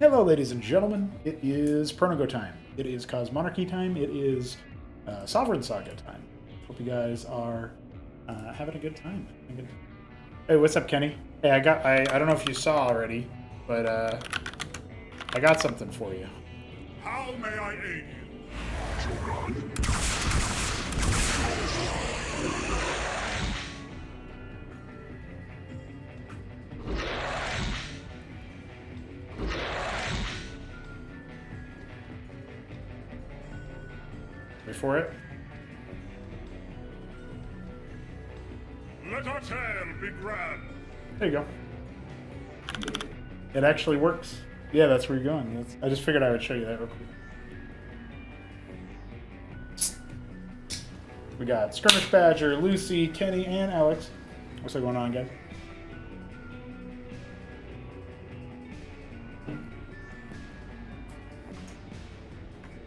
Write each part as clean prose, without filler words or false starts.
Hello, ladies and gentlemen. It is Pronogo time. It is Cosmonarchy time. It is Sovereign Saga time. Hope you guys are having a good time. Hey, what's up, Kenny? Hey, I don't know if you saw already, but I got something for you. How may I aid you? Wait for it. Let our tale be grand. There you go. It actually works. Yeah, that's where you're going. I just figured I would show you that real quick. We got Skirmish Badger, Lucy, Kenny, and Alex. What's going on, guys?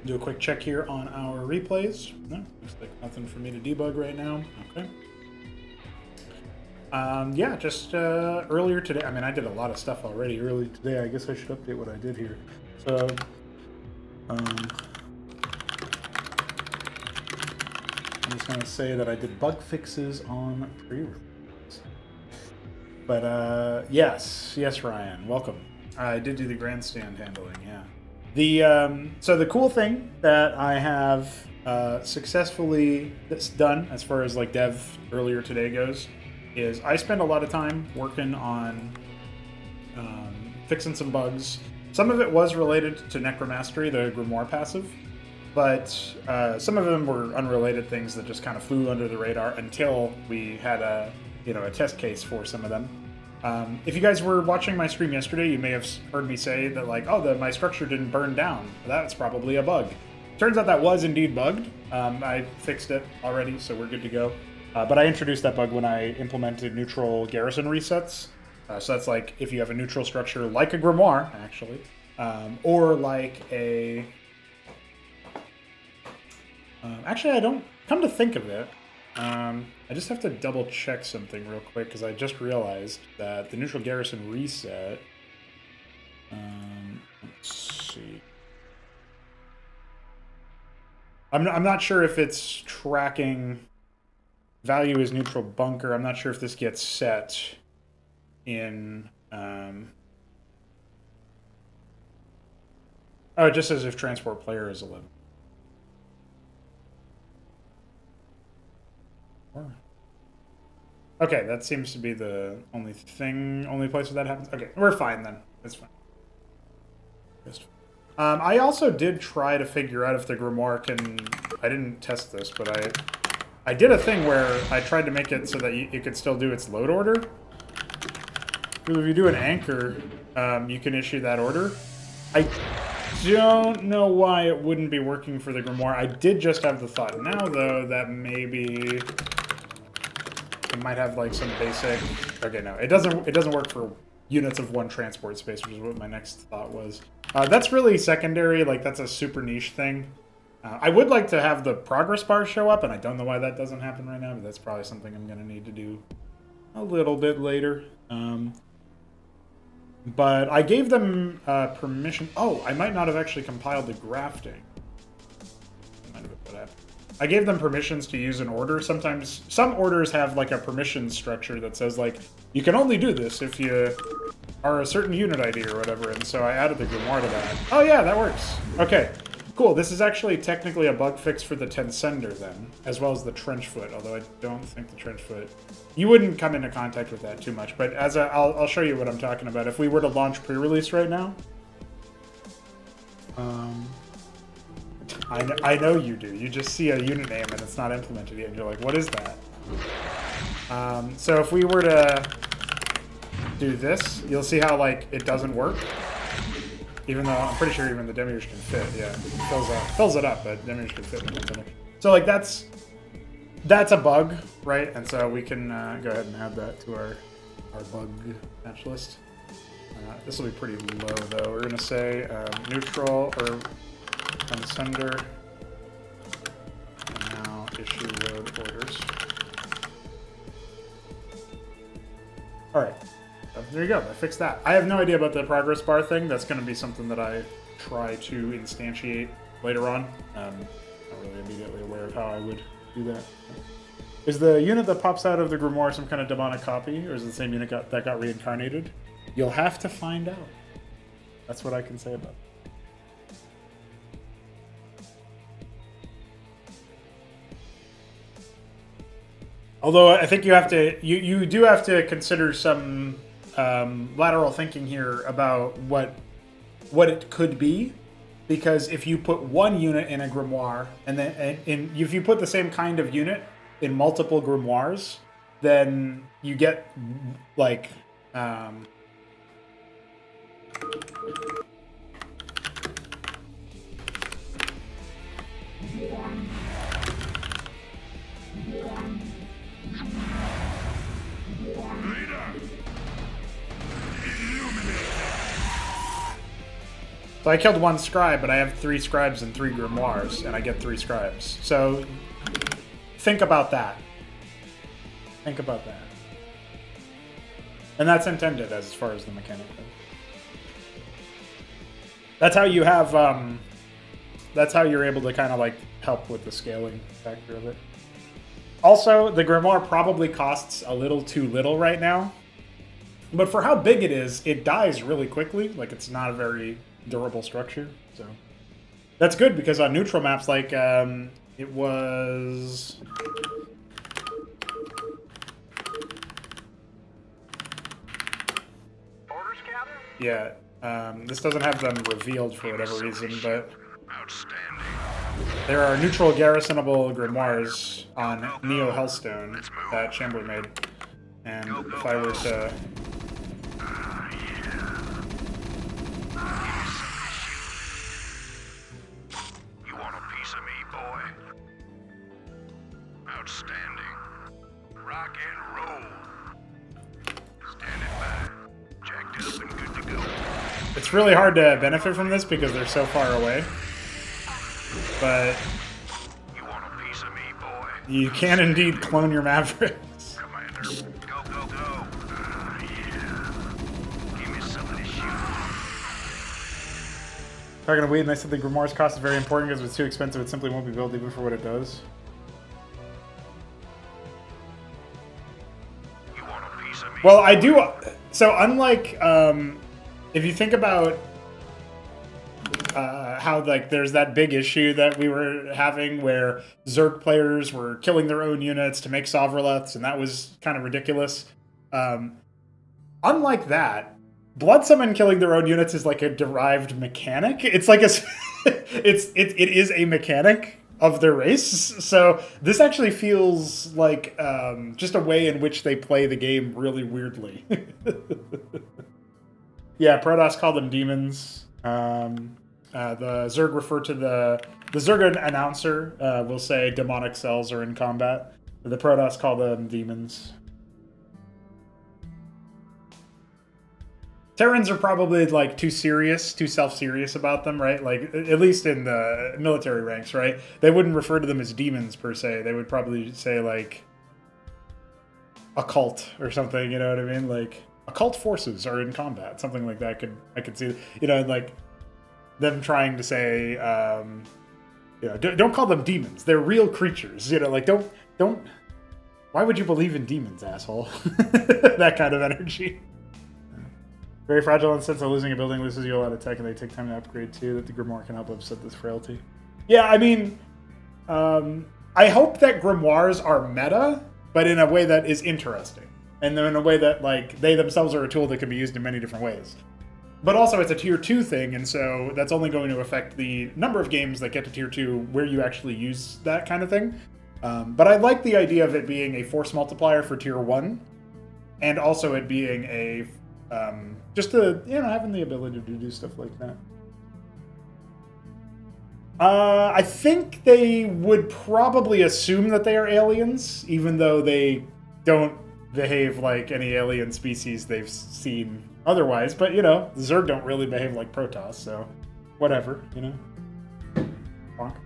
Do a quick check here on our replays. No, looks like nothing for me to debug right now. Okay. Yeah, just earlier today. I mean, I did a lot of stuff already early today. I guess I should update what I did here. So, I'm just going to say that I did bug fixes on pre-release. But yes, Ryan, welcome. I did do the grandstand handling, yeah. So the cool thing that I have successfully done as far as like dev earlier today goes is I spend a lot of time working on fixing some bugs. Some of it was related to Necromastery, the Grimoire passive, but some of them were unrelated things that just kind of flew under the radar until we had a test case for some of them. If you guys were watching my stream yesterday, you may have heard me say that like, oh, my structure didn't burn down. That's probably a bug. Turns out that was indeed bugged. I fixed it already, so we're good to go. But I introduced that bug when I implemented neutral garrison resets. So that's like if you have a neutral structure like a Grimoire, actually, or like a... actually, I don't... Come to think of it, I just have to double check something real quick because I just realized that the neutral garrison reset... let's see... I'm not sure if it's tracking... Value is neutral bunker. I'm not sure if this gets set in... Oh, it just says if transport player is 11. Okay, that seems to be the only place where that happens. Okay, we're fine then. It's fine. I also did try to figure out if the Grimoire can... I didn't test this, but I did a thing where I tried to make it so that it could still do its load order. Because if you do an anchor, you can issue that order. I don't know why it wouldn't be working for the Grimoire. I did just have the thought now, though, that maybe it might have like some basic... Okay, no, it doesn't work for units of one transport space, which is what my next thought was. That's really secondary. Like, that's a super niche thing. I would like to have the progress bar show up, and I don't know why that doesn't happen right now, but that's probably something I'm going to need to do a little bit later. But I gave them permission... Oh, I might not have actually compiled the grafting. That might have been what happened. I gave them permissions to use an order. Sometimes some orders have like a permission structure that says like, you can only do this if you are a certain unit ID or whatever, and so I added the Grimoire to that. Oh yeah, that works. Okay. Cool, this is actually technically a bug fix for the Tensender then, as well as the Trenchfoot, although I don't think the Trenchfoot... You wouldn't come into contact with that too much, but I'll show you what I'm talking about. If we were to launch pre-release right now... I know you do. You just see a unit name and it's not implemented yet, and you're like, what is that? So if we were to do this, you'll see how like it doesn't work. Even though I'm pretty sure even the demiurge can fit, yeah. It fills it up, but demiurge can fit in the finish. So like that's a bug, right? And so we can go ahead and add that to our bug patch list. This will be pretty low though. We're gonna say neutral or sender. And now issue load orders. All right. So there you go. I fixed that. I have no idea about the progress bar thing. That's going to be something that I try to instantiate later on. Not really immediately aware of how I would do that. Is the unit that pops out of the grimoire some kind of demonic copy, or is it the same unit that got reincarnated? You'll have to find out. That's what I can say about it. Although I think you have to, you do have to consider some lateral thinking here about what it could be, because if you put one unit in a grimoire and then if you put the same kind of unit in multiple grimoires, then you get like so I killed one scribe, but I have 3 scribes and 3 grimoires, and I get 3 scribes. So think about that. Think about that. And that's intended as far as the mechanic goes. That's how you have, that's how you're able to kind of like help with the scaling factor of it. Also, the grimoire probably costs a little too little right now. But for how big it is, it dies really quickly. Like, it's not a very durable structure. So that's good, because on neutral maps, like, it was... Orders, Captain? Yeah, this doesn't have them revealed for whatever reason, but there are neutral garrisonable grimoires on Neo Hellstone that Chambler made. And if I were to... You want a piece of me, boy? Outstanding. Rock and roll. Standing by. Jacked up and good to go. It's really hard to benefit from this because they're so far away. But You want a piece of me, boy? you can indeed clone your Mavericks. Commander, go, go, go. Yeah. Give me some of this shoot. Talking to Weed, and I said the Grimoire's cost is very important because if it's too expensive, it simply won't be built even for what it does. You want a piece of me? Well, I do... So unlike... if you think about how like there's that big issue that we were having where Zerg players were killing their own units to make Sovreleths, and that was kind of ridiculous. Unlike that, Blood Summon killing their own units is like a derived mechanic. It's like it is a mechanic of their race. So this actually feels like just a way in which they play the game really weirdly. Yeah, Protoss called them demons. The Zerg refer to the Zerg announcer will say demonic cells are in combat. The Protoss call them demons. Terrans are probably like too self-serious about them, right? Like, at least in the military ranks, right? They wouldn't refer to them as demons per se. They would probably say like occult or something, you know what I mean? Like, occult forces are in combat, something like that. I could see, you know, like them trying to say, you know, don't call them demons. They're real creatures, you know. Like, don't. Why would you believe in demons, asshole? That kind of energy. Very fragile in the sense of losing a building loses you a lot of tech, and they take time to upgrade too. That the Grimoire can help upset this frailty. Yeah, I mean, I hope that Grimoires are meta, but in a way that is interesting. And then in a way that, like, they themselves are a tool that can be used in many different ways. But also, it's a tier 2 thing, and so that's only going to affect the number of games that get to tier 2 where you actually use that kind of thing. But I like the idea of it being a force multiplier for tier 1, and also it being a, just a, you know, having the ability to do stuff like that. I think they would probably assume that they are aliens, even though they don't behave like any alien species they've seen otherwise. But, you know, the Zerg don't really behave like Protoss, so whatever, you know. Bonk.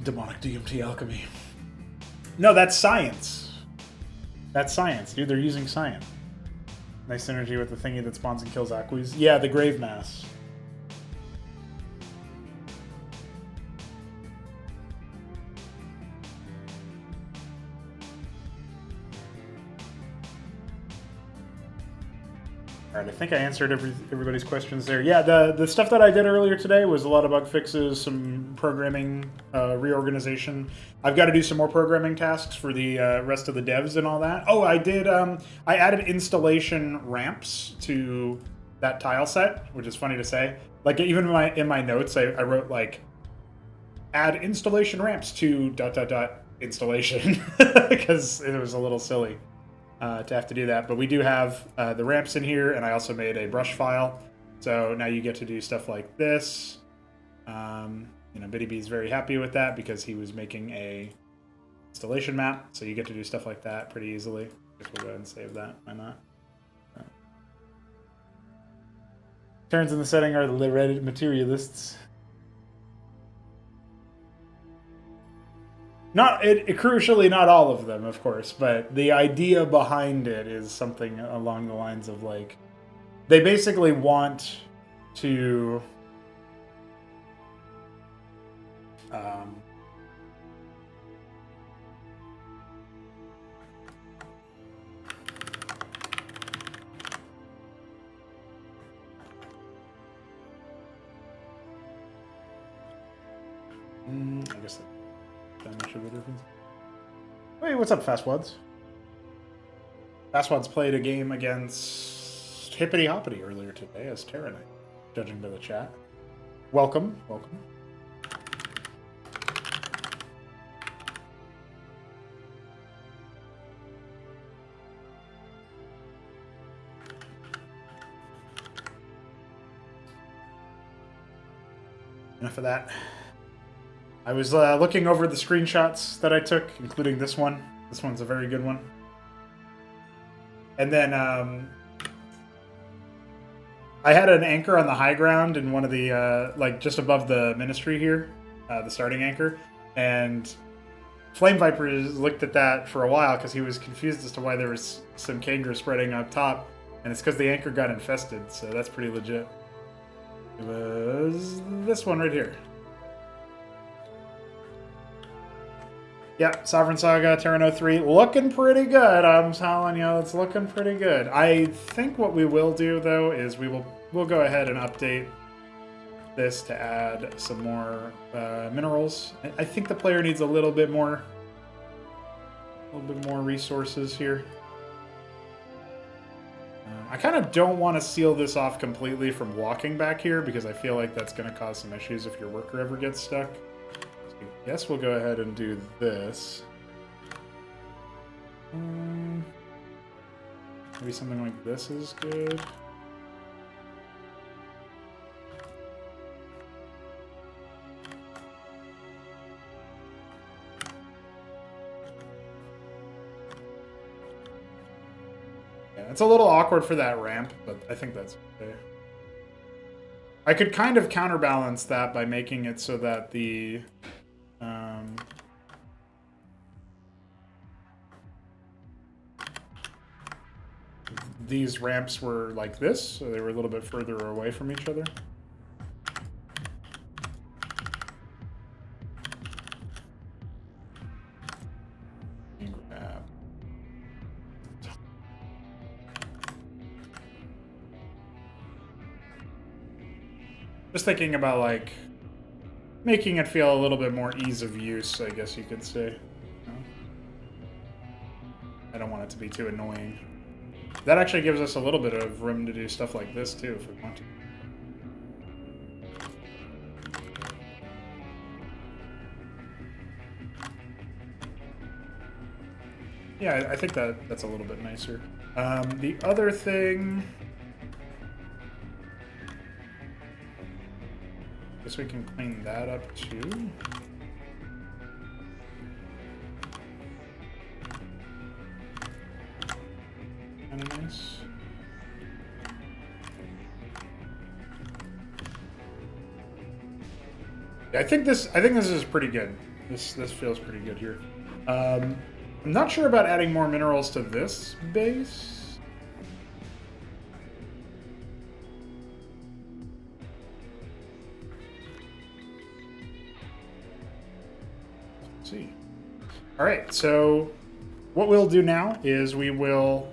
Demonic DMT alchemy. No, that's science. That's science, dude. They're using science. Nice synergy with the thingy that spawns and kills Aquis. Yeah, the Grave Mass. All right, I think I answered everybody's questions there. Yeah, the stuff that I did earlier today was a lot of bug fixes, some programming reorganization. I've got to do some more programming tasks for the rest of the devs and all that. Oh, I did. I added installation ramps to that tile set, which is funny to say. Like even in my notes, I wrote like, add installation ramps to ... installation because it was a little silly. To have to do that, but we do have the ramps in here, and I also made a brush file, so now you get to do stuff like this. You know, Biddy B's very happy with that because he was making a installation map, so you get to do stuff like that pretty easily. I guess we'll go ahead and save that. Why not? Turns in the setting are the Reddit materialists. Crucially, not all of them, of course, but the idea behind it is something along the lines of like, they basically want to I guess that much of a difference. Hey, what's up, Fastwads? Fastwads played a game against Hippity Hoppity earlier today as Terra Knight, judging by the chat. Welcome, welcome. Enough of that. I was looking over the screenshots that I took, including this one. This one's a very good one. And then I had an anchor on the high ground in one of the, like just above the ministry here, the starting anchor. And Flame Viper looked at that for a while because he was confused as to why there was some Kangro spreading up top. And it's because the anchor got infested, so that's pretty legit. It was this one right here. Yeah, Sovereign Saga T03, looking pretty good. I'm telling you, it's looking pretty good. I think what we will do though is we'll go ahead and update this to add some more minerals. I think the player needs a little bit more resources here. I kind of don't want to seal this off completely from walking back here because I feel like that's going to cause some issues if your worker ever gets stuck. I guess we'll go ahead and do this. Maybe something like this is good. Yeah, it's a little awkward for that ramp, but I think that's okay. I could kind of counterbalance that by making it so that the these ramps were like this, so they were a little bit further away from each other. Just thinking about like making it feel a little bit more ease of use, I guess you could say. I don't want it to be too annoying. That actually gives us a little bit of room to do stuff like this too, if we want to. Yeah, I think that's a little bit nicer. The other thing... Guess we can clean that up too. Nice. Yeah, I think this is pretty good. This feels pretty good here. I'm not sure about adding more minerals to this base. Let's see. All right, so what we'll do now is we will...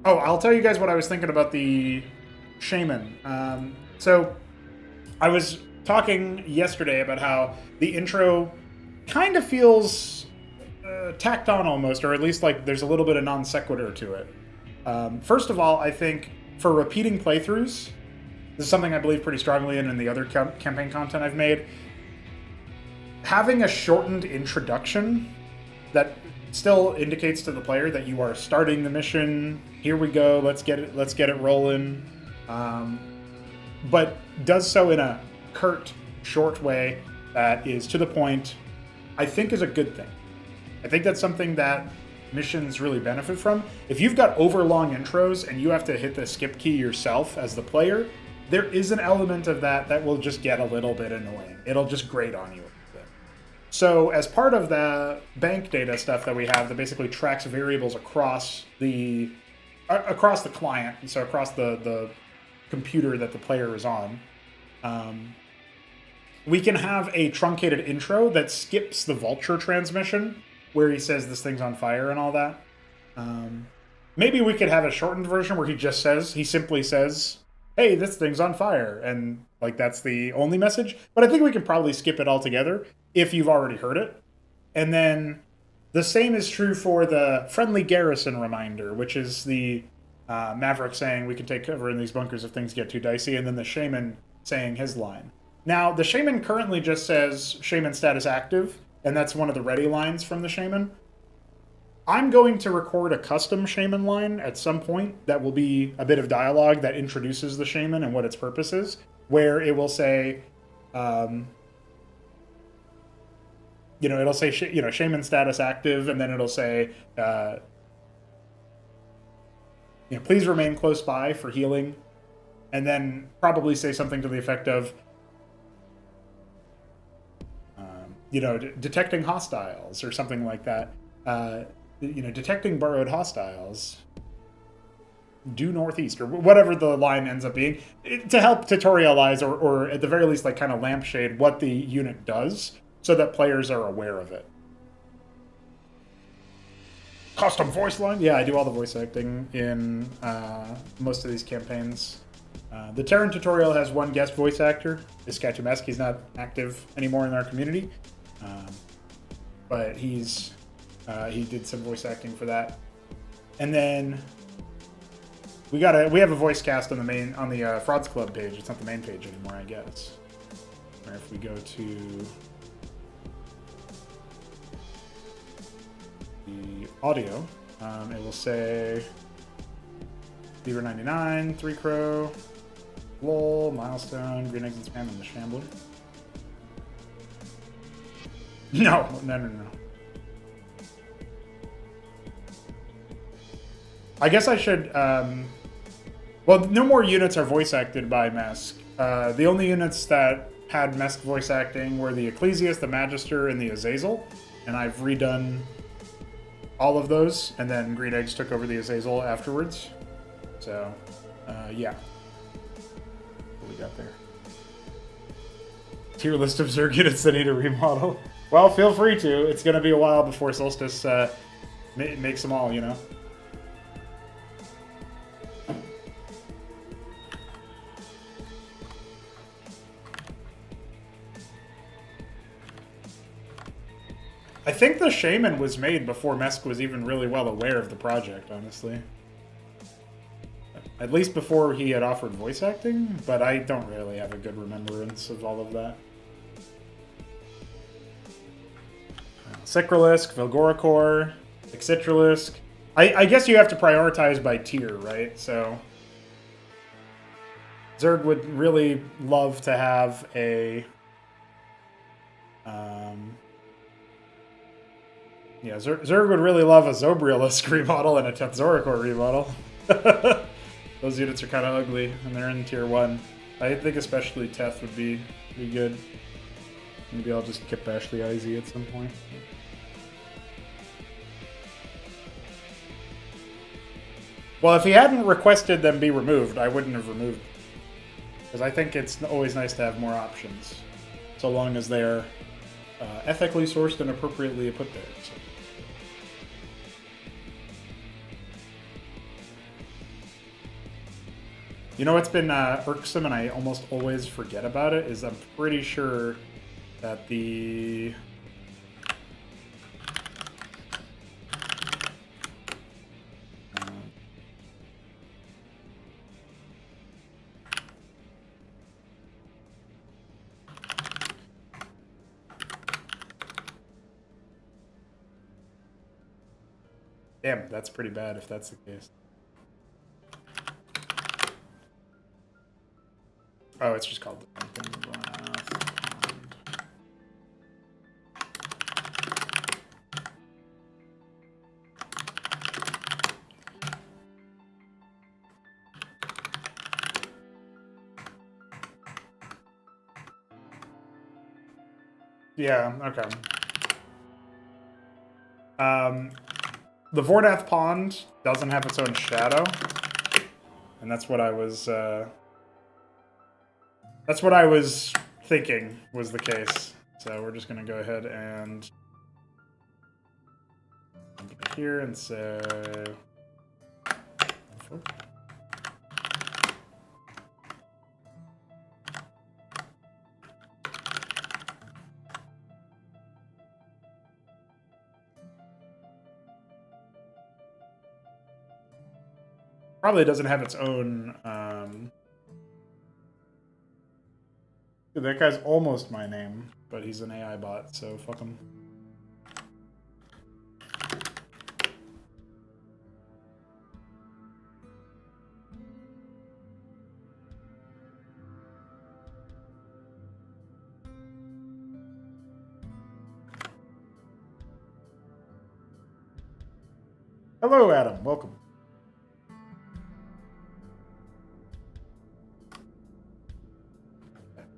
Oh, I'll tell you guys what I was thinking about the shaman. So I was talking yesterday about how the intro kind of feels tacked on almost, or at least like there's a little bit of non sequitur to it. First of all, I think for repeating playthroughs, this is something I believe pretty strongly in the other campaign content I've made. Having a shortened introduction that still indicates to the player that you are starting the mission. Here we go. Let's get it rolling. But does so in a curt, short way that is to the point. I think is a good thing. I think that's something that missions really benefit from. If you've got overlong intros and you have to hit the skip key yourself as the player, there is an element of that will just get a little bit annoying. It'll just grate on you. So as part of the bank data stuff that we have that basically tracks variables across the client, and so across the computer that the player is on, we can have a truncated intro that skips the vulture transmission where he says this thing's on fire and all that. Maybe we could have a shortened version where he simply says, hey, this thing's on fire, and like that's the only message. But I think we can probably skip it altogether if you've already heard it. And then the same is true for the friendly garrison reminder, which is the Maverick saying we can take cover in these bunkers if things get too dicey, and then the shaman saying his line. Now, the shaman currently just says shaman status active, and that's one of the ready lines from the shaman. I'm going to record a custom shaman line at some point that will be a bit of dialogue that introduces the shaman and what its purpose is, where it will say, it'll say, shaman status active, and then it'll say, please remain close by for healing, and then probably say something to the effect of, detecting hostiles or something like that. Detecting burrowed hostiles, due northeast, or whatever the line ends up being, to help tutorialize or at the very least like kind of lampshade what the unit does so that players are aware of it. Custom voice line? Yeah, I do all the voice acting in most of these campaigns. The Terran tutorial has one guest voice actor, this guy Tumesk. He's not active anymore in our community, but he did some voice acting for that. And then we have a voice cast on the Frauds Club page. It's not the main page anymore, I guess. Or if we go to the audio, it will say Beaver 99, 3 Crow, Lol, Milestone, Green Eggs and Spam, and the Shambler. No. I guess I should, no more units are voice acted by Mesk. The only units that had Mesk voice acting were the Ecclesiast, the Magister, and the Azazel, and I've redone all of those, and then Green Eggs took over the Azazel afterwards. So, yeah. What we got there? Tier list of Zerg units that need a remodel. Well, feel free to. It's going to be a while before Solstice makes them all, I think the Shaman was made before Mesk was even really well aware of the project, honestly. At least before he had offered voice acting, but I don't really have a good remembrance of all of that. Sycralisk, Velgoricor, Exitralisk. I guess you have to prioritize by tier, right? So Zerg would really love to have a... Yeah, Zerg would really love a Zobrialisk remodel and a Tethzoricor remodel. Those units are kind of ugly, and they're in tier 1. I think especially Teth would be good. Maybe I'll just get Ashley IZ at some point. Well, if he hadn't requested them be removed, I wouldn't have removed them. Because I think it's always nice to have more options, so long as they're ethically sourced and appropriately put there. So. You know what's been irksome, and I almost always forget about it, is I'm pretty sure that the... Damn, that's pretty bad if that's the case. Oh, it's just called the Yeah, okay. The Vordath Pond doesn't have its own shadow, and that's what I was thinking was the case. So we're just gonna go ahead and here and say probably doesn't have its own. Dude, that guy's almost my name, but he's an AI bot, so fuck him. Hello, Adam. Welcome.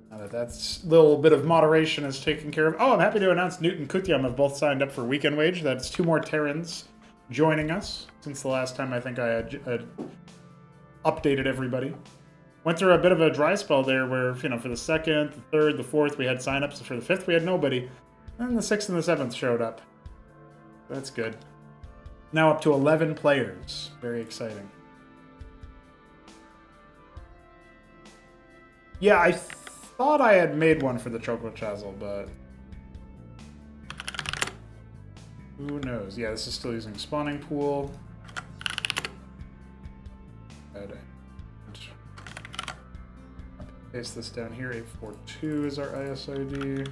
Now that that's little bit of moderation is taken care of. Oh, I'm happy to announce Newt and Kutyam have both signed up for Weekend Wage. That's 2 more Terrans joining us since the last time I think I had updated everybody. Went through a bit of a dry spell there where, you know, for the 2nd, the 3rd, the 4th, we had signups. For the 5th, we had nobody. And the 6th and the 7th showed up. That's good. Now up to 11 players. Very exciting. Yeah, I thought I had made one for the Choco Chazzle, but who knows? Yeah, this is still using spawning pool. Paste this down here. 842 is our ISID.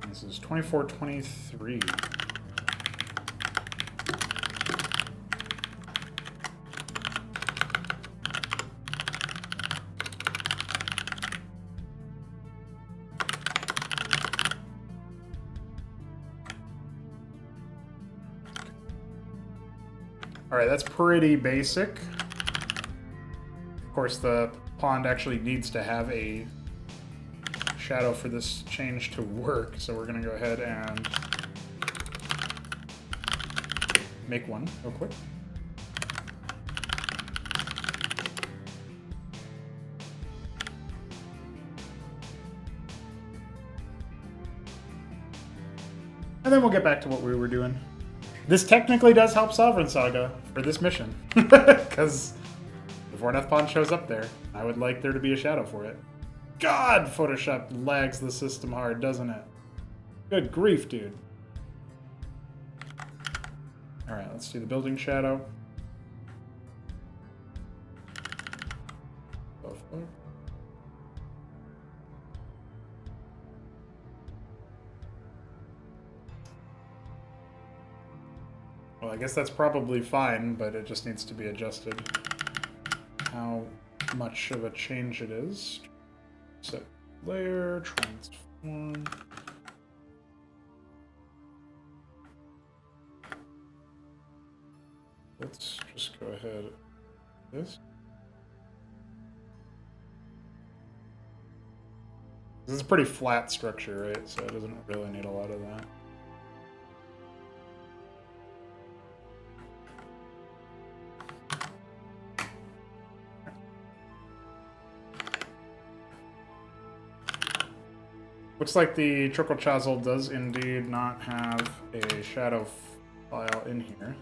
This is 2423. All right, that's pretty basic. Of course, the pond actually needs to have a shadow for this change to work, so we're gonna go ahead and make one real quick. And then we'll get back to what we were doing. This technically does help Sovereign Saga for this mission, because the Vordath Pond shows up there. I would like there to be a shadow for it. God, Photoshop lags the system hard, doesn't it? Good grief, dude. Alright, let's do the building shadow. Well, I guess that's probably fine, but it just needs to be adjusted. How much of a change it is. Set layer, transform. let's just go ahead with this. This is a pretty flat structure, right? So it doesn't really need a lot of that. Looks like the Trickle Chazal does indeed not have a shadow file in here.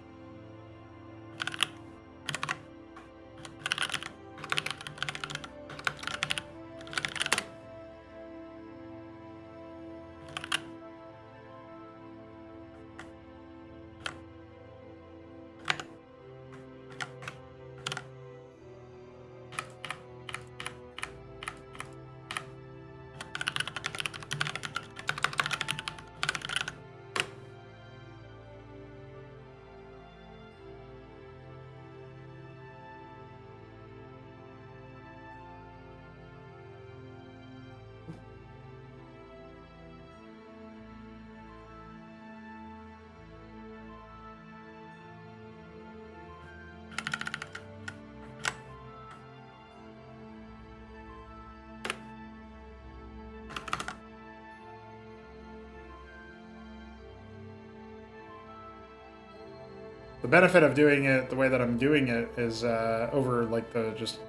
The benefit of doing it the way that I'm doing it is over like the just,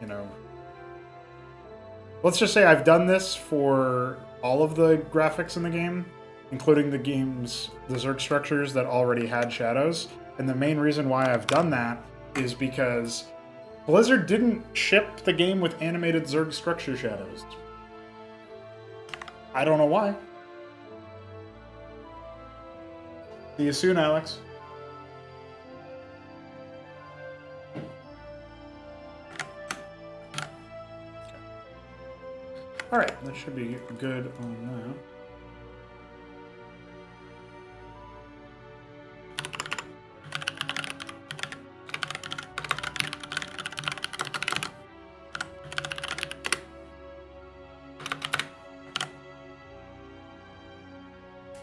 you know, let's just say I've done this for all of the graphics in the game, including the Zerg structures that already had shadows. And the main reason why I've done that is because Blizzard didn't ship the game with animated Zerg structure shadows. I don't know why. See you soon, Alex. Alright, that should be good on that.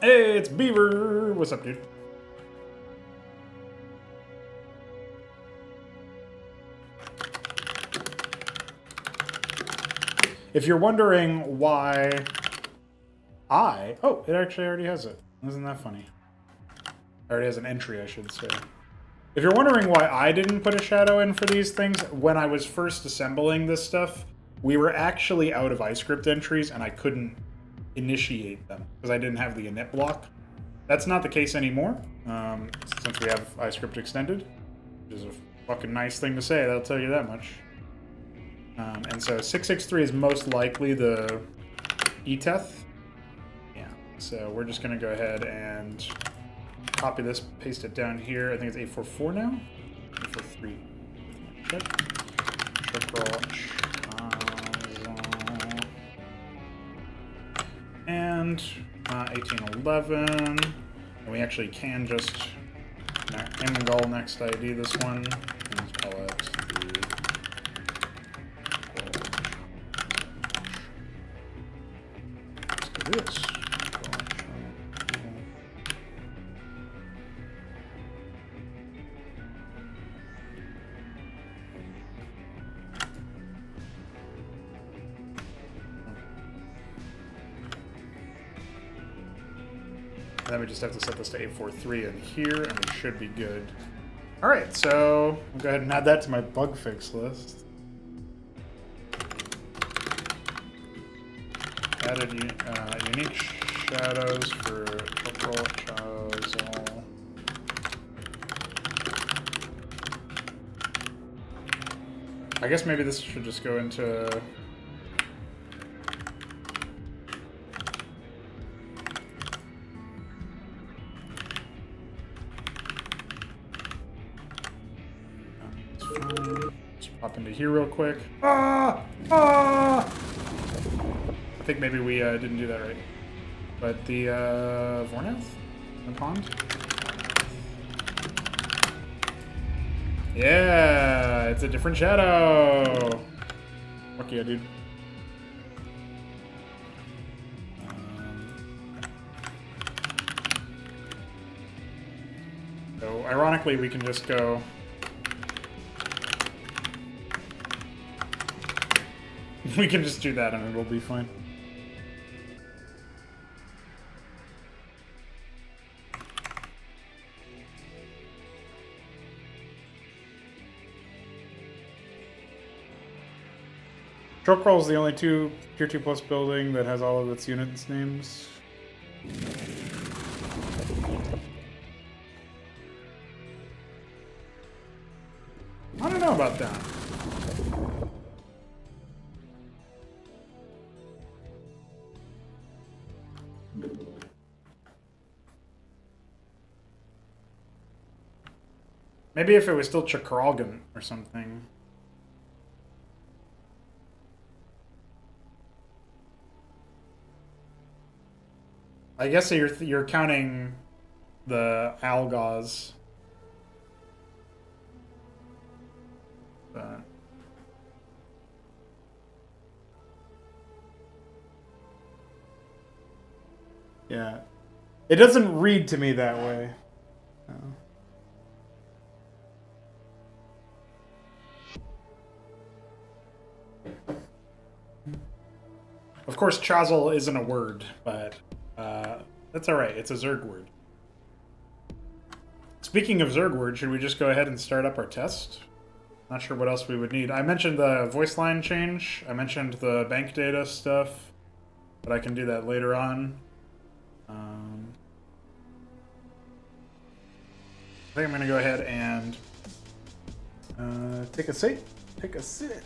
Hey, it's Beaver! What's up, dude? If you're wondering why oh, it actually already has it. Isn't that funny? It already has an entry, I should say. If you're wondering why I didn't put a shadow in for these things, when I was first assembling this stuff, we were actually out of iScript entries and I couldn't initiate them because I didn't have the init block. That's not the case anymore, since we have iScript extended, which is a fucking nice thing to say, that'll tell you that much. And so 663 is most likely the eteth. Yeah, so we're just going to go ahead and copy this, paste it down here. I think it's 844 now? 843. And 1811. And we actually can just Angle next ID this one. Let's call it this. Then we just have to set this to 843 in here, and we should be good. All right, so I'll go ahead and add that to my bug fix list. Added unique shadows for Corporal Chazal. I guess maybe this should just go into... Let's pop into here real quick. I think maybe we didn't do that right. But the Vornath? The pond? Yeah, it's a different shadow. Fuck yeah, dude. So ironically, we can just go... We can just do that and it'll be fine. Truck Roll is the only tier 2 plus building that has all of its units' names. I don't know about that. Maybe if it was still Chakralgan or something. I guess you're counting the Algaz. But yeah, it doesn't read to me that way. No. Of course, Chazal isn't a word, but that's alright. It's a Zerg word. Speaking of Zerg word, should we just go ahead and start up our test? Not sure what else we would need. I mentioned the voice line change. I mentioned the bank data stuff, but I can do that later on. I think I'm going to go ahead and take a seat. Take a sit.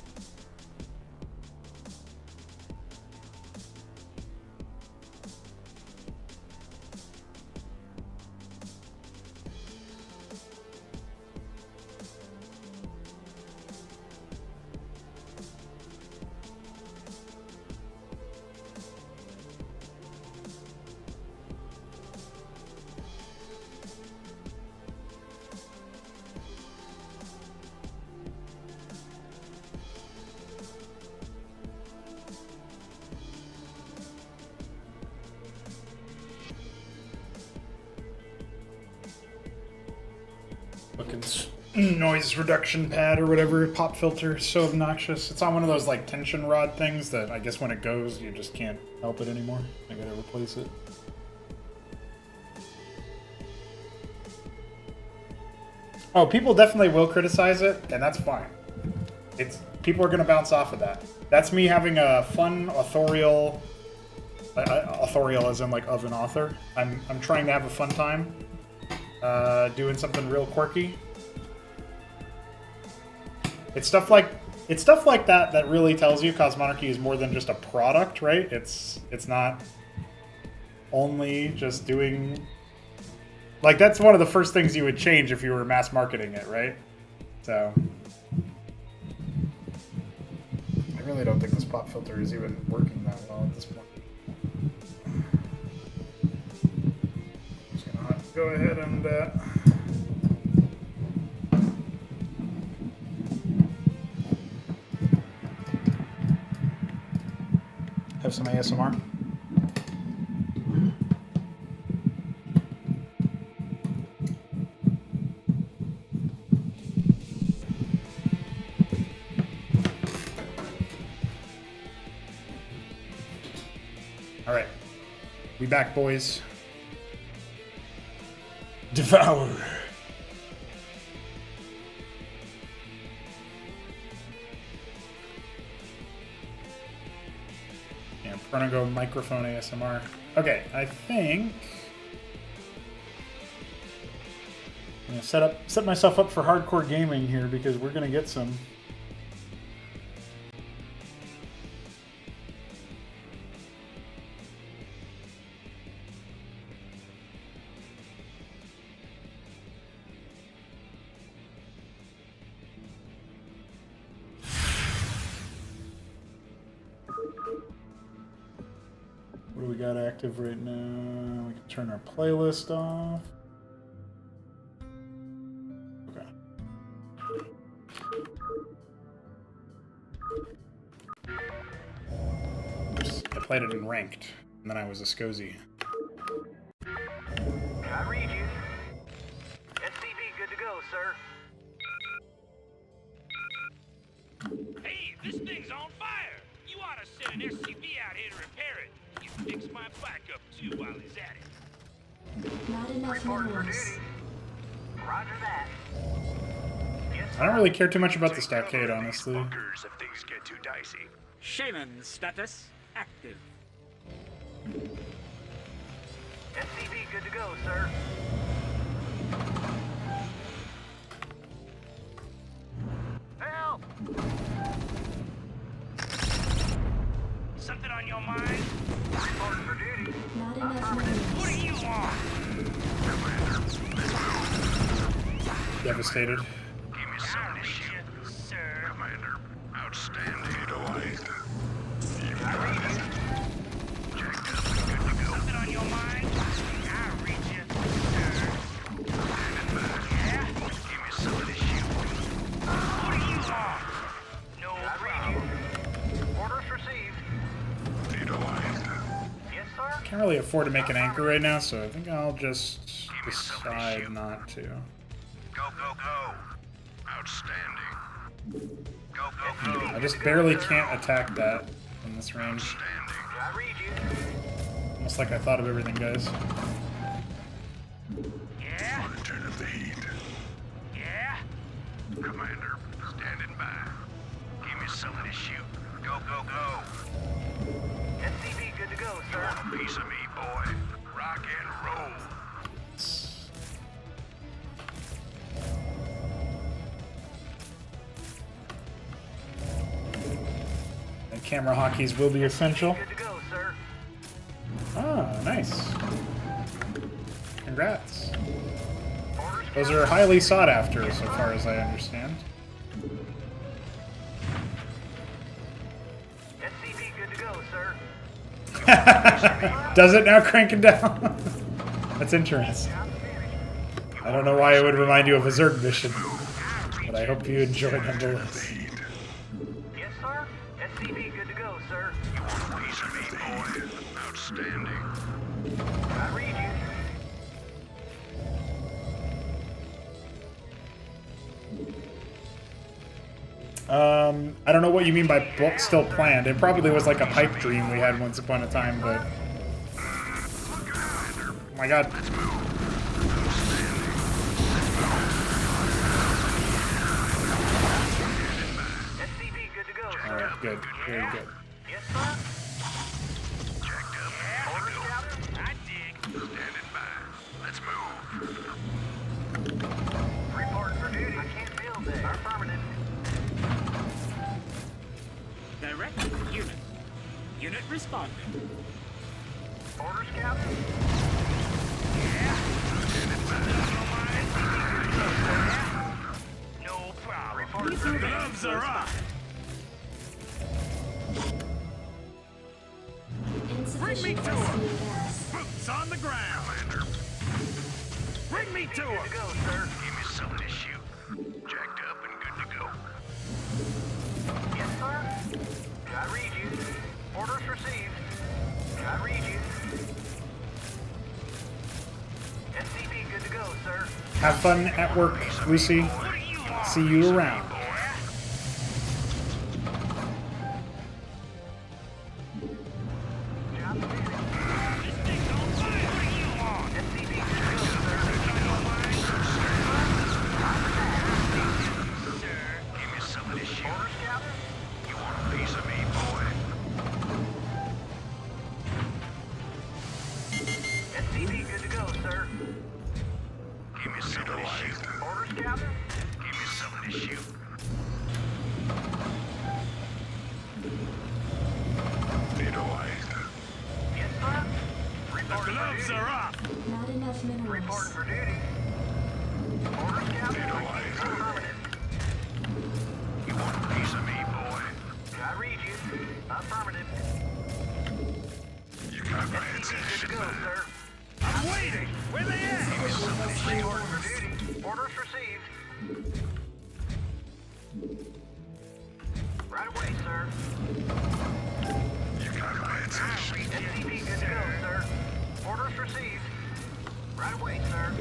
Noise reduction pad or whatever, pop filter, so obnoxious. It's on one of those like tension rod things that I guess when it goes you just can't help it anymore. I gotta replace it. Oh, people definitely will criticize it, and that's fine. People are gonna bounce off of that. That's me having a fun authorial, authorial as in like of an author. I'm trying to have a fun time, doing something real quirky. It's stuff like that that really tells you Cosmonarchy is more than just a product, right? It's not only just doing, like, that's one of the first things you would change if you were mass marketing it, right? So I really don't think this pop filter is even working that well at this point. I'm just gonna go ahead and have some ASMR. All right, we back, boys. Devour. Go microphone ASMR. Okay, I think I'm gonna set myself up for hardcore gaming here because we're gonna get some. What do we got active right now? We can turn our playlist off. Okay. I played it in ranked, and then I was a SCSI. I read you. SCV sir. Hey, this thing's on fire! You ought to send an SCV out here to repair it. You can fix my bike up too while he's at it. Not enough Reporting for minerals. duty. Roger that. Yes, I don't really care too much about the stockade, honestly. Bunkers if things get too dicey. Shaman status active. SCV good to go, sir. Help! Something on your mind? Reporting for duty. Not enough What do minerals. you want? Devastated. Give me some I'll of this reach shit. you, sir. Commander, outstanding. Delight. Something on your mind? I'll reach you, sir. Yeah? Give me some of this shit. What do you want? No problem. Orders received. Yes, sir. Can't really afford to make an anchor right now, so I think I'll just decide not to. Go, go, go. Outstanding. Go, go, go. I just barely can't attack that in this range. Outstanding. I read you. Almost like I thought of everything, guys. Yeah? Turn up the heat. Yeah? Commander, standing by. Give me some of this shoot. Go, go, go. SCV good to go, sir. You want a piece of me, boy? Rock and roll. And camera hockeys will be essential. Good to go, sir. Ah, nice. Congrats. Orders Those are highly sought after, so far as I understand. SCV good to go, sir. Does it now crank it down? That's interesting. I don't know why it would remind you of a Zerg mission, but I hope you enjoy nonetheless. Yes, sir. SCV good to go, sir. You want a piece of me, boy? Outstanding. I read you. I don't know what you mean by book still planned. It probably was like a pipe dream we had once upon a time, but... Oh my god. SCV good to go, sir. Alright, good. Very good. Yes, sir. Checked up. Orders, Captain. I dig. Standing by. Let's move. Reporting for duty. I can't build there. Affirmative. Direct unit. Unit responding. Orders, Captain. No problem. Reporting for duty. Gloves are off. Insufficient SCV gas. Boots on the ground. Bring me to Good him. to go, sir. Give me some of this shoot. Jacked up and good to go. Yes, sir. I read you. Orders received. I read you. SCV good to go, sir. Have fun at work, Lucy. What do you want? See you around. Job finished. This thing's on fire. What do you want? SCV good to go, sir. Sir. Give me some of this shit. Orders, Captain? You want a piece of me, boy? SCV good to go, sir. Give me some of this shit. Orders, Captain? Give me some of this shit. Yes, sir. Reporting for Gloves duty. are off. Not enough Reporting minerals. for duty. Orders, Captain? Affirmative. You want a piece of me, boy? I read you. Affirmative. You got my SCV good to go, sir. I'm waiting. Where they at? Insufficient SCV Reporting for gas. duty. Orders received. Right away, sir. You got my SCV good to go, sir. Orders received. Right away, sir.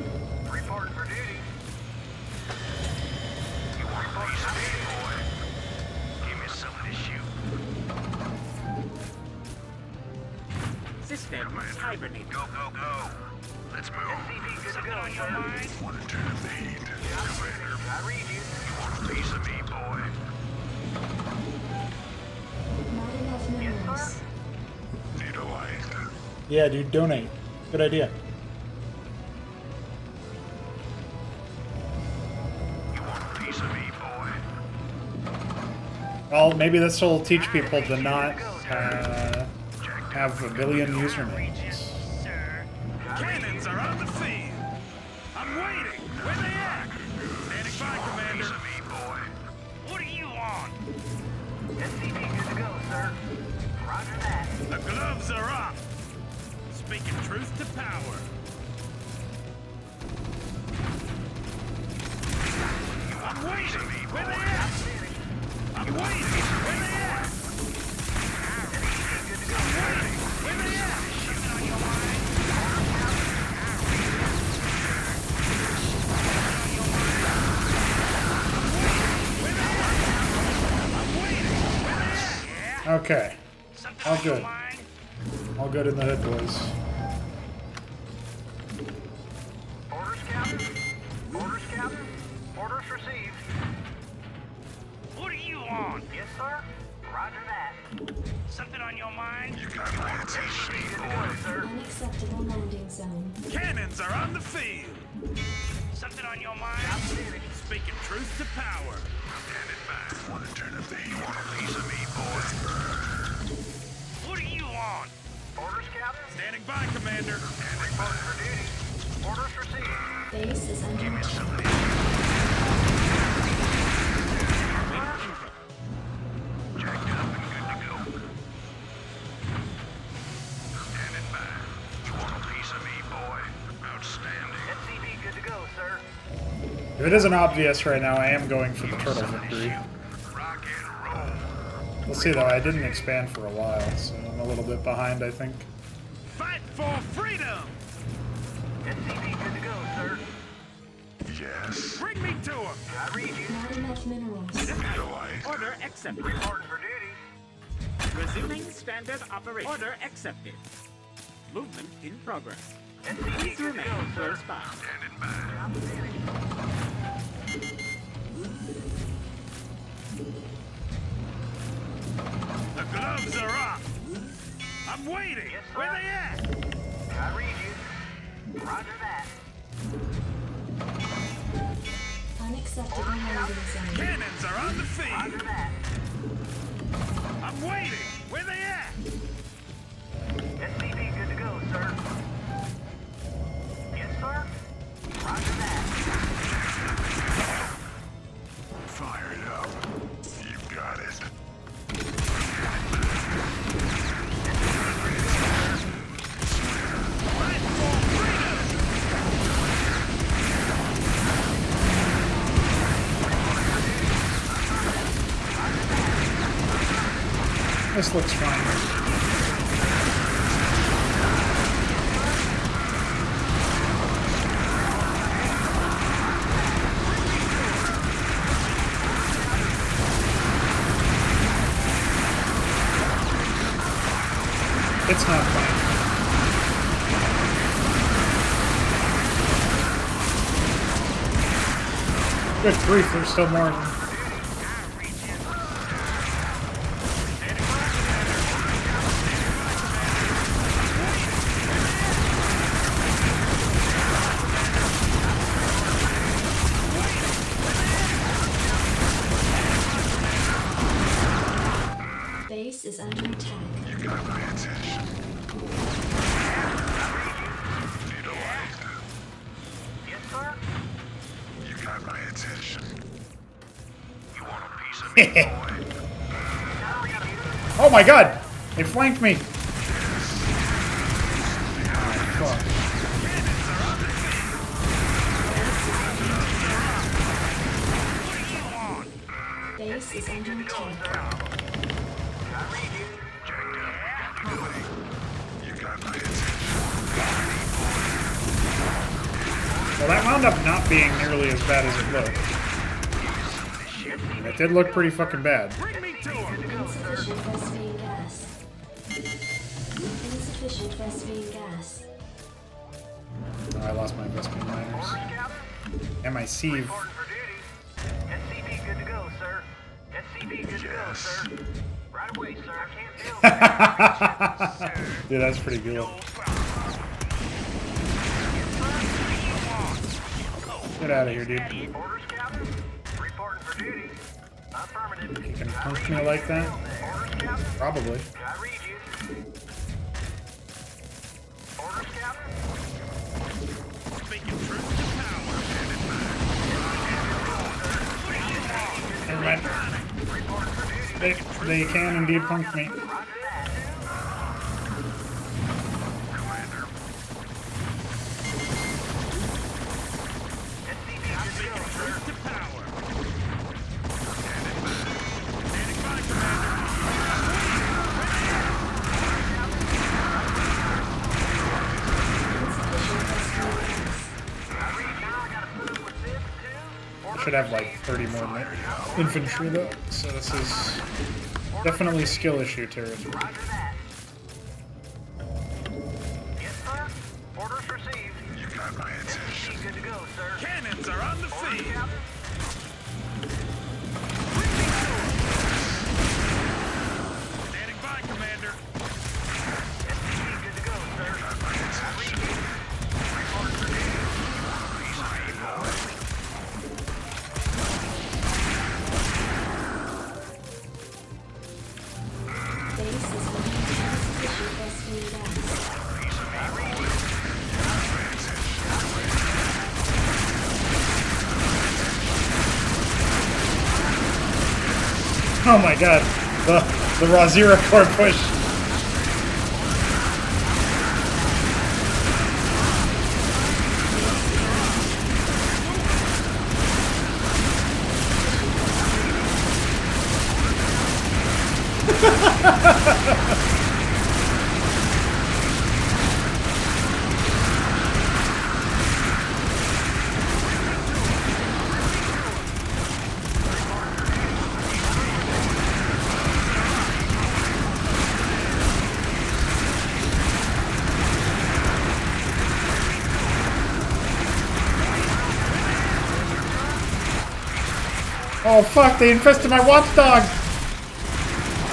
Reporting for duty. systems hibernating. Go, go, go. Let's move. Something on your mind? Want to turn the heat. Commander, I read you. You want a piece of me, boy? Not enough minerals. Need a light. Yeah, dude, donate. Good idea. You want a piece of me, boy? Well, maybe this will teach people to not have a billion usernames. Sir. Cannons are on the field. I'm waiting. Where they at? Standing by, Piece Commander. of me, boy. What do you want? SCV good to go, sir. Roger that. The gloves are off. Speaking truth to power. I'm waiting. Where they at? I'm waiting. Where they at? I'm waiting. Where they at? Something on your mind? Okay. Something All on your good. mind? All good in the hood, boys. Orders, Captain. Orders, Captain. Orders received. What do you want? Yes, sir. Roger that. Something on your mind? You got my attention, boy. Sir. Unacceptable landing zone. Cannons are on the field. Something on your mind? Speaking truth to power. Standing by. Want to turn up the heat? You want a piece of me, boy? What do you want? Orders, Captain. Standing by, Commander. Report for duty. Orders received. Base is under attack. Jacked up and good to go. Standing by. You want a piece of me, boy? Outstanding. SCV good to go, sir. If it isn't obvious right now, I am going for the turtle victory. Rock and roll. We'll see though, I didn't expand for a while, so I'm a little bit behind, I think. Fight for freedom. SCV good to go, sir. Yes. Bring me to him. I read you. Not enough minerals. Order accepted. Reporting for duty. Resuming standard operation. Order accepted. Movement in progress. SCV Please good to remain go, sir. close by. Standing by. The gloves are off. I'm waiting. Yes, sir. Where they at? I read you. Roger that. Unacceptable landing zone. Cannons are on the Roger field. that. I'm waiting. Where they at? SCV good to go, sir. Yes, sir. Roger that. Fire it up. You got it. Fight for freedom. This looks fine. It's not fine. Good grief, there's still more of them. Base is under attack. You got my attention. Need a light. Yes, sir. You got my attention. You want a piece of me, boy? Oh my god! They flanked me! Fuck. Base is under attack. I read you. Jacked up. You got my attention. Well, that wound up not being nearly as bad as it looked. It did look pretty fucking bad. Bring me to him. Insufficient phosphine gas. Insufficient Insufficient Vespine gas. Oh, I lost my investment miners. And my sieve. Reporting for duty. SCV good to go, sir. SCV good to go, sir. Right away, sir. I can't deal with Dude, that's pretty cool. Get out of here, dude. Orders, Captain. Reporting for duty. Affirmative. You can punch me like that? Orders, Captain. Probably. I read you. Orders, Captain. Speaking truth to power. Never mind. They can indeed punk me. Truth to power. Standing by, Commander. I should have like 30 more infantry though, so this is definitely a skill issue territory. Yes, sir. Orders received. You got my attention. Good to go, sir. Cannons are on the field. Captain. Standing by, Commander. SCV good to go, sir. I read you. Reporting for duty. Base is under insufficient Vespine gas. Oh my god, the Razira core push. Oh fuck, they infested my watchdog!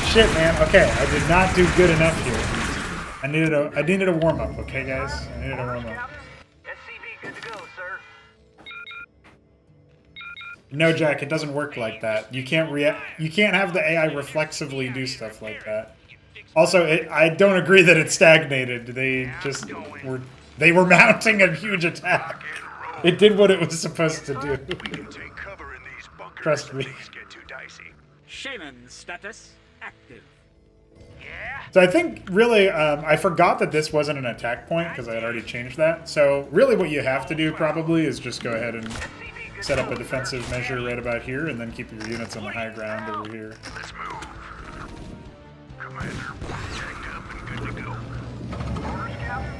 Shit, man. Okay, I did not do good enough here. I needed a warm-up, okay guys? I needed a warm-up. SCV good to go, sir. No, Jack, it doesn't work like that. You can't have the AI reflexively do stuff like that. Also, I don't agree that it stagnated. They just were mounting a huge attack. It did what it was supposed to do. Take cover in these bunkers. Trust me. Things get too dicey. Shaman status active. Yeah? So I think, really, I forgot that this wasn't an attack point, because I had already changed that. So really what you have to do, probably, is just go ahead and set up a defensive measure right about here, and then keep your units on the high ground over here. Let's move. Commander, checked up and good to go. Orders, Captain.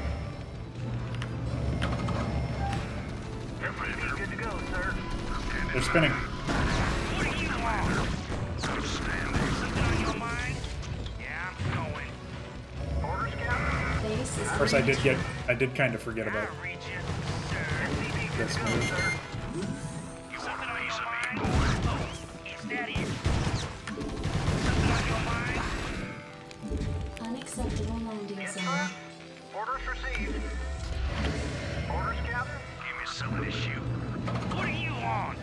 SCV good to go, sir. They're spinning. What do you want? Something on your mind? Yeah, I'm going. Orders, Captain. Base is Of course, I did kind of forget about I read you, sir. SCV good this to go, move. sir. Something on your mind? Oh, is that it? Something on your mind? unacceptable landing Yes, zone. sir. Orders received. Orders, Captain. Give me some of this shoot. What do you want?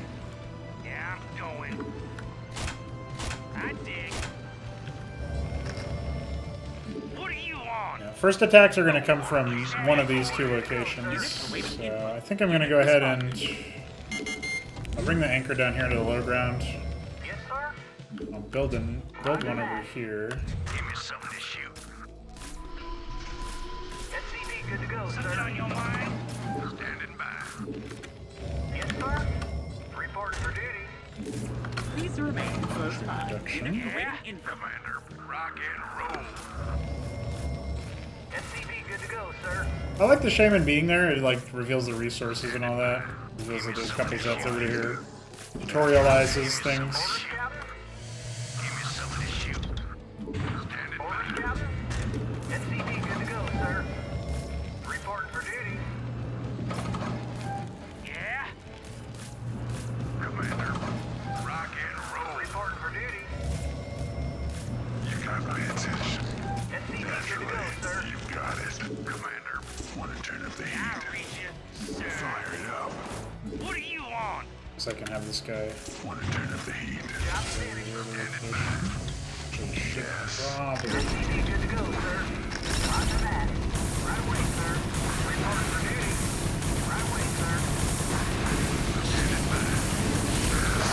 Yeah, I'm going. I dig. What do you want? Yeah, first attacks are going to come from one of these two locations. So I think I'm going to go ahead and I'll bring the anchor down here to the low ground. Yes, sir. I'll build one over here. Give me some of this shoot. SCV good to go, Something sir. on your mind? Standing by. Yes, sir. Reporting for duty. Please remain close by. Production. Yeah? Commander, rock and roll. SCV good to go, sir. I like the shaman being there. It like reveals the resources and all that. Reveals that there's a couple sets over here. Tutorializes things. Orders, Captain. Give me some of this shoot. Standing Orders, by. Captain. SCV good to go, sir. So I can have this guy. Want to turn up the heat? Should probably. SCV good to go, sir. Roger that. Right away, sir. Report for duty. Right away, sir.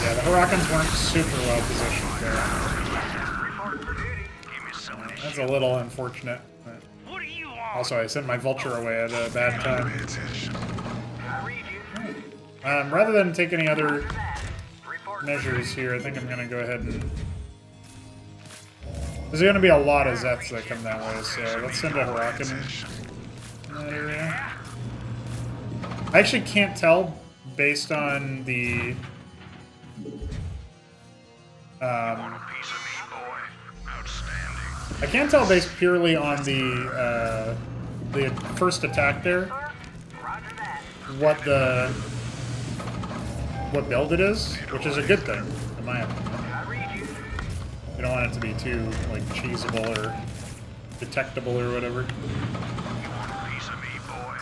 Yeah, the Hurricanes weren't super well positioned there. Report for duty. Give me some of this That's a little unfortunate. But What do you want? also, I sent my Vulture away at a bad time. I read you. Rather than take any other That. Report for measures here, I think I'm going to go ahead and... There's going to be a lot of Zeths that come that way, so let's send a Huracan in that area. I actually can't tell based on the... piece of me, boy. Outstanding. I can't tell based purely on the first attack there Roger that. what build it is, which is a good thing, in my opinion. I read you. You don't want it to be too, like, cheesable or detectable or whatever. You want a piece of me, boy?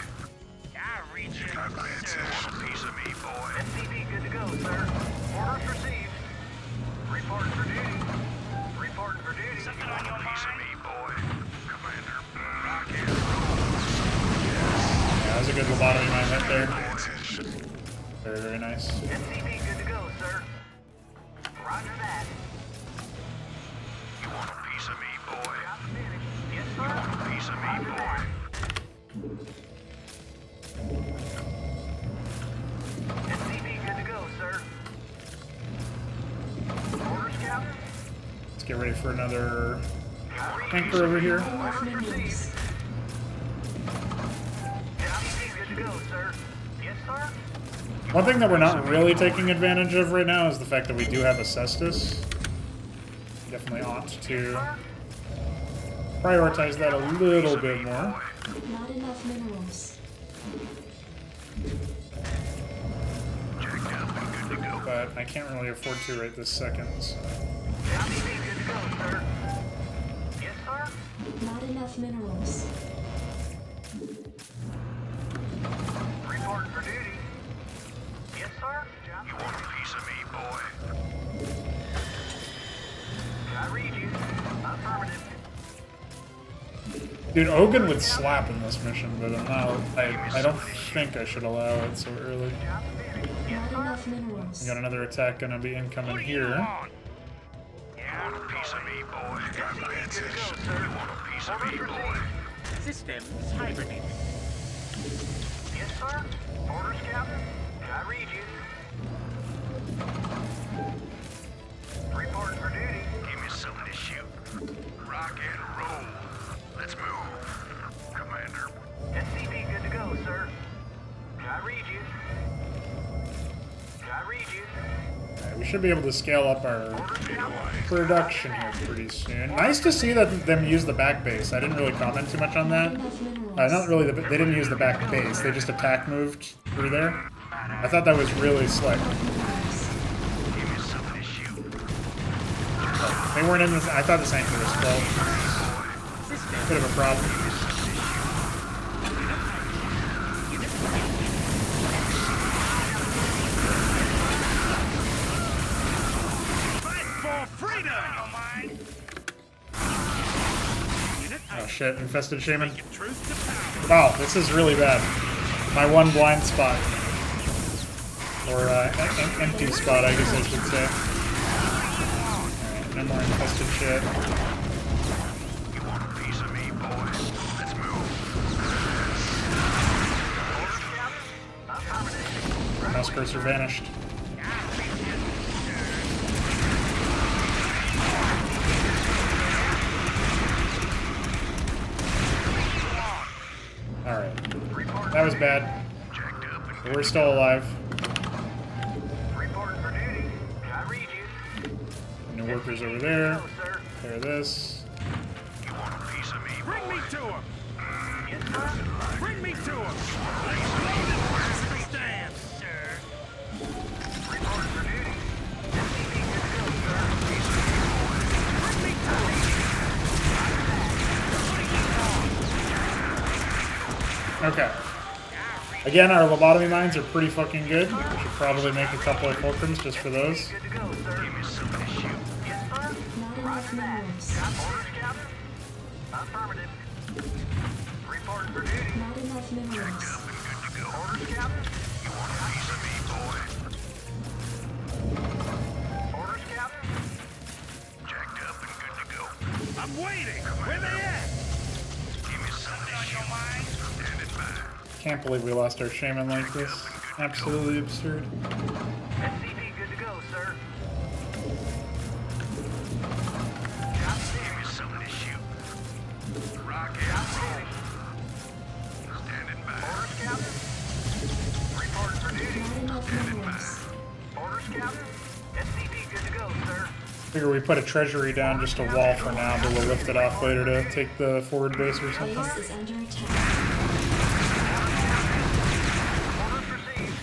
I read you. Got my attention. Want a piece of me, boy? SCV good to go, sir. Orders received. Report for duty. Report for duty. Something on your Piece of mind? me, boy. Commander, rock and Yeah, that was a good lobotomy mine hit there. attention. Very, very nice. SCV good to go, sir. Roger that. You want a piece of me, boy? Yes, sir. You want a piece of me, boy? SCV good to go, sir. Orders, Captain? Let's get ready for another anchor over here. Enough minerals. SCV good to go, sir. Yes, sir. One thing that we're not really taking advantage of right now is the fact that we do have a Cestus. Definitely ought to prioritize that a little bit more. Not enough minerals. But I can't really afford to right this second. So. SCV good to go, sir. Yes, sir. Not enough minerals. Report for duty. Yes, sir. You want a piece of me, boy? I read you. Affirmative. Dude, Ogun would slap in this mission, but I'm not. I don't think I should allow it so early. Not enough minerals. We got another attack gonna be incoming What do you here. want? Yeah, want a piece of me, boy? Got my attention. You want a piece of me, boy? Systems hibernating. Yes, sir. Orders, Captain. I read you. Report for duty. Give me something to shoot. Rock and roll. Let's move. Commander. SCV good to go, sir. I read you. I read you. Alright, we should be able to scale up our Orders, Captain. production here pretty soon. Nice to see that them use the back base. I didn't really comment too much on that. Enough minerals. Not really. They didn't use the back base. They just attack moved through there. I thought that was really slick. Give me something to shoot. They weren't in this. I thought this anchor was 12. Bit of a problem. Fight for freedom! Oh shit! Infested shaman. Truth to power. Wow, this is really bad. My one blind spot. Or empty spot, I guess I should say. Alright, no more infested shit. You want a piece of me, boy? Let's move. Mouse cursor vanished. Alright. That was bad. Checked up and But we're still alive. report for duty. I read you. New workers over there. Go, sir. Clear this. You want a piece of me, Bring me boy? to him! Yes, sir. Bring me to him! Stand! Sir. Report for duty. SCV good to go, sir. Bring me to him! Okay. Again, our lobotomy mines are pretty fucking good. We should probably make a couple of fulcrums just for those. Good to go, sir. Give me something to shoot. Yes, sir. Not enough minerals. Got orders, Captain? Affirmative. Reporting for duty. Not enough minerals. Orders, Captain? You want a piece of me, boy? Orders, Captain? Jacked up and good to go. I'm waiting. Where they at? Give me something on your mind. Standing by. Can't believe we lost our shaman like this. Absolutely absurd. SCV good to go, sir. Give me something to shoot. Rock and roll. Standing by. Orders, Captain? Reporting for duty. Not enough minerals. Orders, Captain? SCV good to go, sir. Figure we put a treasury down just a wall for now, but we'll lift it off later to take the forward base or something. Base is under attack. Orders received.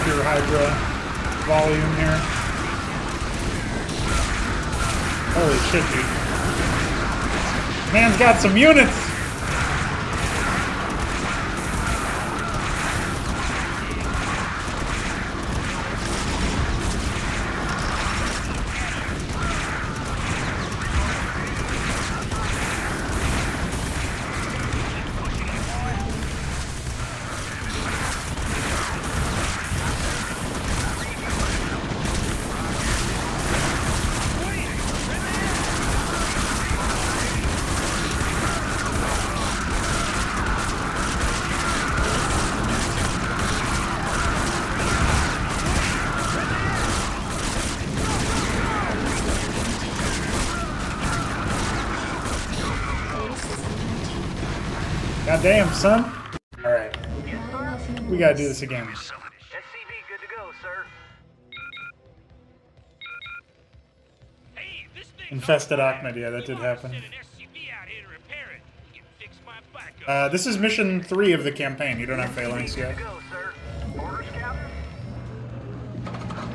Pure Hydra volume here. Holy shit, dude. Man's got some units! God damn, son. Alright. Not enough minerals. We gotta do this again. SCV good to go, sir. Hey, this thing's Infested on fire. Ahmed, yeah, that You did oughta happen. send an SCV out here to repair it. You can fix my backup. This is mission 3 of the campaign. You don't have phalanx yet. Good to go, sir. Orders, Captain?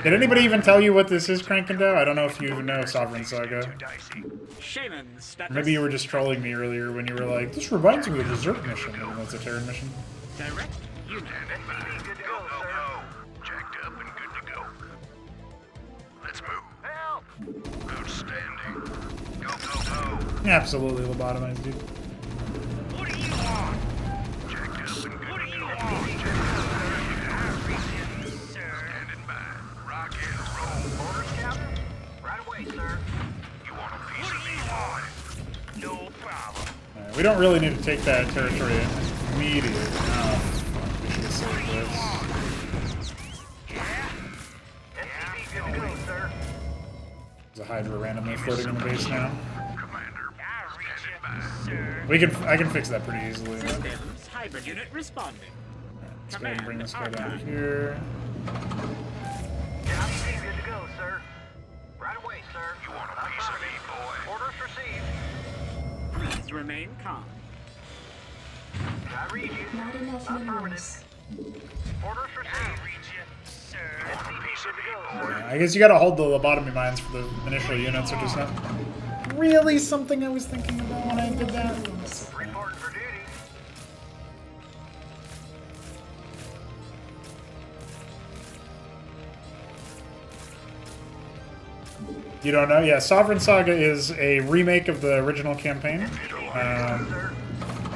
Did anybody even tell you what this is, Crankendow? I don't know if you even know Sovereign Saga. Shaman status. Maybe you were just trolling me earlier when you were like, this reminds me of the Zerg mission, even though it's a Terran mission. Direct unit. SCV good to go, sir. Jacked up and good to go. Let's move. Help! Outstanding. Go, go, go. Absolutely lobotomized, dude. What do you want? Jacked up and good What do to you go. want? Sir. Standing by. Rock and roll. Orders, Captain? Right away, sir. You want a piece What of do me, you boy? want? No problem. Alright, we don't really need to take that territory immediately. Oh, fuck, we should have saved this. SCV good to go, sir. There's a Hydra randomly floating in the base now. Commander. I'll reach Standing you, by. sir. I can fix that pretty easily. Though. Systems hybrid unit responding. Let's go ahead and bring this guy down here. SCV good to go, sir. Right away, sir. You want a piece of me, boy? Orders received. Please remain calm. I read you. Not enough minerals. Orders I'll received. reach you, sir. SCV good to go, sir. I guess you gotta hold the lobotomy mines for the initial units, which is not really something I was thinking about when I did that. Reporting for duty. You don't know? Yeah, Sovereign Saga is a remake of the original campaign. Sir.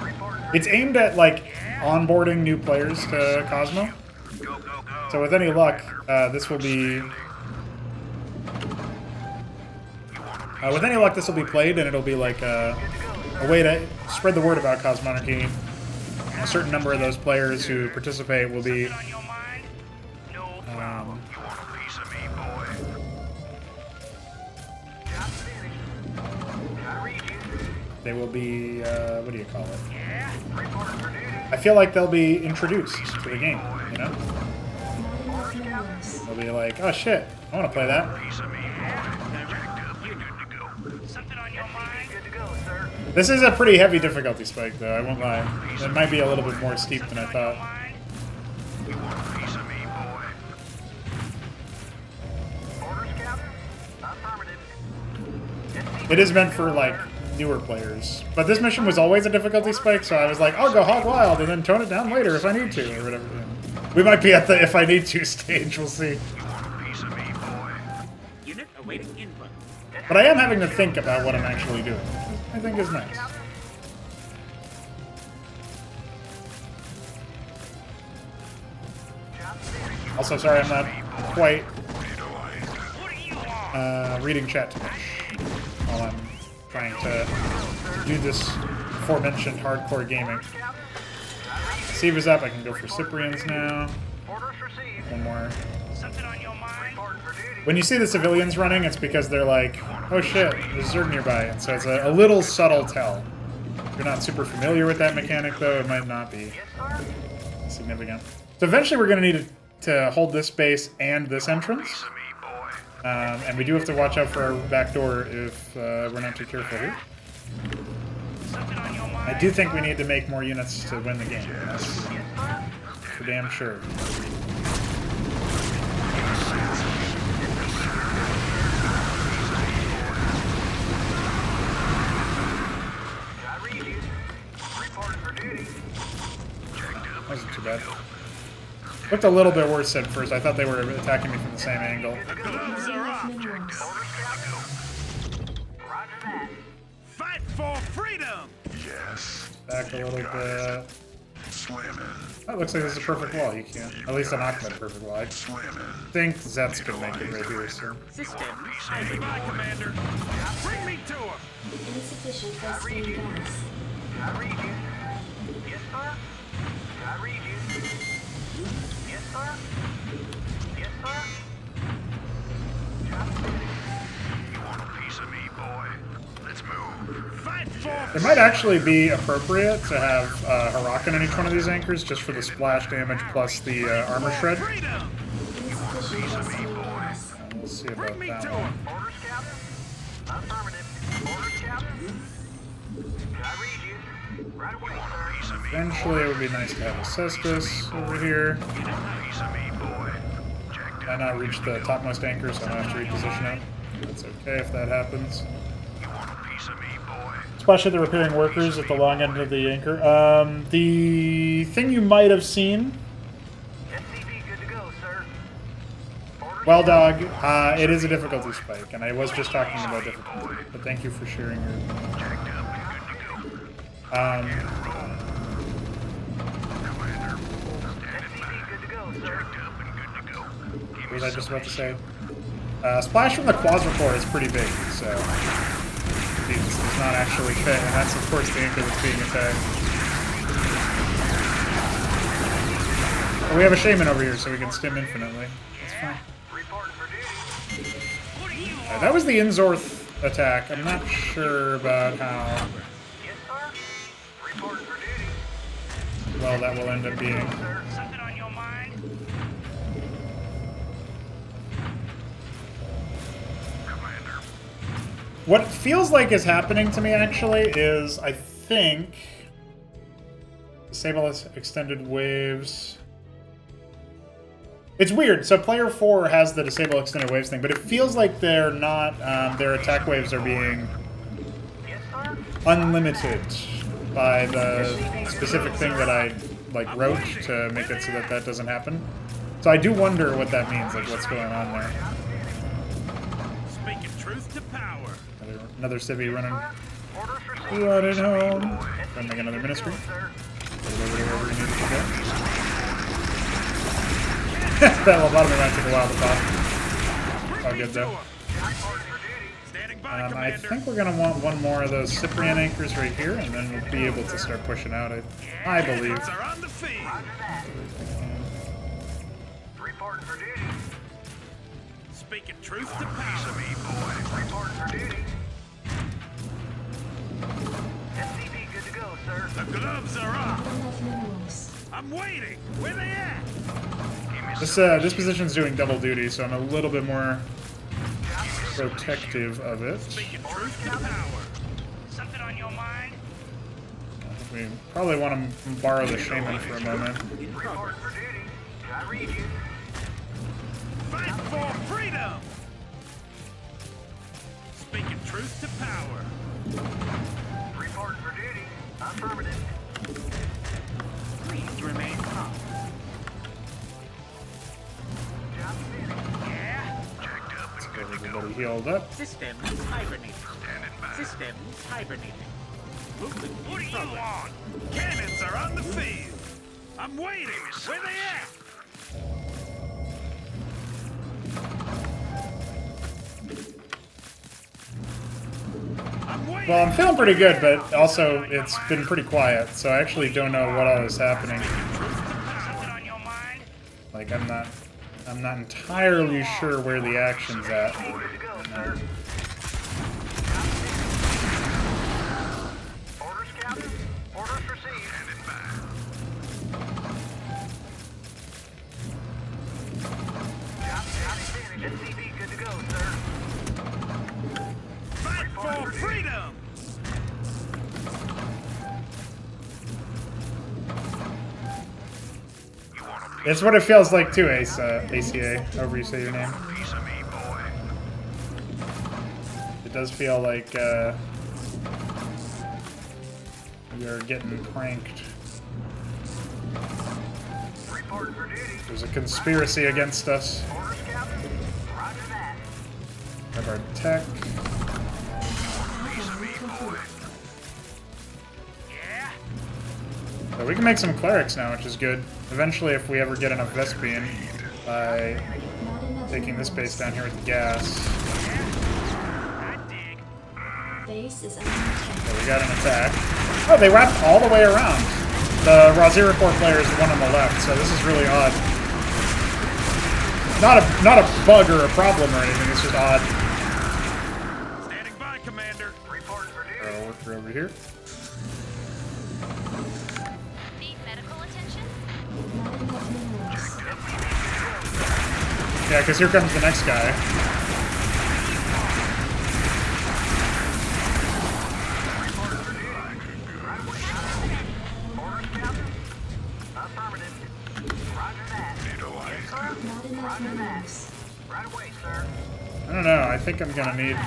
Reporting for It's aimed at, like, onboarding new players to Cosmo. go, go, go. So with any luck, this will be... with any luck, this will be played, and it'll be like a way to spread the word about Cosmonarchy. A certain number of those players who participate will be... On your mind? No problem. You want a piece of me, boy? Job finished. I read you. They will be... what do you call it? Yeah? Reporting for duty. I feel like they'll be introduced to the game, you know? Not enough minerals. They'll It'll be like, oh shit, I want to play that. Piece of me, boy. Jacked up and good to go. Something on your mind? Good to go, sir. This is a pretty heavy difficulty spike, though, I won't lie. It might be a little bit more steep than I thought. You want a piece of me, boy? Orders, Captain? Affirmative. It is meant for, like, newer players. But this mission was always a difficulty spike, so I was like, I'll go hog wild and then tone it down later if I need to, or whatever. We might be at the if I need to stage, we'll see. You want a piece of me, boy? Unit awaiting input. But I am having to think about what I'm actually doing, which I think is nice. Also, sorry I'm not quite reading chat too much while I'm trying to do this aforementioned hardcore gaming. Steve is up, I can go for Cyprians now. Orders received. One more. Something on your mind? Report for duty. When you see the civilians running, it's because they're like, oh shit, there's Zerg nearby, and so it's a little subtle tell. If you're not super familiar with that mechanic, though, it might not be significant. So eventually we're going to need to hold this base and this entrance. Piece of me, boy. And we do have to watch out for our back door if we're not too careful here. Something on your mind? I do think we need to make more units to win the game. That's for damn sure. I read you. Report for duty. Wasn't too bad. Looked a little bit worse at first. I thought they were attacking me from the same angle. Gloves are Enough up. minerals. Roger that. Fight for freedom. Yes. Back a little bit. Slamming. That looks like this is a perfect wall. You can't. At least an Ahmed perfect wall. I Slamming. think Zets could make it right here soon. System Stand by, Commander. Bring me to him. Insufficient phosphine gas. I read you. Yes, sir. I read you. Yes, sir. Yes, sir. You want a piece of me, boy? Let's move. Fight for It might actually be appropriate to have Huracan in each one of these anchors just for the splash damage plus the armor shred. freedom. Insufficient phosphine gas. We'll see Bring about me that to one. him. Orders, Captain? Affirmative. Orders, Captain? I read you. Right away, sir. Piece of me. Eventually, it would be nice to have a Cestus over here. Piece of me, boy. Jacked I not reach the topmost anchor, so I don't have to reposition it. That's okay if that happens. You want a piece of me, boy? Splash at the repairing workers at the long end of the anchor. The thing you might have seen. SCV good to go, sir. Orders, Well, dog, it is a difficulty spike, and I was just talking about difficulty. But thank you for sharing your. jacked up and good to go. Commander, standing by. SCV good to go, sir. Jacked up and good to go. Give What me was I just some about to say? Splash from the Quasiport is pretty big, so it does not actually fit, and that's of course the anchor that's being attacked. But we have a shaman over here, so we can stim infinitely. That's fine. Reporting for duty. What do you want? That was the Inzorth attack. I'm not sure about how Yes, sir. Reporting for duty. well that will end up being. Something on your mind? Commander. What feels like is happening to me actually is I think disable extended waves. It's weird. So player 4 has the disable extended waves thing, but it feels like they're not. Their attack waves are being Yes, sir. unlimited by the specific thing that I wrote to make it so that that doesn't happen. So I do wonder what that means, like what's going on there. Speaking truth to power. Another civvy running Orders received. running home. Trying to make another ministry. Sir. Put it over to wherever we need it to go. That lobotomy might take a while to pop. All good though. Reporting for duty. Standing by, I Commander. think we're gonna want one more of those Cyprian anchors right here, and then we'll be able to start pushing out. I believe. Troops are on the field. Roger that. Reporting for duty. Speaking truth to power. Reporting for duty. SCV good to go, sir. The gloves are up. Enough minerals. I'm waiting. Where they at? This position's doing double duty, so I'm a little bit more protective of it. Speaking truth to power. Something on your mind? We probably want to borrow the shaman for a moment. Report for duty. I read you. Fight for freedom. Speaking truth to power. Report for duty. Affirmative. Please remain calm. Job finished. Yeah? Checked up and good to Everybody healed up. Systems hibernating. Standing by. Systems hibernating. Movement What in do you progress. want? Cannons are on the field. I'm waiting. Where they at? I'm waiting. Well, I'm feeling pretty good, but also it's been pretty quiet, so I actually don't know what all is happening. Something on your mind? Like, I'm not entirely sure where the action's at. Good to go, sir. Orders, Captain. Orders received. Standing by. Job finished. SCV good to go, sir. Fight for freedom. You want a It's what it feels like too, Ace, ACA, however you say your name. piece of me, boy? It does feel like we are getting pranked. Report for duty. There's a conspiracy against us. Orders, Captain. Roger that. Have our tech. Piece of me, boy. Yeah? So we can make some clerics now, which is good. Eventually, if we ever get enough Vespian, by Not enough taking this base down here with the gas. I dig. Base is under attack. So we got an attack. Oh, they wrapped all the way around. The Razirapor player is the one on the left, so this is really odd. Not a bug or a problem or anything, it's just odd. Standing by, Commander. Report for duty. I'll work over here. Need medical attention? Not enough minerals. Yeah, because here comes the next guy. Orders, Captain. Affirmative. Roger that. Yes, sir. Not enough Roger that. minerals. Right away, sir. I don't know, I think I'm gonna need...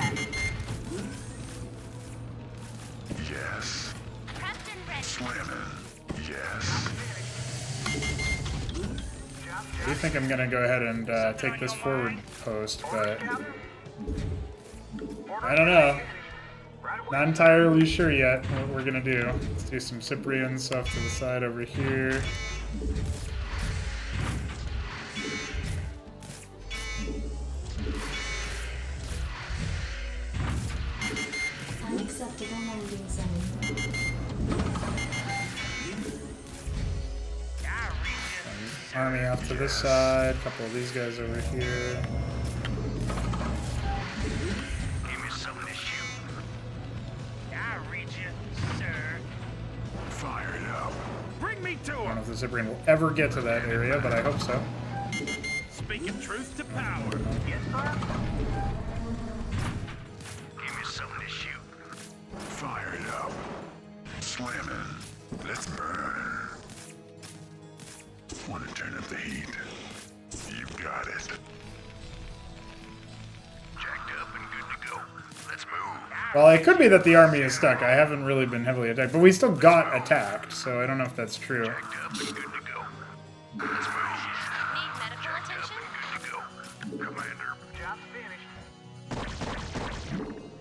Yes. Prepped and ready. Slamming. Yes. I do think I'm gonna go ahead and take this forward post, but I don't know. Not entirely sure yet what we're gonna do. Let's do some Cyprian stuff to the side over here. Unacceptable landing zone. I read Army off to this side, a couple of these guys over here. Give me some of this shoot. you. I read you, sir. Fire it up. Bring me to I don't know him. if the Cyprian will ever get to that area, but I hope so. Speaking truth to power. Yes, sir. Give me some of this shoot. Fire it up. Slamming. Let's burn. Want to turn up the heat? You got it. Jacked up and good to go. Let's move. Well, it could be that the army is stuck. I haven't really been heavily attacked, but we still got attacked, so I don't know if that's true. Jacked up and good to go. Let's move. Need medical attention? Good to go. Commander. Job finished.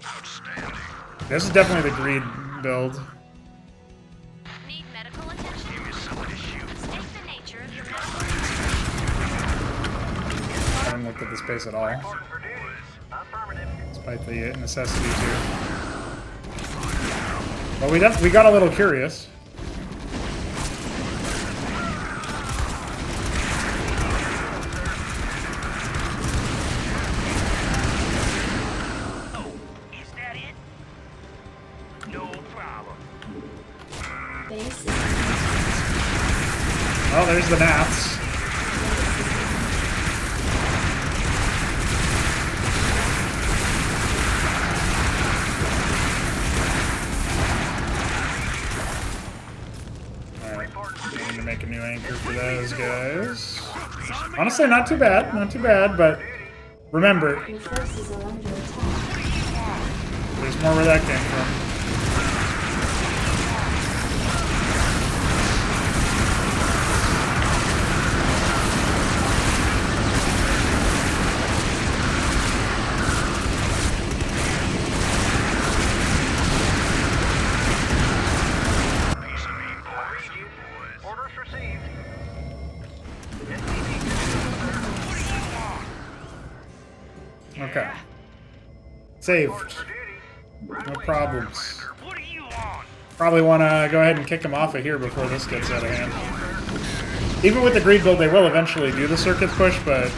Outstanding. This is definitely the greed build. Need medical attention? Give me some of this shoot. State the nature of your medical I haven't looked at the space at all, Report for duty. Affirmative. despite the necessity to. But we got a little curious. Oh, is that it? No problem. Base is under attack. there's the gnats. I need to make a new anchor for those guys. Honestly, not too bad, not too bad, but remember, Your forces are under attack. there's more where that came from. Piece of me, boys. Orders received. Okay. Saved. For duty. No problems. What do you want? Probably want to go ahead and kick them off of here before this gets out of hand. Even with the greed build, they will eventually do the circuit push, but...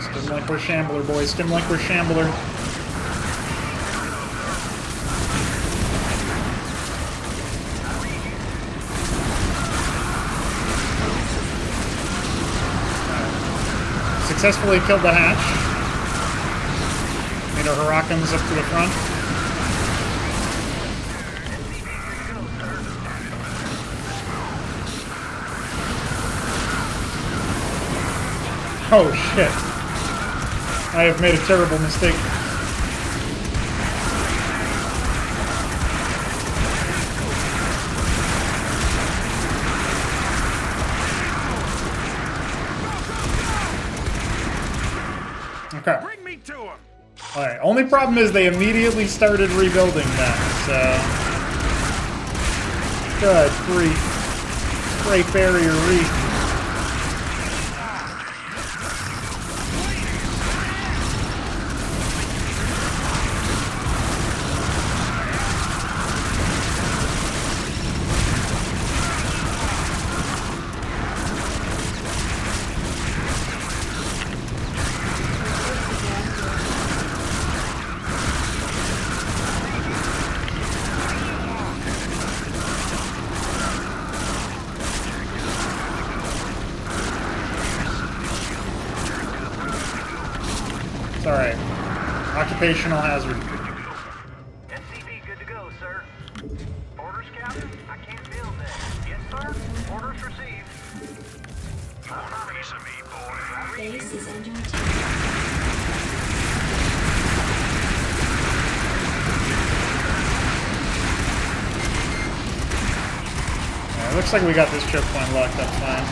Stim like we're Shambler, boys. Stim like we're Shambler. Successfully killed the hatch. Made our Harakams up to the front. Oh shit. I have made a terrible mistake. Okay. Bring me to him. Alright, only problem is they immediately started rebuilding that, so... Good grief. Great Barrier Reef. It's alright. Occupational hazard. SCV good to go, sir. Orders, Captain? I can't build that. Yes, sir. Orders received. Want a piece of me, boy? Base is under attack. Yeah, it looks like we got this choke point locked up fine.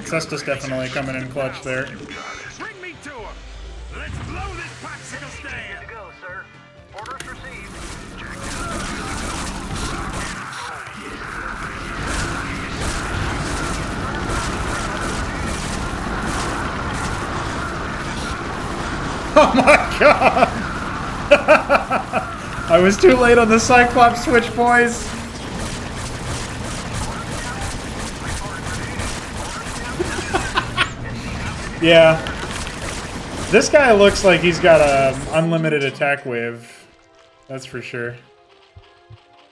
Cestus definitely coming in clutch there. Bring me to him. Let's blow this popsicle Good stand. to go, sir. Orders received. Oh my god! I was too late on the Cyclops switch, boys! Yeah. This guy looks like he's got a unlimited attack wave. That's for sure.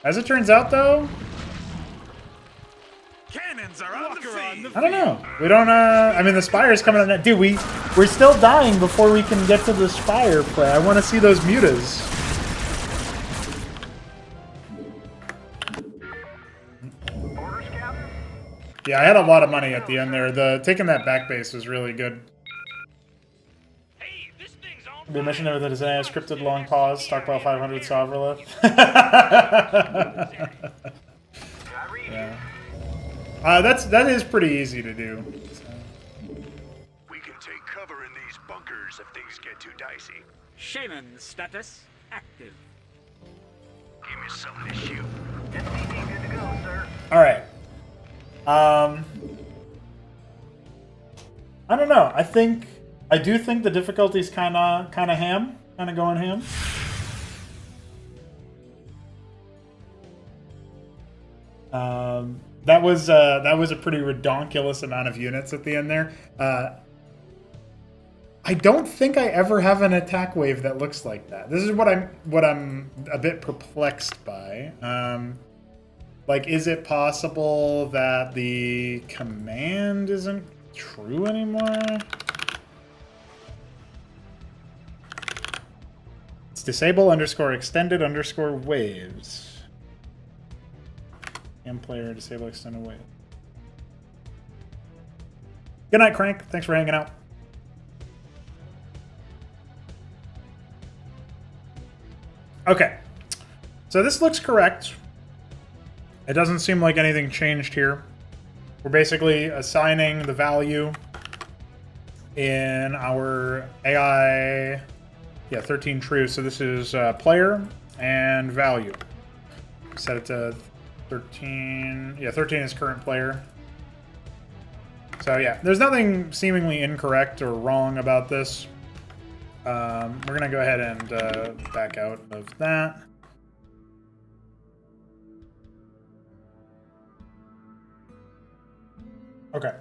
As it turns out, though, Cannons are on the field. I don't know. We don't, I mean, the Spire's coming up now. Dude, we're still dying before we can get to the Spire play. I want to see those mutas. Orders, Captain? Yeah, I had a lot of money at the end there. Taking that back base was really good. Hey, this thing's on We mentioned that it's a scripted long pause. Stockpile 500 Sovereign. Yeah. That is pretty easy to do. So. We can take cover in these bunkers if things get too dicey. Shaman status active. Give me some of this shoot. SCV good to go, sir. All right. I don't know. I do think the difficulty's kind of going ham. That was a pretty redonkulous amount of units at the end there. I don't think I ever have an attack wave that looks like that. This is what I'm a bit perplexed by. Like, is it possible that the command isn't true anymore? It's disable _ extended _ waves. Game player disable extended wave. Good night, Crank. Thanks for hanging out. Okay, so this looks correct. It doesn't seem like anything changed here. We're basically assigning the value in our AI, 13 true. So this is player and value. Set it to 13. Yeah, 13 is current player. So yeah, there's nothing seemingly incorrect or wrong about this. We're going to go ahead and back out of that. Okay.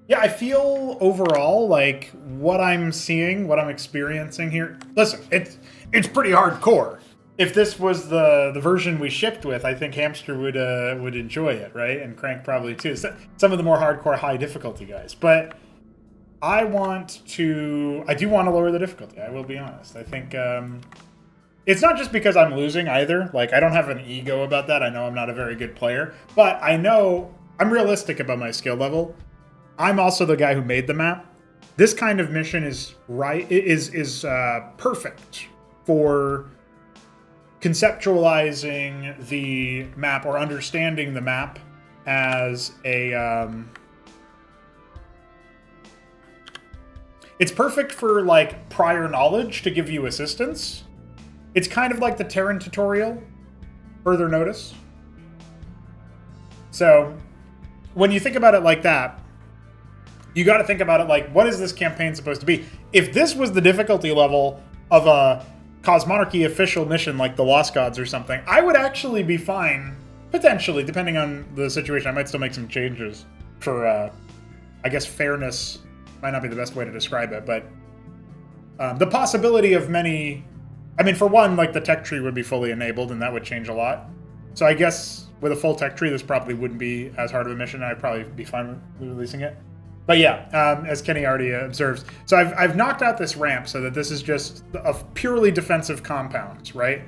Yeah, I feel overall like what I'm seeing, what I'm experiencing here. Listen, it's pretty hardcore. If this was the version we shipped with, I think Hamster would enjoy it, right? And Crank probably too. So, some of the more hardcore, high difficulty guys, but I do want to lower the difficulty. I will be honest. I think it's not just because I'm losing either. Like, I don't have an ego about that. I know I'm not a very good player, but I know I'm realistic about my skill level. I'm also the guy who made the map. This kind of mission is perfect for conceptualizing the map or understanding the map as a. It's perfect for, like, prior knowledge to give you assistance. It's kind of like the Terran tutorial, further notice. So, when you think about it like that, you got to think about it like, what is this campaign supposed to be? If this was the difficulty level of a Cosmonarchy official mission like the Lost Gods or something, I would actually be fine, potentially, depending on the situation. I might still make some changes for, I guess, fairness. Might not be the best way to describe it, but the possibility of many... I mean, for one, like, the tech tree would be fully enabled, and that would change a lot. So I guess with a full tech tree, this probably wouldn't be as hard of a mission. I'd probably be fine with releasing it. But yeah, as Kenny already observes. So I've knocked out this ramp so that this is just a purely defensive compound, right?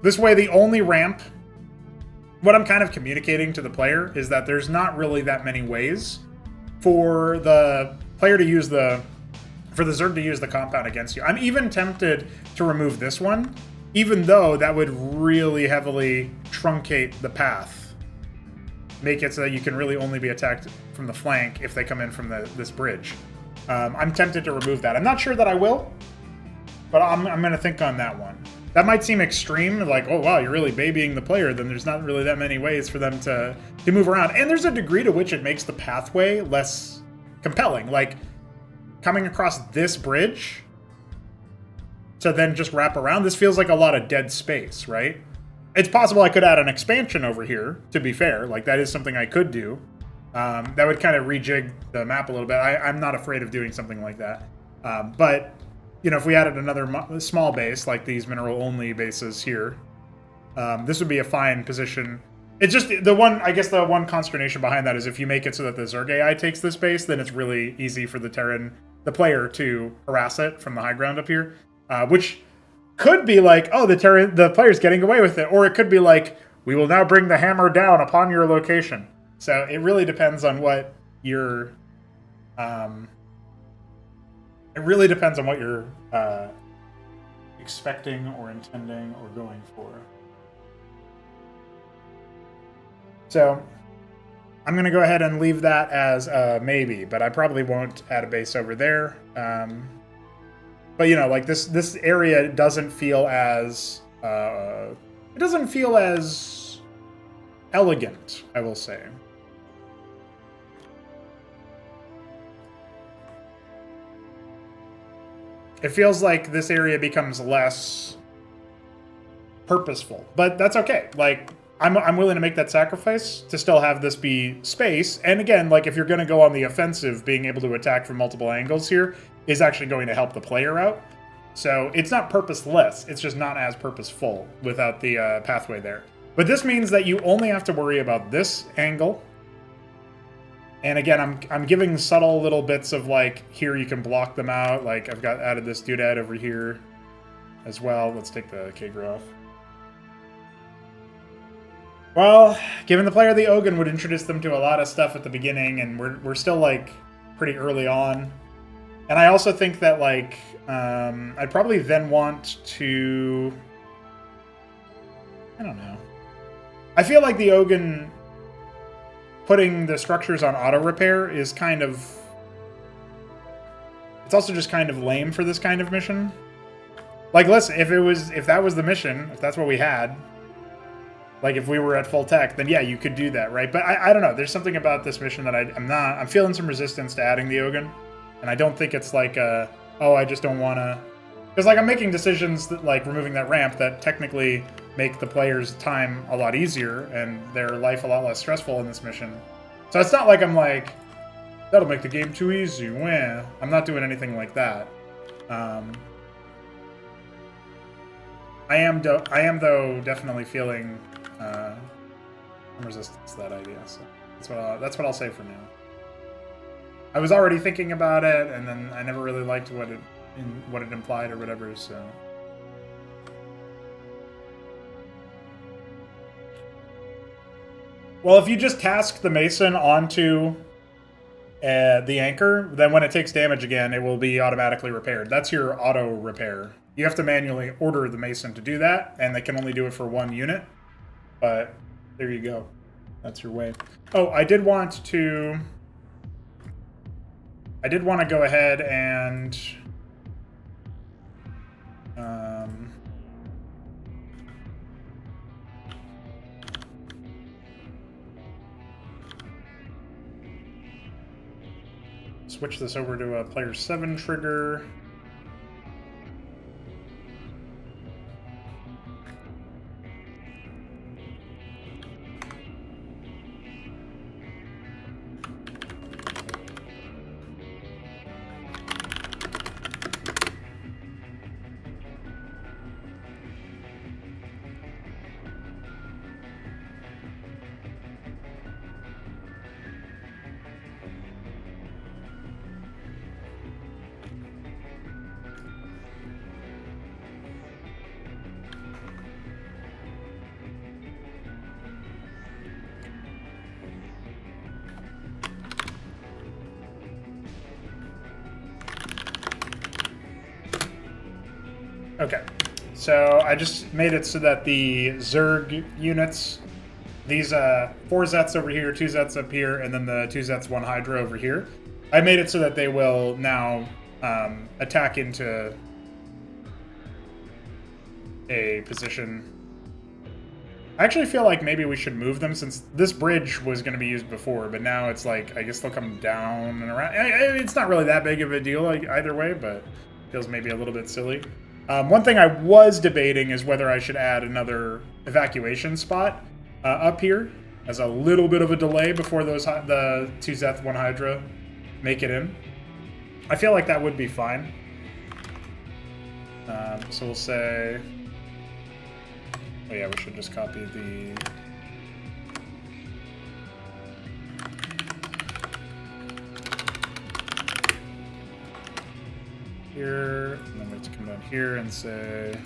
This way, the only ramp... What I'm kind of communicating to the player is that there's not really that many ways for the player to use for the Zerg to use the compound against you. I'm even tempted to remove this one, even though that would really heavily truncate the path. Make it so that you can really only be attacked from the flank if they come in from this bridge. I'm tempted to remove that. I'm not sure that I will, but I'm going to think on that one. That might seem extreme, like, oh wow, you're really babying the player, then there's not really that many ways for them to move around. And there's a degree to which it makes the pathway less compelling. Like, coming across this bridge to then just wrap around, this feels like a lot of dead space, right? It's possible I could add an expansion over here, to be fair. Like, that is something I could do. That would kind of rejig the map a little bit. I'm not afraid of doing something like that. But, you know, if we added another small base, like these mineral-only bases here, this would be a fine position. It's just the one consternation behind that is if you make it so that the Zerg AI takes this base, then it's really easy for the player to harass it from the high ground up here, which could be like, oh, the player's getting away with it, or it could be like, we will now bring the hammer down upon your location. So it really depends on what you're, expecting or intending or going for. So I'm going to go ahead and leave that as a maybe, but I probably won't add a base over there. But, you know, like this area doesn't feel as elegant, I will say. It feels like this area becomes less purposeful, but that's okay. Like, I'm willing to make that sacrifice to still have this be space. And again, like, if you're going to go on the offensive, being able to attack from multiple angles here is actually going to help the player out. So it's not purposeless. It's just not as purposeful without the pathway there. But this means that you only have to worry about this angle. And again, I'm giving subtle little bits of, like, here you can block them out. Like, I've got added this doodad over here as well. Let's take the Kegro off. Well, giving the player the Ogun would introduce them to a lot of stuff at the beginning, and we're still, like, pretty early on. And I also think that, like, I'd probably then want to... I don't know. I feel like the Ogun putting the structures on auto repair is kind of... It's also just kind of lame for this kind of mission. Like, listen, if that was the mission, if that's what we had... Like, if we were at full tech, then yeah, you could do that, right? But I don't know. There's something about this mission that I'm feeling some resistance to adding the Ogun. And I don't think it's like, oh, I just don't want to... Because, like, I'm making decisions that, like, removing that ramp that technically make the player's time a lot easier and their life a lot less stressful in this mission. So it's not like I'm like, that'll make the game too easy. Wah. I'm not doing anything like that. I am, though, definitely feeling... some resistance to that idea, so that's what I'll say for now. I was already thinking about it, and then I never really liked what it implied or whatever. So, well, if you just task the Mason onto the anchor, then when it takes damage again, it will be automatically repaired. That's your auto repair. You have to manually order the Mason to do that, and they can only do it for one unit. But there you go. That's your way. Oh, I did want to go ahead and switch this over to a player 7 trigger. Okay, so I just made it so that the Zerg units, these 4 Zets over here, 2 Zets up here, and then the 2 Zets, 1 Hydra over here, I made it so that they will now attack into a position. I actually feel like maybe we should move them, since this bridge was going to be used before, but now it's like, I guess they'll come down and around. It's not really that big of a deal either way, but feels maybe a little bit silly. One thing I was debating is whether I should add another evacuation spot up here as a little bit of a delay before the 2 Zeth, 1 Hydra make it in. I feel like that would be fine. So we'll say... Oh yeah, we should just copy the... here, and then we have to come down here and say...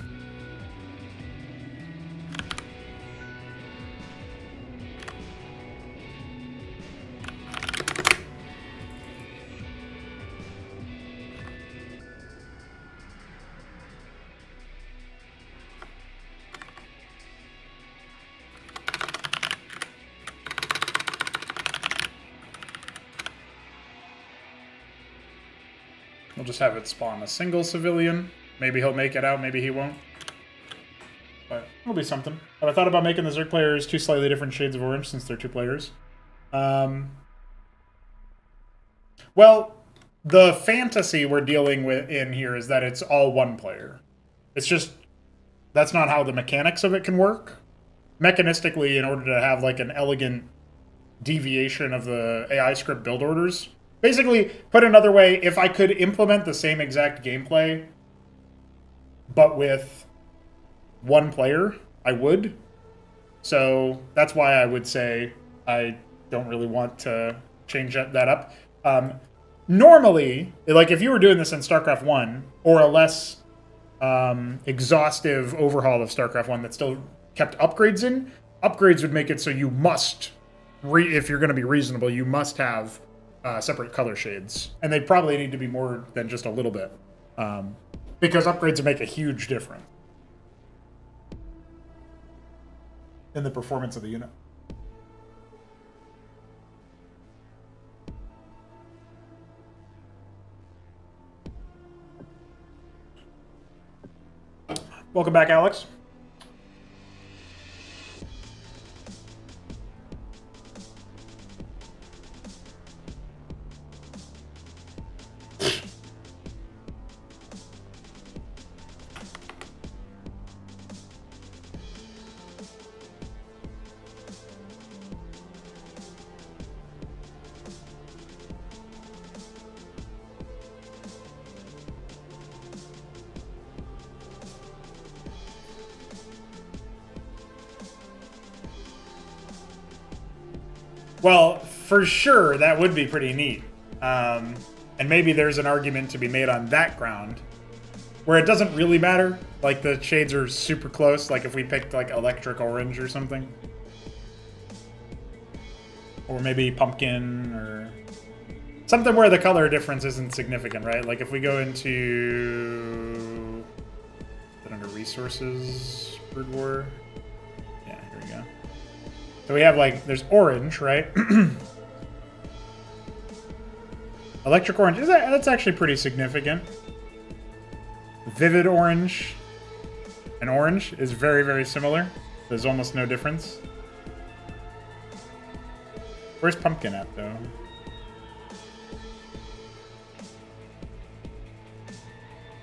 We'll just have it spawn a single civilian. Maybe he'll make it out, maybe he won't. But it'll be something. But I thought about making the Zerg players 2 slightly different shades of orange since they're 2 players. Well, the fantasy we're dealing with in here is that it's all 1 player. It's just, that's not how the mechanics of it can work. mechanistically, in order to have like an elegant deviation of the AI script build orders. Basically, put another way, if I could implement the same exact gameplay, but with one player, I would. So that's why I would say I don't really want to change that up. Normally, like if you were doing this in StarCraft 1, or a less exhaustive overhaul of StarCraft 1 that still kept upgrades in, upgrades would make it so you must, if you're going to be reasonable, you must have separate color shades. And they probably need to be more than just a little bit. Because upgrades would make a huge difference in the performance of the unit. Welcome back, Alex. Well, for sure, that would be pretty neat. And maybe there's an argument to be made on that ground, where it doesn't really matter. Like, the shades are super close, like if we picked, like, electric orange or something. Or maybe pumpkin, or something where the color difference isn't significant, right? Like, if we go into... Is it under Resources, Brood War? Yeah, here we go. So we have, like, there's orange, right? Electric orange, that's actually pretty significant. Vivid orange and orange is very, very similar. There's almost no difference. Where's pumpkin at, though?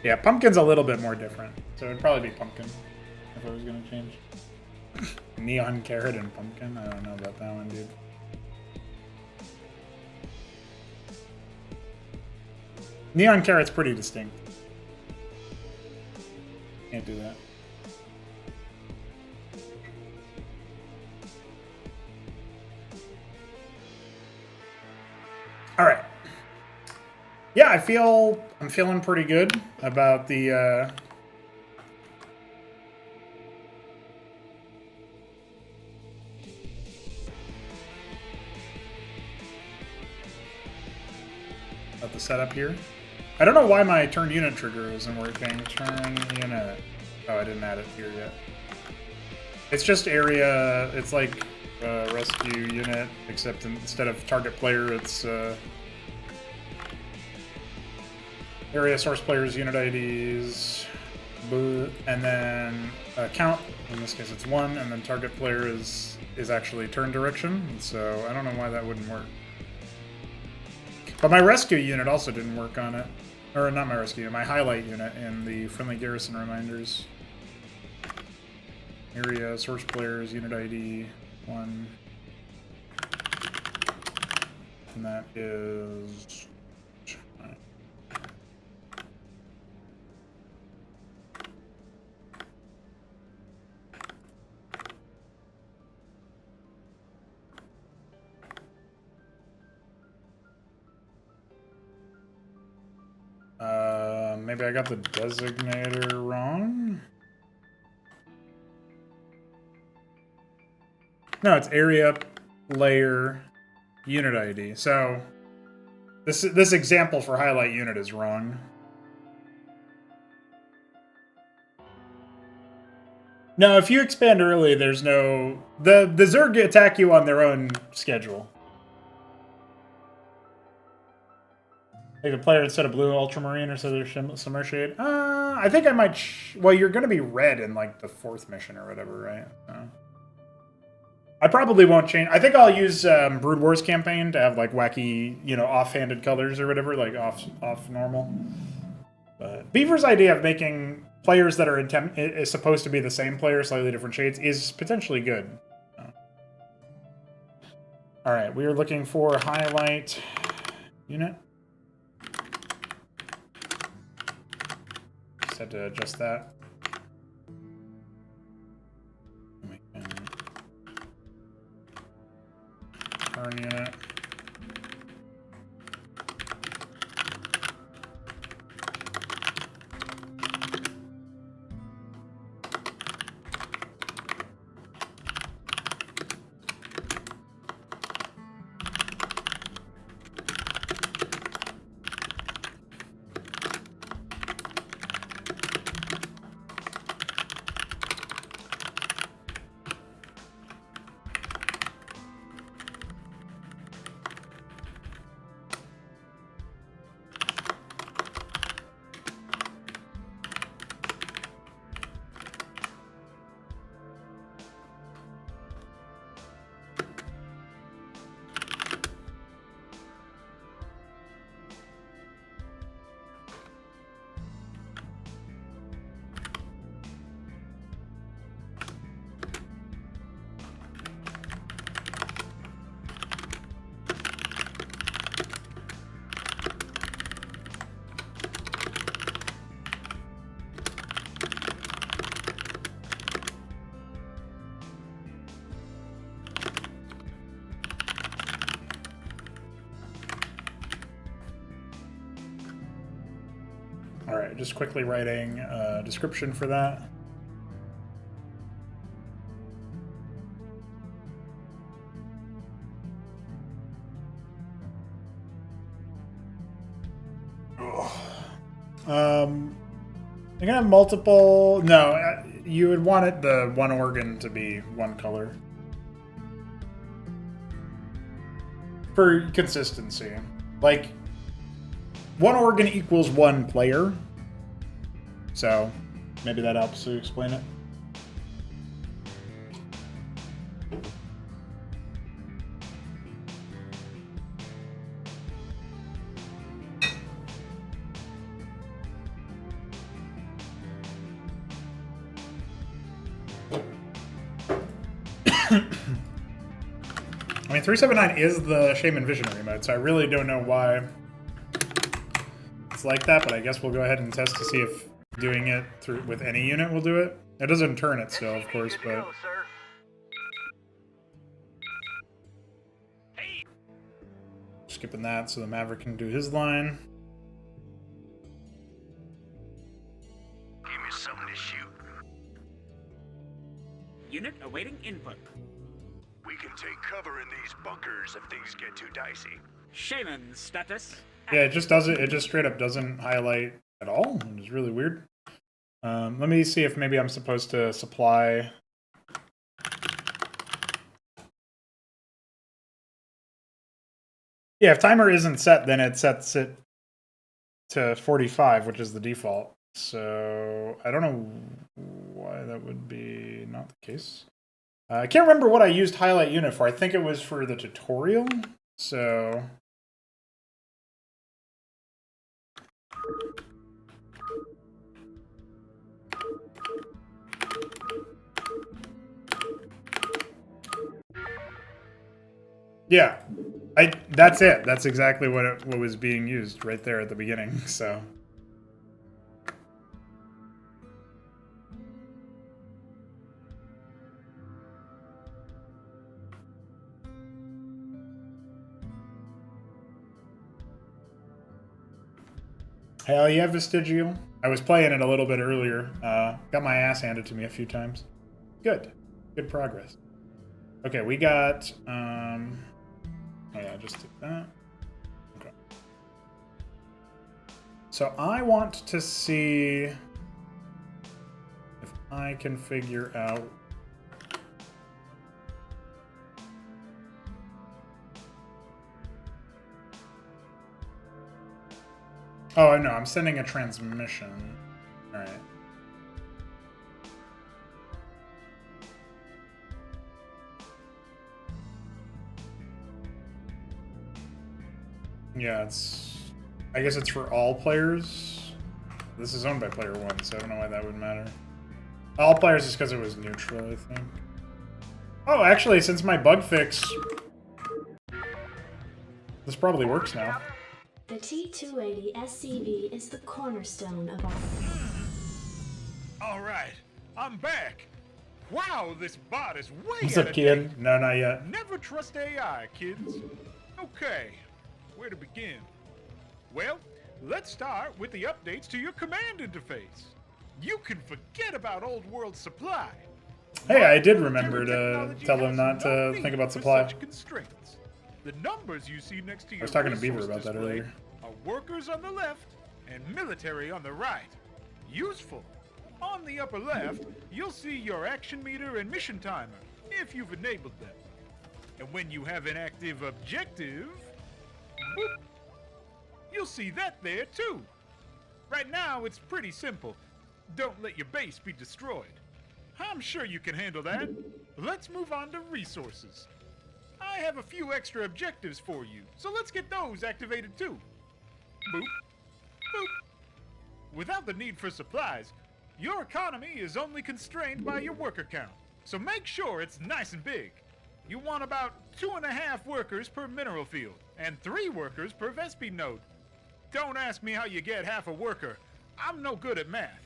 Yeah, pumpkin's a little bit more different. So it'd probably be pumpkin if I was going to change. Neon carrot and pumpkin? I don't know about that one, dude. Neon carrot's pretty distinct. Can't do that. All right. Yeah, I'm feeling pretty good about the setup here. I don't know why my turn unit trigger isn't working. Turn unit. Oh, I didn't add it here yet. It's just area. It's like rescue unit, except instead of target player, it's area source players, unit IDs, and then count. In this case, it's 1, and then target player is actually turn direction. So I don't know why that wouldn't work. But my rescue unit also didn't work on it. Or not my rescue unit, my highlight unit in the friendly garrison reminders. Area, source players, unit ID, 1. And that is... maybe I got the designator wrong? No, it's area, layer, unit ID. So this example for highlight unit is wrong. No, if you expand early, there's no... The Zerg attack you on their own schedule. Like a player instead of blue ultramarine or so there's summer shade. I think I might... well, you're going to be red in like the 4th mission or whatever, right? I probably won't change. I think I'll use Brood Wars campaign to have like wacky, you know, offhanded colors or whatever, like off normal. But Beaver's idea of making players that are is supposed to be the same player, slightly different shades, is potentially good. All right, we are looking for highlight unit. Just had to adjust that. Turn unit. All right, just quickly writing a description for that. You're gonna have multiple. No, you would want it the one organ to be one color for consistency. Like, one organ equals one player, so maybe that helps to explain it. I mean, 379 is the Shaman Visionary mode, so I really don't know why it's like that, but I guess we'll go ahead and test to see if doing it through with any unit will do it. It doesn't turn it still, of course, but... Skipping that so the Maverick can do his line. Give me something to shoot. Unit awaiting input. We can take cover in these bunkers if things get too dicey. Shaman status. Yeah, it just doesn't. It just straight up doesn't highlight at all. It's really weird. Let me see if maybe I'm supposed to supply. Yeah, if timer isn't set, then it sets it to 45, which is the default. So I don't know why that would be not the case. I can't remember what I used highlight unit for. I think it was for the tutorial. So yeah, that's it. That's exactly what was being used right there at the beginning. So hell yeah, Vestigial. I was playing it a little bit earlier. Got my ass handed to me a few times. Good. Good progress. Okay, we got... oh yeah, I just did that. Okay. So I want to see if I can figure out... Oh, no, I'm sending a transmission. All right. Yeah, I guess it's for all players. This is owned by player 1, so I don't know why that would matter. All players is because it was neutral, I think. Oh, actually, since my bug fix... This probably works now. The T280 SCV is the cornerstone of our... All right, I'm back. Wow, this bot is way What's out up, of kid? date. No, not yet. Never trust AI, kids. Okay, where to begin? Well, let's start with the updates to your command interface. You can forget about old world supply. Hey, I did remember Terra to technology tell them has not no to need think about for supply. such constraints. The numbers you see next to your I was talking to Beaver resource about that display earlier. are workers on the left and military on the right. Useful. On the upper left, you'll see your action meter and mission timer, if you've enabled them. And when you have an active objective, whoop, you'll see that there too. Right now, it's pretty simple. Don't let your base be destroyed. I'm sure you can handle that. Let's move on to resources. I have a few extra objectives for you, so let's get those activated too. Boop. Boop. Without the need for supplies, your economy is only constrained by your worker count, so make sure it's nice and big. You want about 2.5 workers per mineral field, and 3 workers per Vespi node. Don't ask me how you get half a worker. I'm no good at math.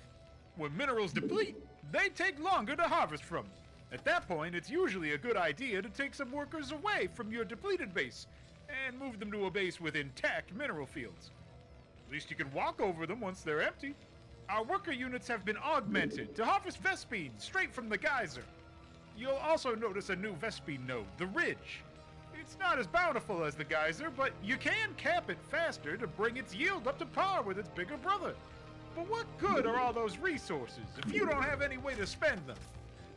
When minerals deplete, they take longer to harvest from. At that point, it's usually a good idea to take some workers away from your depleted base and move them to a base with intact mineral fields. At least you can walk over them once they're empty. Our worker units have been augmented to harvest Vespine straight from the geyser. You'll also notice a new Vespine node, the Ridge. It's not as bountiful as the geyser, but you can cap it faster to bring its yield up to par with its bigger brother. But what good are all those resources if you don't have any way to spend them?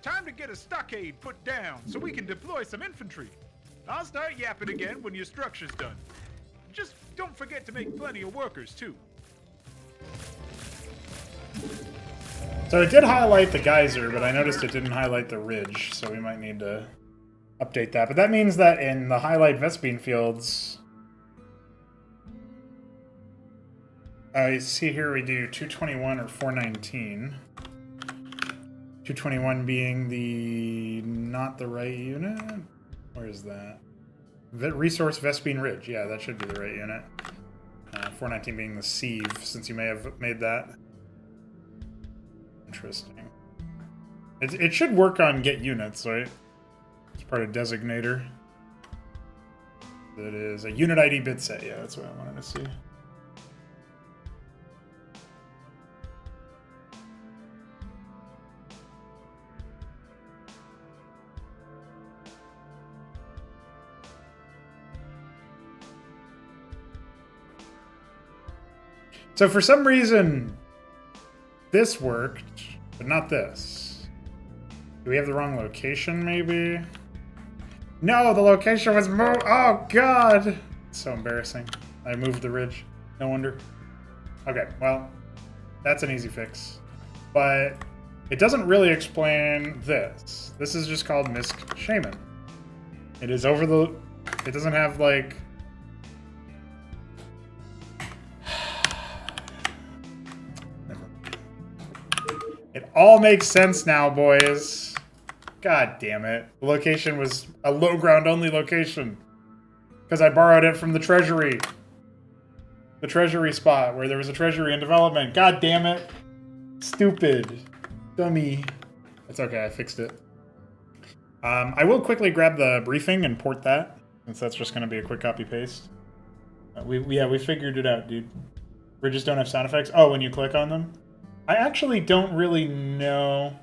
Time to get a stockade put down so we can deploy some infantry. I'll start yapping again when your structure's done. Just don't forget to make plenty of workers, too. So it did highlight the geyser, but I noticed it didn't highlight the ridge, so we might need to update that. But that means that in the highlight Vespine fields... you see here we do 221 or 419. 221 being the... not the right unit? Where is that? Resource Vespine Ridge. Yeah, that should be the right unit. 419 being the sieve, since you may have made that. Interesting. It should work on get units, right? It's part of designator. That is a unit ID bit set. Yeah, that's what I wanted to see. So for some reason, this worked, but not this. Do we have the wrong location, maybe? No, the location was moved. Oh, God. It's so embarrassing. I moved the ridge. No wonder. Okay, well, that's an easy fix. But it doesn't really explain this. This is just called Misk Shaman. It is over the... It doesn't have, like... It all makes sense now, boys. God damn it. The location was a low ground only location. Because I borrowed it from the treasury. The treasury spot where there was a treasury in development. God damn it. Stupid. Dummy. It's okay, I fixed it. I will quickly grab the briefing and port that. Since that's just going to be a quick copy paste. We figured it out, dude. Bridges don't have sound effects. Oh, when you click on them? I actually don't really know.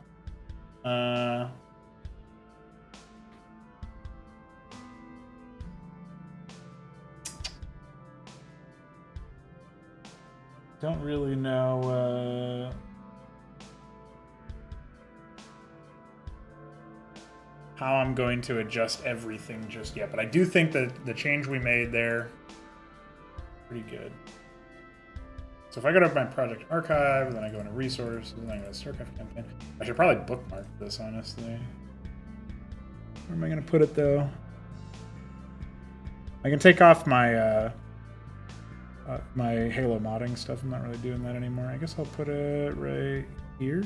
Don't really know how I'm going to adjust everything just yet, but I do think that the change we made there pretty good. So if I go to my project archive, then I go into resources, then I go to Starcraft campaign. I should probably bookmark this, honestly. Where am I going to put it, though? I can take off my my Halo modding stuff. I'm not really doing that anymore. I guess I'll put it right here.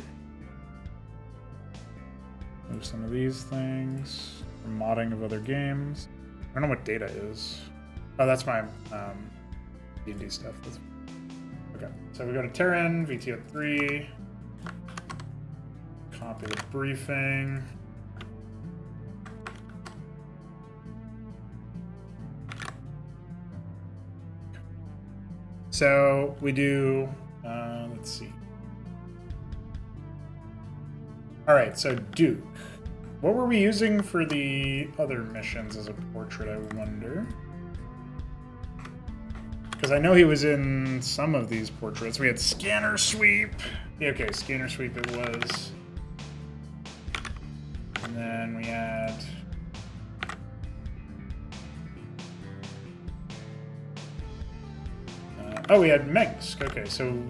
Move some of these things for modding of other games. I don't know what data is. Oh, that's my D&D stuff. Okay, so we go to Terran, VTO3. Copy the briefing. So we do, let's see. All right, so Duke. What were we using for the other missions as a portrait, I wonder? Because I know he was in some of these portraits. We had Scanner Sweep. Yeah, okay, Scanner Sweep it was. And then we had... oh, we had Mengsk. Okay, so...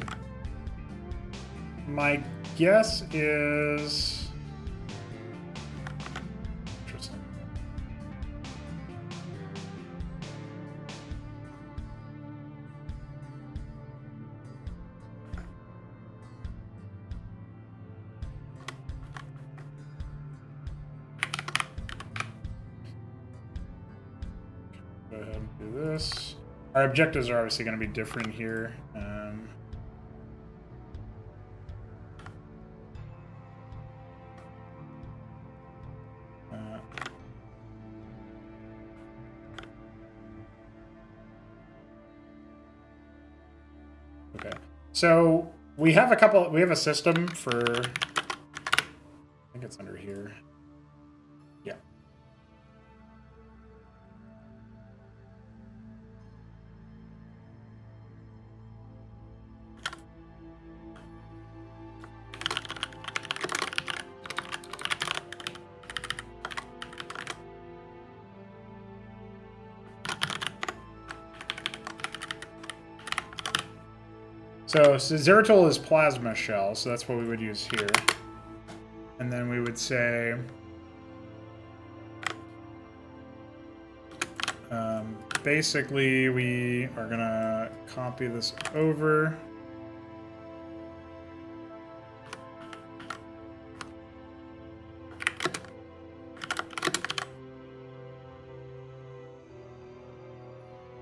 my guess is... interesting. Go ahead and do this. Our objectives are obviously going to be different here. Okay, so we have a system for, I think it's under here. Yeah. So Zeratol is plasma shell, so that's what we would use here. And then we would say... basically, we are going to copy this over.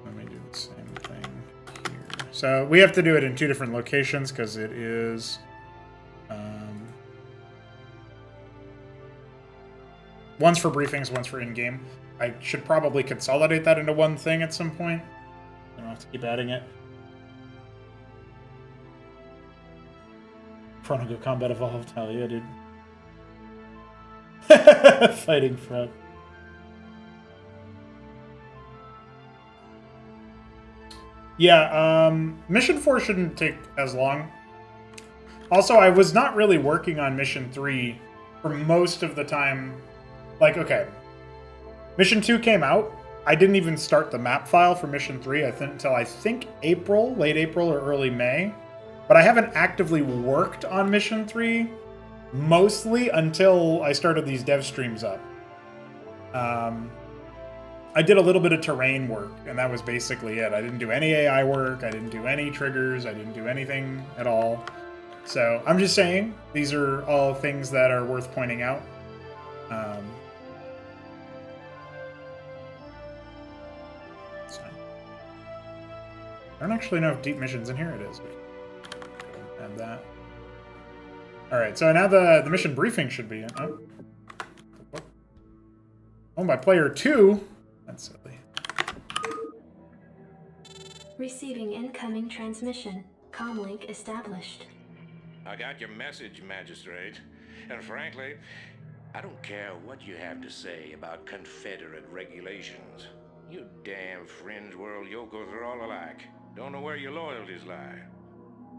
Let me do the same thing. So we have to do it in two different locations because it is one's for briefings, one's for in-game. I should probably consolidate that into one thing at some point. I don't have to keep adding it. Chrono Combat Evolved, hell yeah, dude. Fighting front. Yeah, Mission 4 shouldn't take as long. Also, I was not really working on Mission 3 for most of the time. Like, okay. Mission 2 came out. I didn't even start the map file for Mission 3 until I think April, late April or early May. But I haven't actively worked on Mission 3 mostly until I started these dev streams up. I did a little bit of terrain work, and that was basically it. I didn't do any AI work, I didn't do any triggers, I didn't do anything at all. So, I'm just saying, these are all things that are worth pointing out. I don't actually know if Deep Mission's in here. It is. Add that. Alright, so now the mission briefing should be in. Oh, by player 2? That's silly. Receiving incoming transmission. Comlink established. I got your message, Magistrate. And frankly, I don't care what you have to say about Confederate regulations. You damn fringe world yokels are all alike. Don't know where your loyalties lie.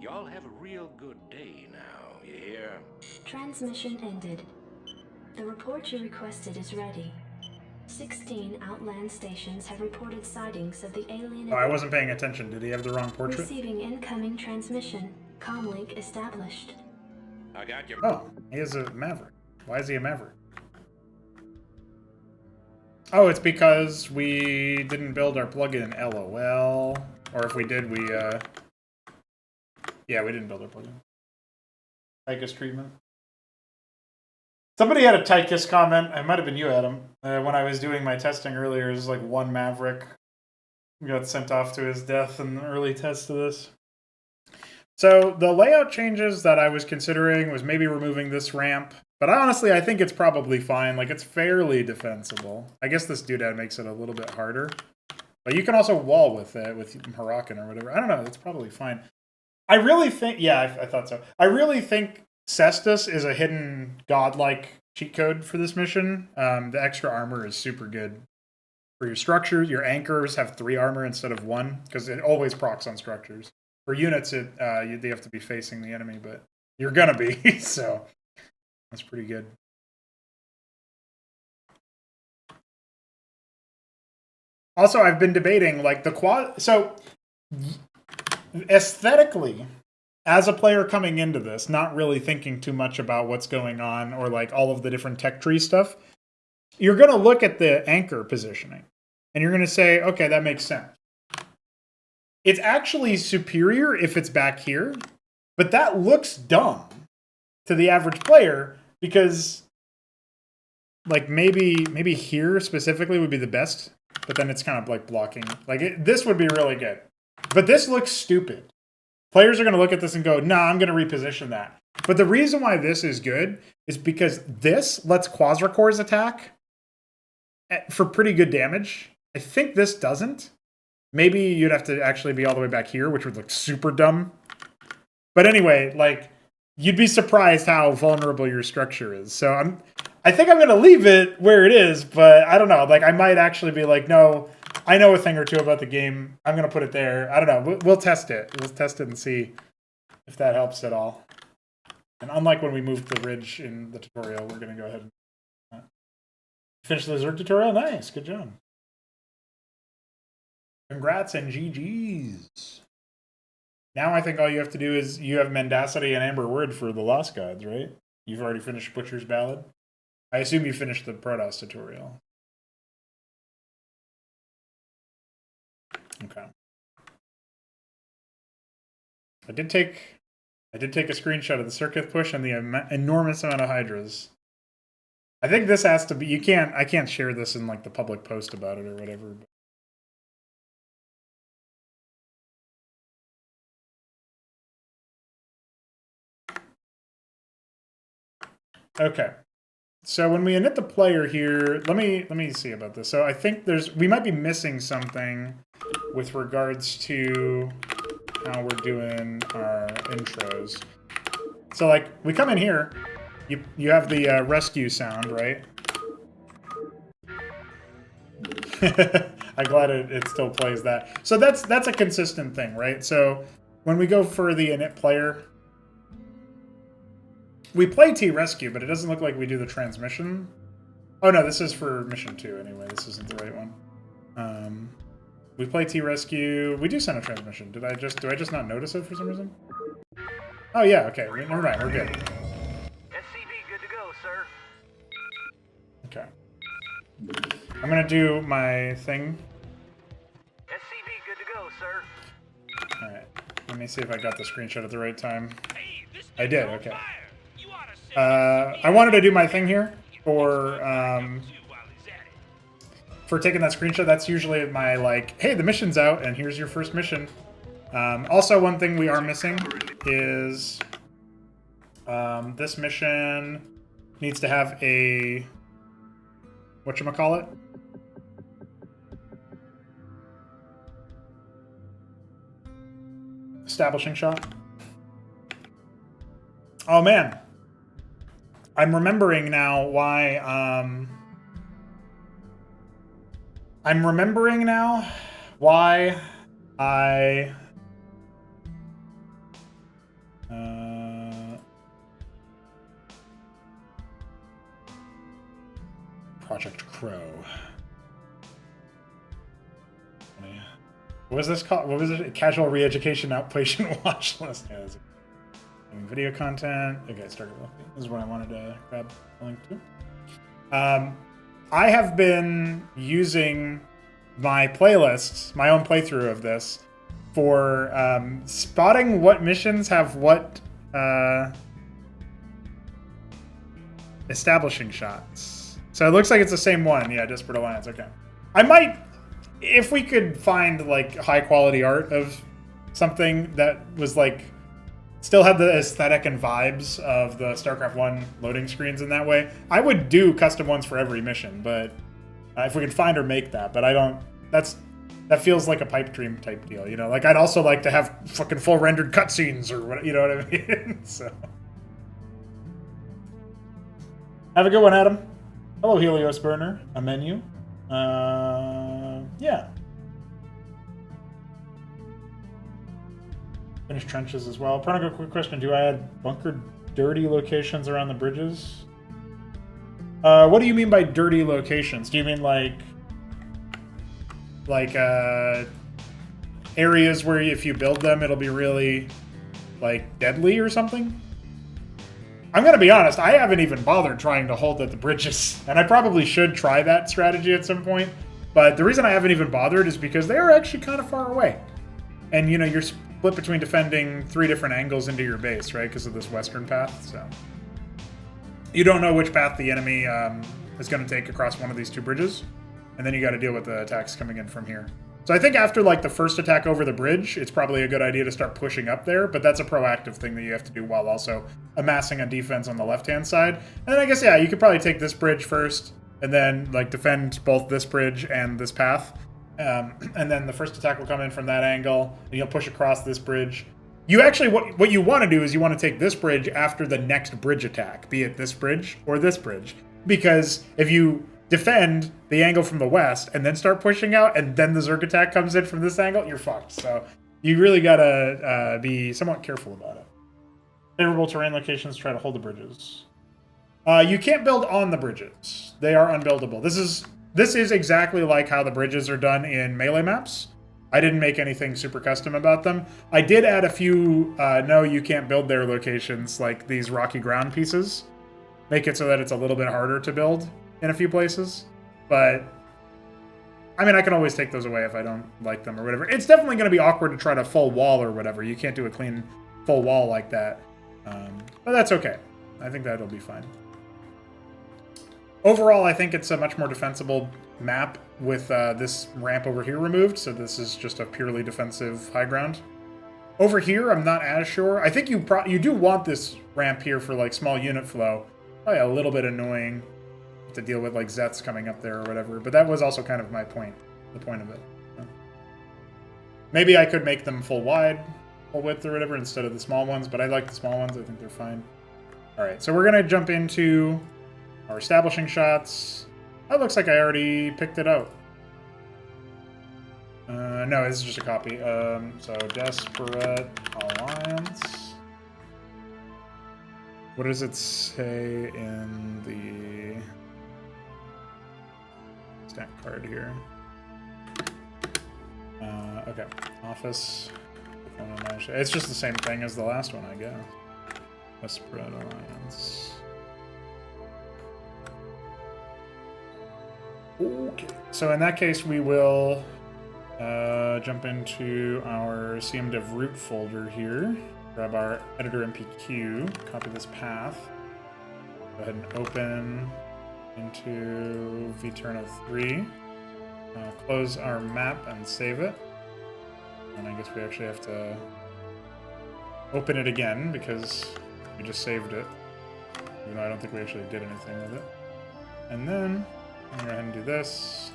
Y'all have a real good day now, you hear? Transmission ended. The report you requested is ready. 16 Outland stations have reported sightings of the alien... Oh, I wasn't paying attention. Did he have the wrong portrait? Receiving incoming transmission. Comlink established. I got your... Oh, he is a Maverick. Why is he a Maverick? Oh, it's because we didn't build our plugin. LOL. Or if we did, we yeah, we didn't build our plugin. Tychus treatment. Somebody had a Tychus comment. It might have been you, Adam. When I was doing my testing earlier, it was like one Maverick got sent off to his death in the early test of this. So the layout changes that I was considering was maybe removing this ramp. But honestly, I think it's probably fine. Like, it's fairly defensible. I guess this doodad makes it a little bit harder. But you can also wall with it, with Huracan or whatever. I don't know. That's probably fine. I really think... Yeah, I thought so. I really think Cestus is a hidden godlike cheat code for this mission. The extra armor is super good for your structures. Your anchors have 3 armor instead of 1, because it always procs on structures. For units, they have to be facing the enemy, but you're gonna be, so that's pretty good. Also, I've been debating, like, the quad... So, aesthetically, as a player coming into this, not really thinking too much about what's going on, or, like, all of the different tech tree stuff, you're gonna look at the anchor positioning, and you're gonna say, okay, that makes sense. It's actually superior if it's back here, but that looks dumb to the average player because, like, maybe here specifically would be the best, but then it's kind of like blocking. Like, this would be really good, but this looks stupid. Players are going to look at this and go, nah, I'm going to reposition that. But the reason why this is good is because this lets Quasarcors attack for pretty good damage. I think this doesn't. Maybe you'd have to actually be all the way back here, which would look super dumb. But anyway, like, you'd be surprised how vulnerable your structure is. So I think I'm going to leave it where it is, but I don't know. Like, I might actually be like, no, I know a thing or two about the game. I'm going to put it there. I don't know. We'll test it. We'll test it and see if that helps at all. And unlike when we moved the ridge in the tutorial, we're going to go ahead and finish the Zerg tutorial. Nice. Good job. Congrats and GG's. Now I think all you have to do is you have Mendacity and Amber Word for the Lost Gods, right? You've already finished Butcher's Ballad. I assume you finished the Protoss tutorial. Okay. I did take a screenshot of the Circuit push and the enormous amount of Hydras. I think this has to be... I can't share this in, like, the public post about it or whatever. But okay, so when we init the player here, let me see about this. So I think we might be missing something with regards to how we're doing our intros. So, like, we come in here, you have the rescue sound, right? I'm glad it still plays that. So that's a consistent thing, right? So when we go for the init player, we play T-Rescue, but it doesn't look like we do the transmission. Oh no, this is for mission 2 anyway. This isn't the right one. We play T-Rescue. We do send a transmission. Do I just not notice it for some reason? Oh yeah, okay. Never mind, we're good. SCV good to go, sir. Okay. I'm gonna do my thing. SCV good to go, sir. Alright. Let me see if I got the screenshot at the right time. Hey, this I thing's did, on okay. fire. You ought to send an SCP I wanted to do my thing here while for he's at it. for taking that screenshot. That's usually my, like, hey, the mission's out, and here's your first mission. Also, one thing we are missing is this mission needs to have a whatchamacallit? Establishing shot. Oh man, I'm remembering now why. I'm remembering now why I. Project Crow. What was this called? What was it? Casual Re-Education Outpatient Watch List. Yeah, video content. Okay, started with this is what I wanted to grab a link to. I have been using my playlists, my own playthrough of this, for spotting what missions have what establishing shots. So it looks like it's the same one. Yeah, Disparate Alliance. Okay. I might, if we could find like high quality art of something that was like still had the aesthetic and vibes of the StarCraft 1 loading screens in that way, I would do custom ones for every mission. But if we could find or make that, but I don't. That feels like a pipe dream type deal, you know. Like I'd also like to have fucking full rendered cutscenes or what, you know what I mean? So. Have a good one, Adam. Hello, Helios Burner. A menu. Yeah. Finish trenches as well. Pronico, quick question. Do I add bunker dirty locations around the bridges? What do you mean by dirty locations? Do you mean like areas where if you build them, it'll be really like deadly or something? I'm going to be honest, I haven't even bothered trying to hold at the bridges. And I probably should try that strategy at some point. But the reason I haven't even bothered is because they are actually kind of far away. And, you know, you're split between defending 3 different angles into your base, right? Because of this western path, so. You don't know which path the enemy is going to take across one of these 2 bridges. And then you got to deal with the attacks coming in from here. So I think after like the first attack over the bridge, it's probably a good idea to start pushing up there, but that's a proactive thing that you have to do while also amassing a defense on the left-hand side. And then I guess, yeah, you could probably take this bridge first and then like defend both this bridge and this path. And then the first attack will come in from that angle and you'll push across this bridge. You actually, what you want to do is you want to take this bridge after the next bridge attack, be it this bridge or this bridge. Because if you defend the angle from the west and then start pushing out and then the Zerg attack comes in from this angle, you're fucked. So you really gotta be somewhat careful about it. Favorable terrain locations, try to hold the bridges. You can't build on the bridges. They are unbuildable. This is exactly like how the bridges are done in melee maps. I didn't make anything super custom about them. I did add a few no, you can't build their locations, like these rocky ground pieces. Make it so that it's a little bit harder to build in a few places, but I mean, I can always take those away if I don't like them or whatever. It's definitely going to be awkward to try to full wall or whatever. You can't do a clean full wall like that, but that's okay. I think that'll be fine. Overall, I think it's a much more defensible map with this ramp over here removed, so this is just a purely defensive high ground. Over here, I'm not as sure. I think you do want this ramp here for like small unit flow. Probably a little bit annoying to deal with like Zets coming up there or whatever, but that was also kind of my point, the point of it. So. Maybe I could make them full wide, full width or whatever instead of the small ones, but I like the small ones. I think they're fine. All right, so we're gonna jump into our establishing shots. That looks like I already picked it out. No, this is just a copy. So Desperate Alliance. What does it say in the stat card here? Okay, Office. It's just the same thing as the last one, I guess. Desperate Alliance. Okay, so in that case, we will jump into our CMDev root folder here. Grab our editor MPQ, copy this path. Go ahead and open into vTerno3. Close our map and save it. And I guess we actually have to open it again because we just saved it. Even though I don't think we actually did anything with it. And then I'm gonna go ahead and do this.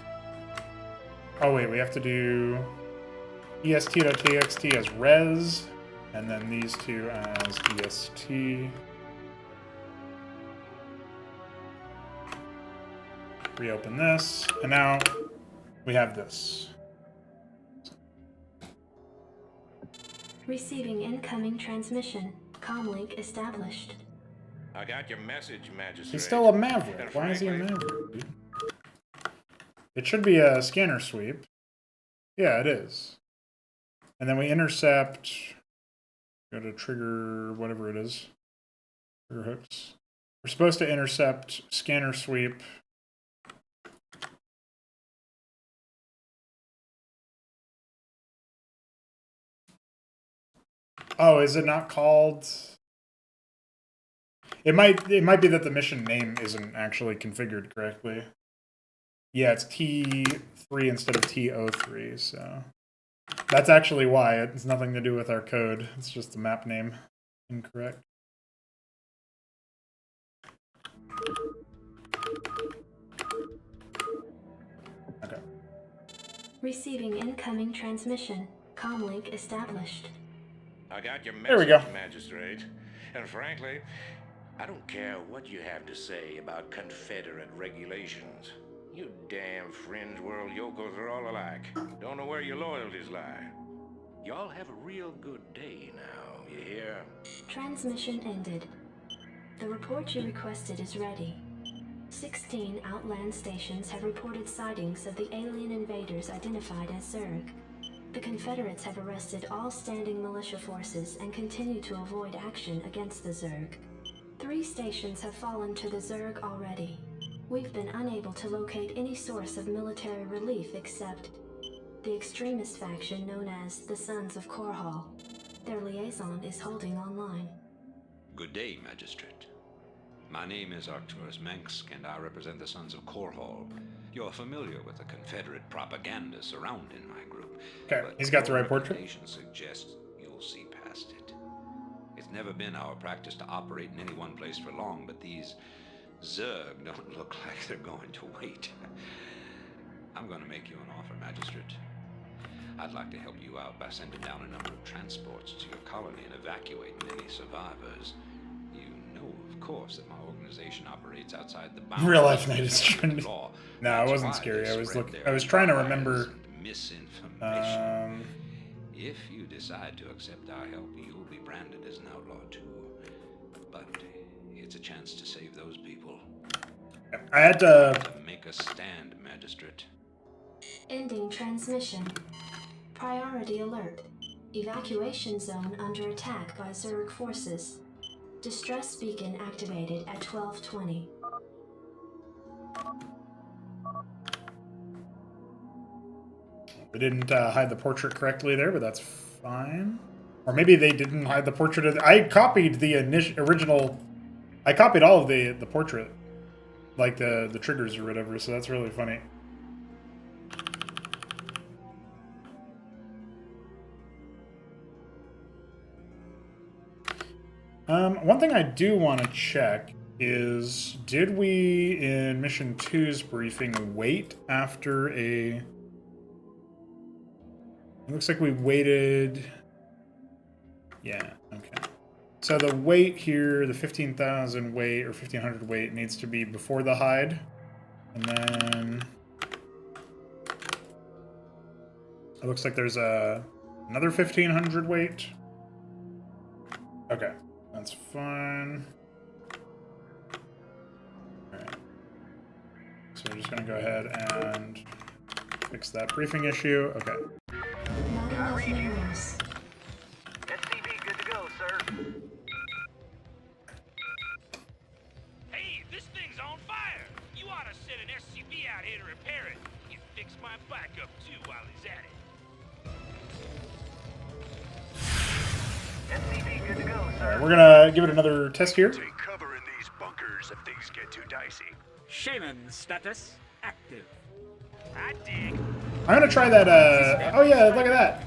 Oh wait, we have to do est.txt as res, and then these two as est. Reopen this, and now we have this. Receiving incoming transmission. Comlink established. I got your message, Magistrate. He's still a maverick. Why is he a maverick, dude? It should be a scanner sweep. Yeah, it is. And then we intercept. Go to trigger whatever it is. Trigger hooks. We're supposed to intercept scanner sweep. Oh, is it not called? It might be that the mission name isn't actually configured correctly. Yeah, it's T3 instead of T03, so that's actually why. It's nothing to do with our code. It's just the map name incorrect. Okay. Receiving incoming transmission. Comlink established. I got your There we message, go. Magistrate. And frankly, I don't care what you have to say about Confederate regulations. You damn fringe world yokels are all alike. Don't know where your loyalties lie. Y'all have a real good day now, you hear? Transmission ended. The report you requested is ready. 16 Outland stations have reported sightings of the alien invaders identified as Zerg. The Confederates have arrested all standing militia forces and continue to avoid action against the Zerg. 3 stations have fallen to the Zerg already. We've been unable to locate any source of military relief except the extremist faction known as the Sons of Korhal. Their liaison is holding online. Good day, Magistrate. My name is Arcturus Manx, and I represent the Sons of Korhal. You're familiar with the Confederate propaganda surrounding my group. Okay, but he's got the your right portrait. reputation suggests you'll see past it. It's never been our practice to operate in any one place for long, but these Zerg don't look like they're going to wait. I'm going to make you an offer, Magistrate. I'd like to help you out by sending down a number of transports to your colony and evacuating any survivors. You know, of course, that my organization operates outside the boundaries Real life night of is the trendy. law. No, it That's wasn't why scary. they I was spread their I was trying to lies remember. and misinformation. Um, If you decide to accept our help, you'll be branded as an outlaw too. But it's a chance to save those people. I had to. Make a stand, Magistrate. Ending transmission. Priority alert. Evacuation zone under attack by Zerg forces. Distress beacon activated at 12:20. They didn't hide the portrait correctly there, but that's fine. Or maybe they didn't hide the portrait. I copied the original. I copied all of the portrait, like the triggers or whatever. So that's really funny. One thing I do want to check is, did we, in Mission 2's briefing, wait after a... It looks like we waited... Yeah, okay. So the wait here, the 15,000 wait, or 1,500 wait, needs to be before the hide. And then... It looks like there's another 1,500 wait. Okay. That's fine. Alright. So we're just going to go ahead and fix that briefing issue. Okay. Not enough minerals. SCV good to go, sir. Hey, this thing's on fire! You ought to send an SCV out here to repair it. You can fix my bike up too while he's at it. SCV good to go, sir. Alright, we're going to give it another test here. Take cover in these bunkers if things get too dicey. Shaman status active. I dig. I'm going to try that, oh yeah, look at that.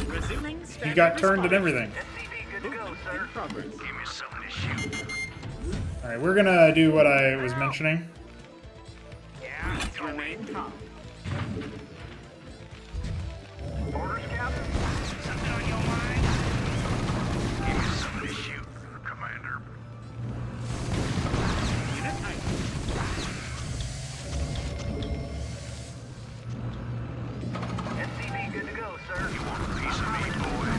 Resuming He standard got turned and response. everything. SCV good to go, Movement sir. in progress. Give me something to shoot. Alright, we're going to do what I was mentioning. Yeah, it's your way. Remain calm. Orders, Captain? Something on your mind? Give me something to shoot, Commander. Unit item. SCV good to go, sir. You want a piece of me, boy?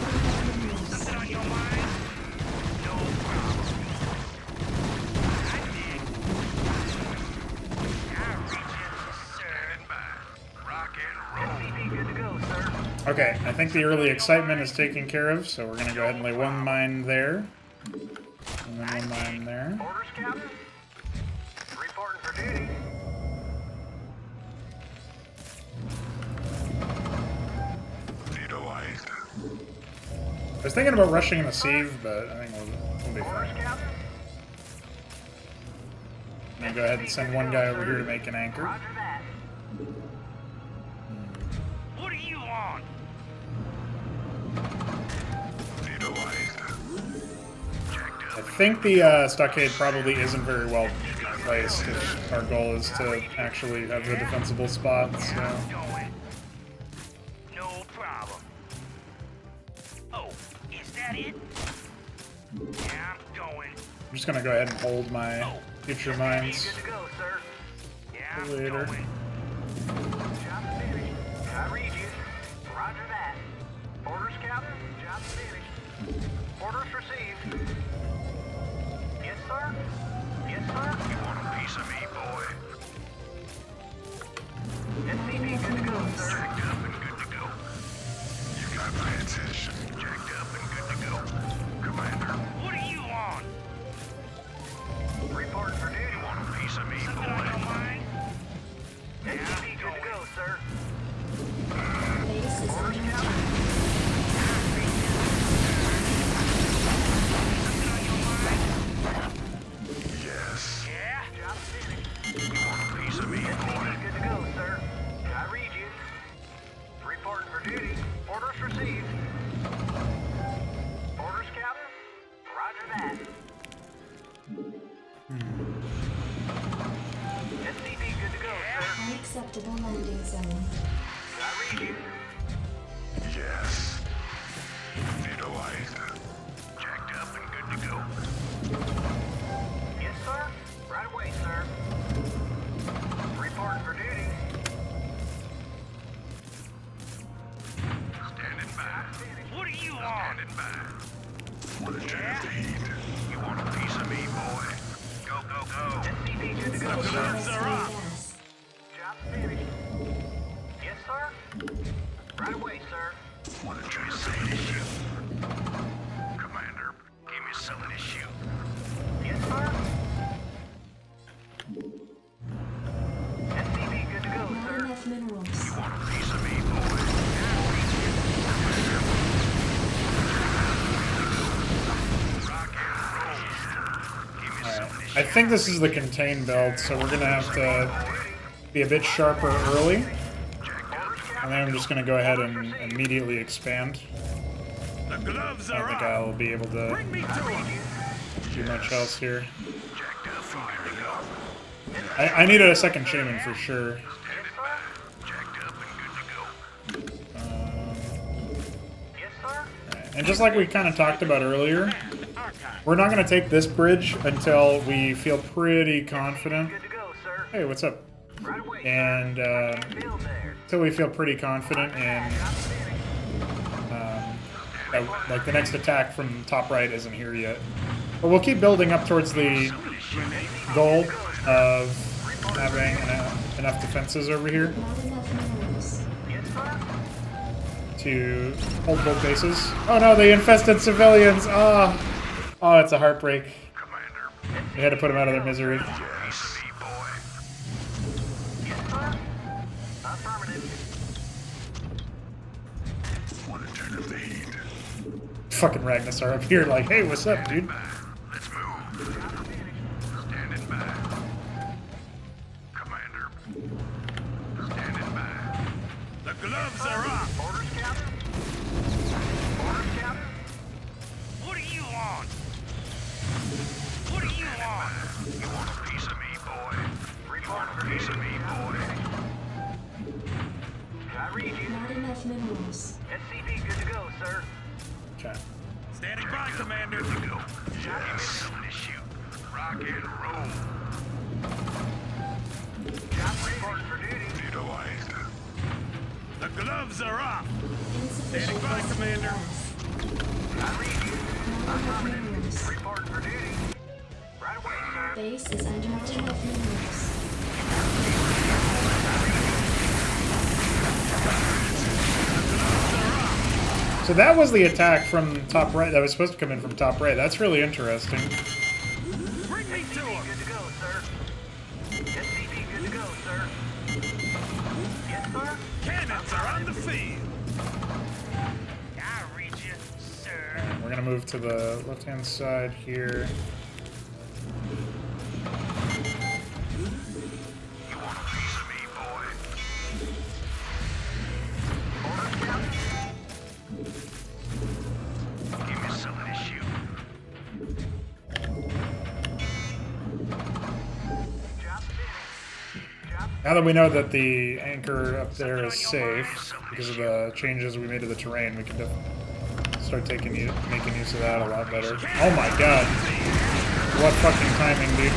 Something on your mind? No problem. I dig. I reach in, sir. Stand by. Rock and roll. SCV good to go, sir. Okay, I think the early excitement is taken care of, so we're going to go ahead and lay one mine there. And then one mine there. Orders, Captain? Reporting for duty. was thinking about rushing in a sieve, but I think we'll be fine. I'm gonna go ahead and send one guy over here to make an anchor. What do you want? I think the stockade probably isn't very well placed if our goal is to actually have the defensible spots. So. No problem. Oh, is that it? Yeah, I'm going. I'm just gonna go ahead and hold my future mines Good to go, sir. Yeah, for later. going. Job finished. I read you. Roger that. Orders, Captain. Job finished. Orders received. Yes, sir. Yes, sir. You want a piece of me, boy? SCP good to go, sir. Jacked up and good to go. You got my attention. Jacked up and good to go. Commander. What do you want? Report for duty. You want a piece of me, Something on your boy? mind? SCP good to go, sir. Base is under attack. Something on your mind? Yes. Yeah? Job finished. You want a piece of me, boy? Good to go, sir. I read you. Reporting for duty. Orders received. Orders, Captain. Roger that. SCP good to go, sir. Unacceptable landing zone. I read you. Yes. Veto eyes. Jacked up and good to go. Yes, sir. Right away, sir. Reporting for duty. Standing by. What do you want? Standing by. Want to turn up the heat? You want a piece of me, boy? Go, go, go. SCP good to go, Insufficient sir. rescue gas. Job finished. Yes, sir. Right away, sir. Want to try some of this shoot? Commander, give me some of this shoot. Yes, sir. SCP good to go, Not sir. enough minerals. You want a piece of me, boy? Rock and roll. Give me some of this I think this is the contain build, so we're gonna have to be a bit sharper early. And then I'm just gonna go ahead and immediately expand. The gloves I don't are think off. I'll be able to Bring me to him. do much else here. jacked up and good to go. I needed a second shaman for sure. Standing by. Jacked up and good to go. Yes, sir. And just like we kind of talked about earlier, Archive. we're not going to take this bridge until we feel pretty confident. Good to go, sir. Hey, what's up? Right away. And Build there. until we feel pretty confident in, Job finished. like the next attack from top right isn't here yet. But we'll keep building up towards the goal of having enough defenses over here Not enough minerals. Yes, sir. to hold both bases. Oh no, they infested civilians! Oh, it's a heartbreak. Commander. We had to put them out of their misery. Piece of me, boy. Yes, sir. Affirmative. Want to turn up the heat? Fucking Ragnas are up here like, hey, what's up, dude? Let's move. Standing by. Commander. Standing by. The gloves are off. Orders, Captain. Orders, Captain. What do you want? What do you want? You want a piece of me, boy? Report for piece of me, boy. I read you. Not enough minerals. SCP good to go, sir. Okay. Standing by, Commander. Good to go. Give me something to shoot. Rock and roll. Job report for duty. Utilized. The gloves are off. Insufficient by, rescue Commander. gas. I read you. Not enough minerals. Report for duty. Right away, sir. Base is under not enough minerals. So that was the attack from top right. That was supposed to come in from top right. That's really interesting. Bring me to him. Good to go, sir. SCP good to go, sir. Yes, sir. Cannons are on the field. I read you, sir. we're gonna move to the left-hand side here. You want a piece of me, boy? Orders, Captain? Give me some of this shoot. Job finished. Job Now that we know that the anchor up there is safe, because of the changes we made to the terrain, we can start making use of that a lot better. Oh my god! What fucking timing, dude.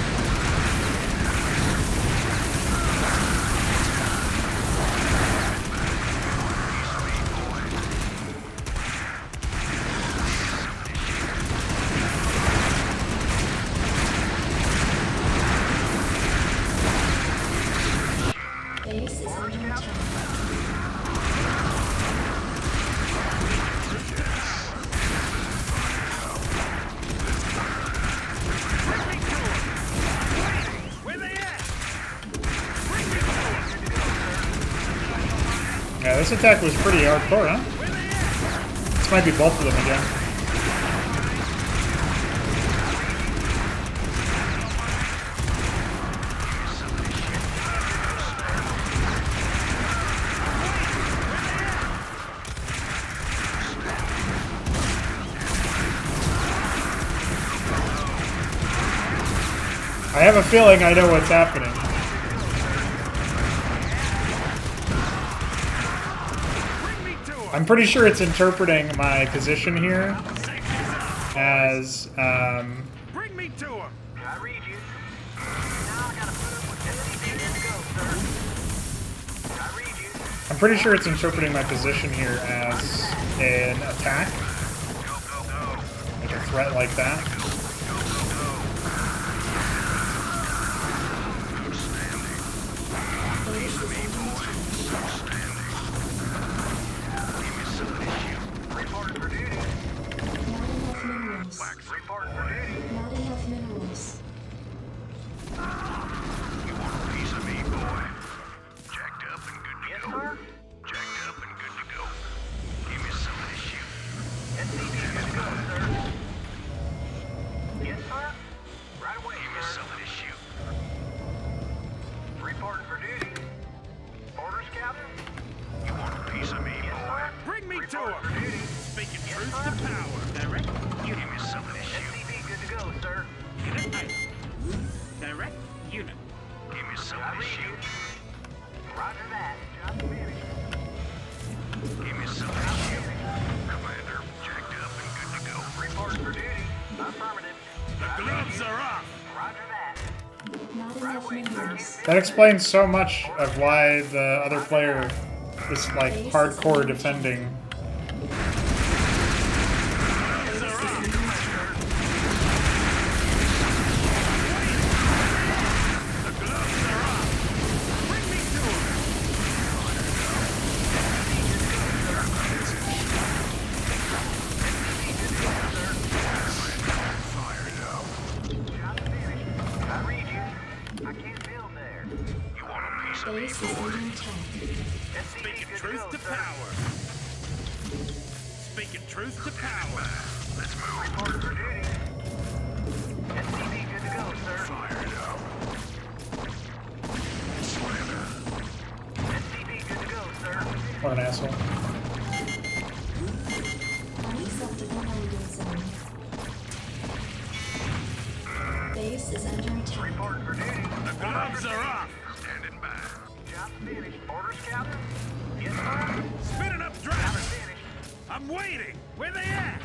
Base is under attack. Where they at? Yeah, this attack was pretty hardcore, huh? This might be both of them again. I have a feeling I know what's happening. I'm pretty sure it's interpreting my position here as, Bring me to him. I read you. Now I gotta put up with everything in to go, sir. I read you. I'm pretty sure it's interpreting my position here as an attack, Go, go, go. like a threat like that. Base is under attack. Reporting for duty. Not enough minerals. Reporting for duty. Not enough minerals. You want a piece of me, boy? Jacked up and good to go. Yes, sir. Jacked up and good to go. Give me some of this shoot. SCV good to go, sir. Yes, sir. Right away, give me some of this shoot. Reporting for duty. Orders, Captain? You want a piece of me, boy? Bring me to Reporting for him. duty. Speaking Yes, truth sir. to power. Direct Give unit. me some of this shoot. SCV good to go, sir. Unit item. Direct unit. Give me some of this shoot. Roger that. Job finished. Give me some of this shoot. Commander, jacked up and good to go. Reporting for duty. Affirmative. The gloves are off. Roger that. Not enough minerals. That explains so much of why the other player is like hardcore defending. Base is under attack. The gloves are off. Bring me to him. Job finished. I read you. I can't build there. You want a piece of me, Base is under attack. SCV Speaking good to truth go, to sir. power. Speaking truth to power. Let's move. Reporting for duty. SCV good to go, sir. Fired up. Slander. SCV good to go, sir. What an asshole. Unacceptable landing zone. Base is under attack. Reporting for duty. The gloves are off. Standing by. Job finished. Orders, Captain? Yes, sir. Spinning up Job drivers. finished. I'm waiting. Where they at?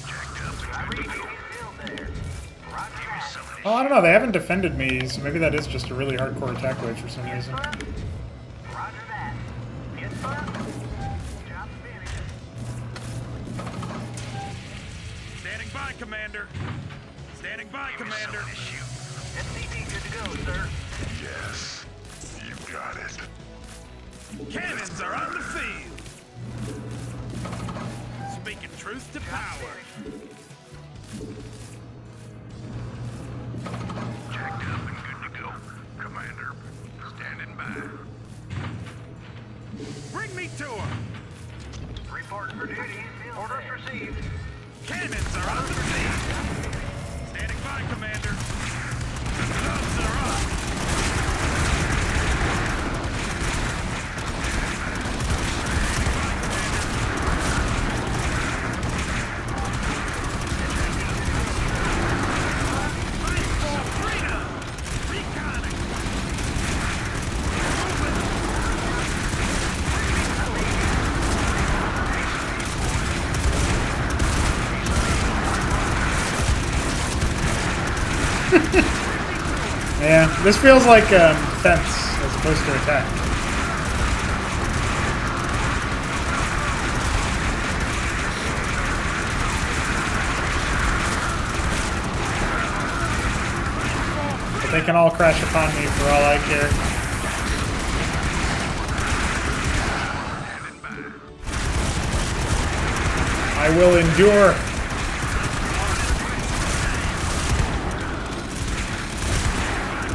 Jacked up. I read you. Build there. Roger that. Well, I don't know. They haven't defended me, so maybe that is just a really hardcore attack wave for some Yes, reason. sir. Roger that. Yes, sir. Job finished. Standing by, Commander. Standing by, Commander. SCV good to go, sir. Yes. You got it. Cannons are on the field. Speaking truth to power. Jacked up and good to go. Commander, standing by. Bring me to him. Reporting for duty. Orders received. Cannons are on the field. Standing by, Commander. Gloves are up. Fight for freedom. Reconning. Yeah, this feels like defense as opposed to attack. But they can all crash upon me for all I care. I will endure.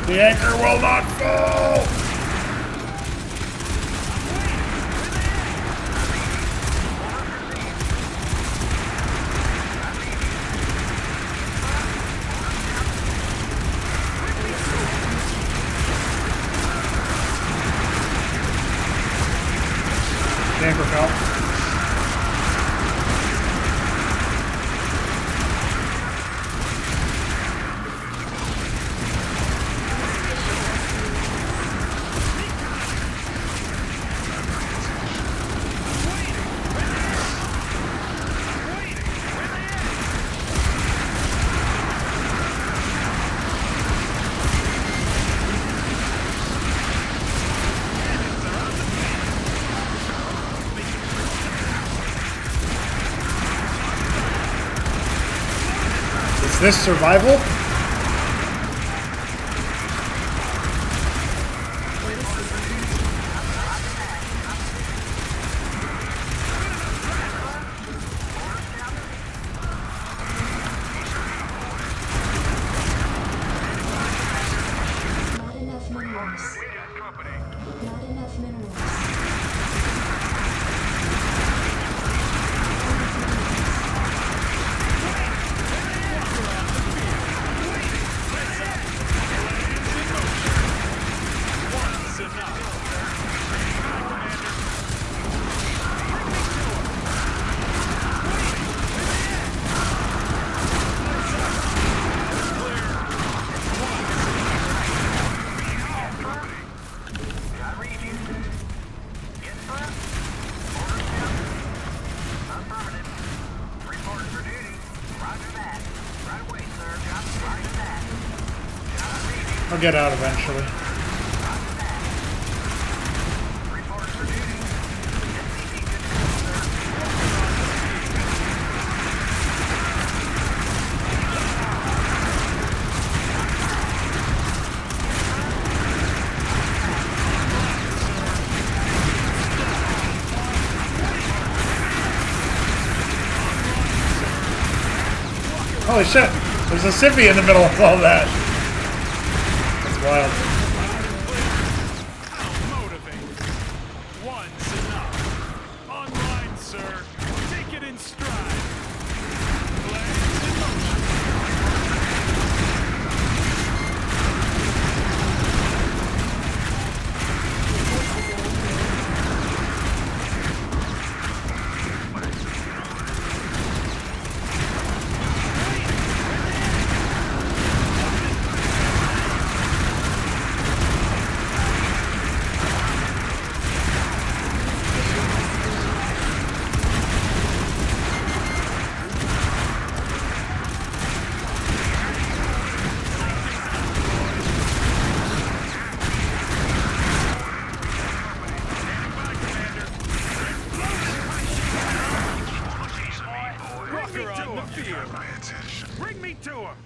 The anchor will not fall! The anchor fell. Is this survival? Not enough minerals. Not enough minerals. I'll get out eventually. Holy shit! There's a Sippy in the middle of all that. That's wild. How motivating. One's enough. Online, sir. Take it in stride. Plans in motion. Walker on the field. Bring me to him.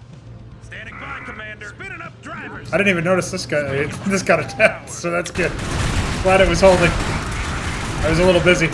Standing by, Commander. Spinning up drivers. I didn't even notice this guy. This got attacked, so that's good. Glad it was holding. I was a little busy.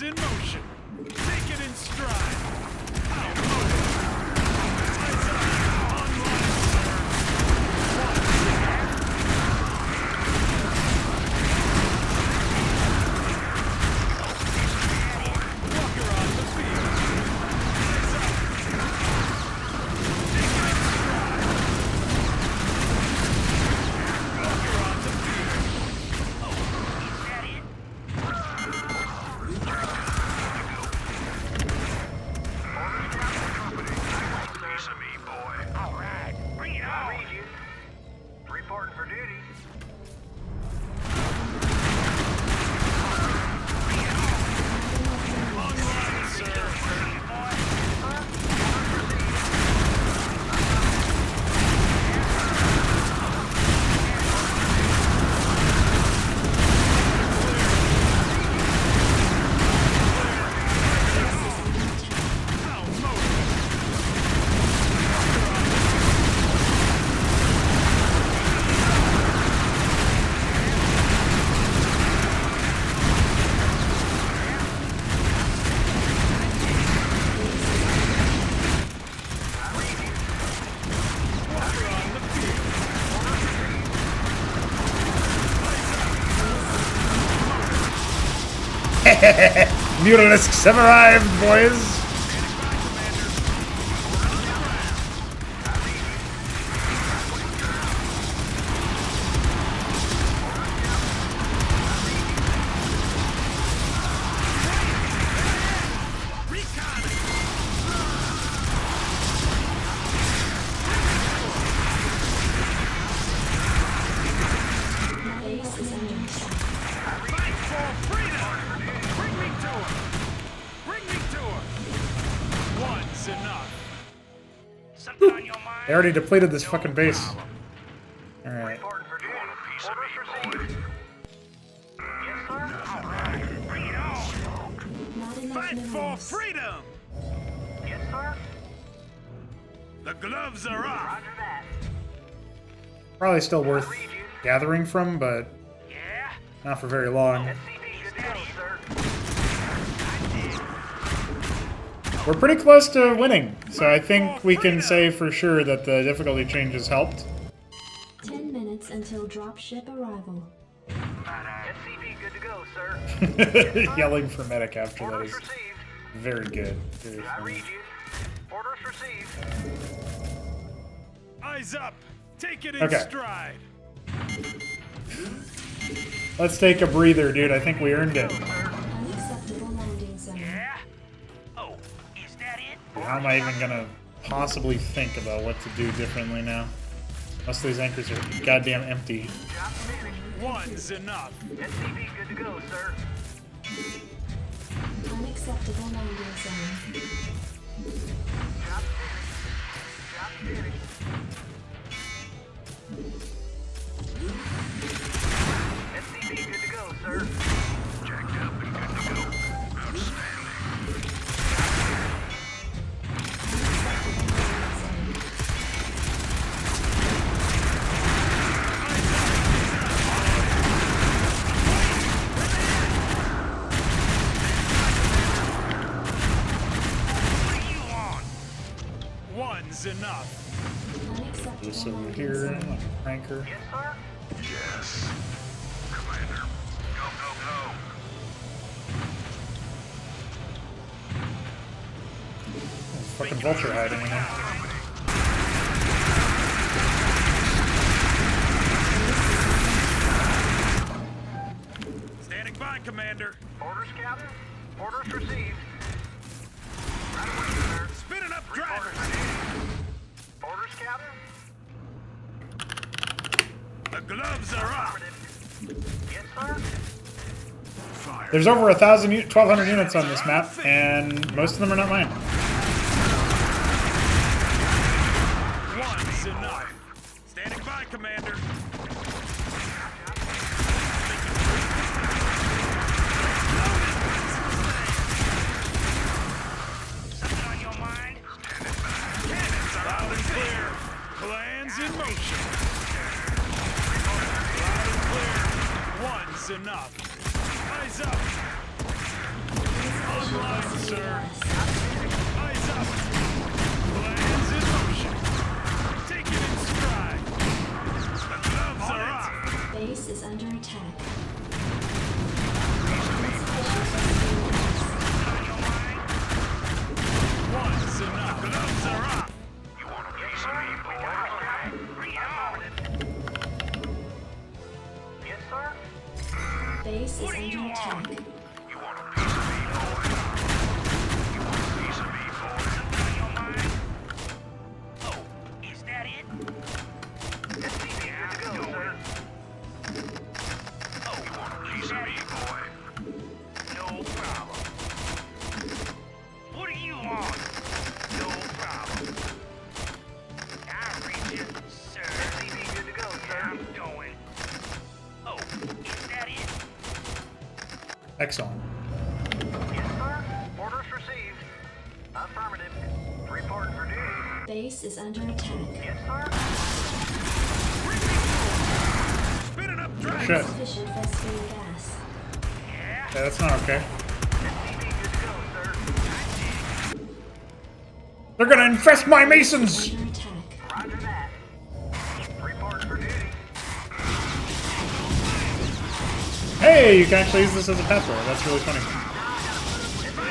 Plans in motion. Take it in stride. Outloaded. Eyes up. Online, sir. Walker on the field. Eyes up. Take it in stride. Walker on the field. Is that it? Piece of me, boy. All right, bring it I on. read you. Reporting for duty. Online, sir. Mutalisks have arrived, boys! Base is under attack. Fight for freedom! Bring me to her! Bring me to her! One's enough. Something on your mind? They already depleted this fucking base. Alright. Reporting for duty. Orders received. Yes, sir. All right, bring it on. Not enough Fight for minerals. freedom! Yes, sir. The gloves are off! Roger that. Probably still worth Read you. gathering from, but Yeah? not for very long. SCV good to go, sir. We're pretty close to winning, so I think we can say for sure that the difficulty changes helped. 10 minutes until dropship arrival. SCV good to go, sir. Yelling for medic after that Orders is received. very good. Very I funny. read you. Orders received. Eyes up! Take it in Okay. stride! Let's take a breather, dude. I think we earned it. Unacceptable landing zone. Yeah? Oh, is that it? How am I even gonna possibly think about what to do differently now? Most of these anchors are goddamn empty. Job finished. One's enough. SCV good to go, sir. Unacceptable landing zone. Job finished. Job finished. SCV good to go, sir. Jacked up and good to go. Outstanding. What do you want? One's enough. Unacceptable This over landing here, zone. cranker. Yes, sir. Yes. Commander. Go, go, go. Fucking vulture hiding in there. Standing by, Commander. Orders, Captain. Orders received. Right away, sir. Spinning up Reporting drivers. for duty. Orders, Captain. The gloves are off. Affirmative. Yes, sir. Fire. There's over 1,200 units on this map, and most of them are not mine. One's enough. Standing by, Commander. Something on your mind? Cannons are loud and clear. Plans in motion. Loud and clear. One's enough. Eyes up. X on. Yes, sir. Orders received. Affirmative. Reporting for duty. Base is under attack. Yes, sir. Spinning up dragons. Shit. Insufficient Vespene gas. Yeah, that's not okay. SCV good to go, sir. They're gonna infest my masons! Under attack. Roger that. Reporting for duty. Hey, you can actually use this as a pathway. That's really funny. Base is under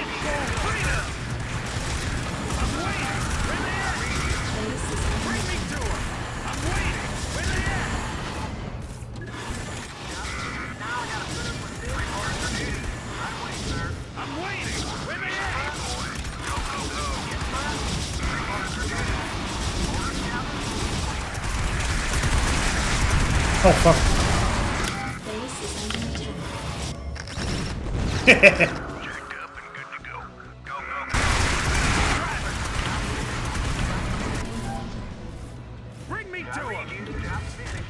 attack. Oh, fuck. Base is under attack. Checked up and good to go. Go, go, go. Bring me to him. Job finished.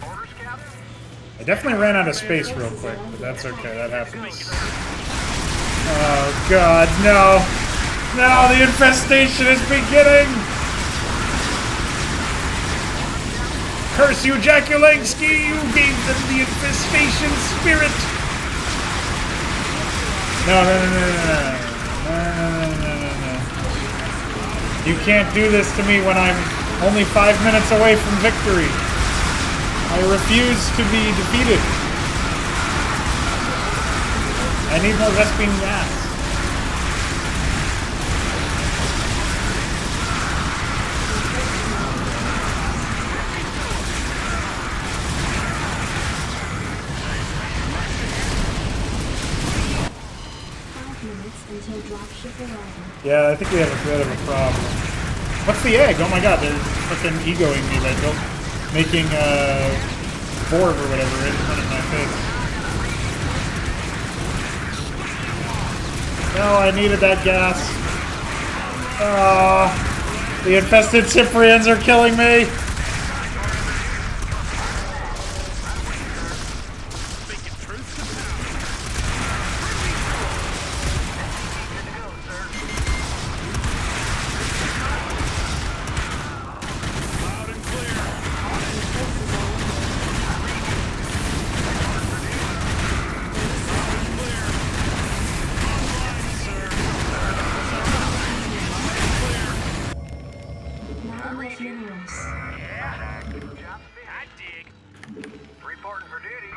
Orders, Captain? I definitely ran out of space real quick, but that's okay. That happens. Oh, God, no. No, the infestation is beginning! Curse you, Jaculangski! You gave them the infestation spirit! No. You can't do this to me when I'm only 5 minutes away from victory. I refuse to be defeated. I need more Vespene gas. Until dropship arrival. Yeah, I think we have a bit of a problem. What's the egg? Oh my god, they're freaking egoing me by making Borg or whatever in front of my face. No, I needed that gas. The infested Cyprians are killing me. Not enough minerals. I dig. Reporting for duty.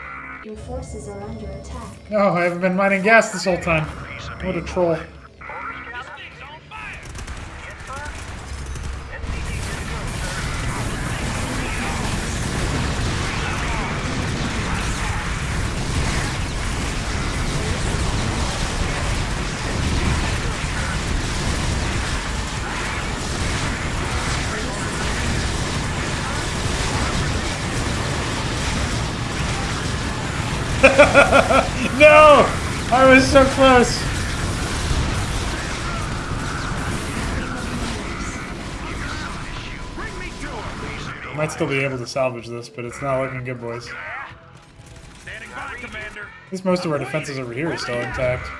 Your forces are under attack. No, I haven't been mining gas this whole time. What a troll. Orders, Captain? Thing's on fire. Yes, sir. SCV good to go, sir. No! I was so close. I might still be able to salvage this, but it's not looking good, boys. Standing by, Commander. At least most of our defenses over here are still intact.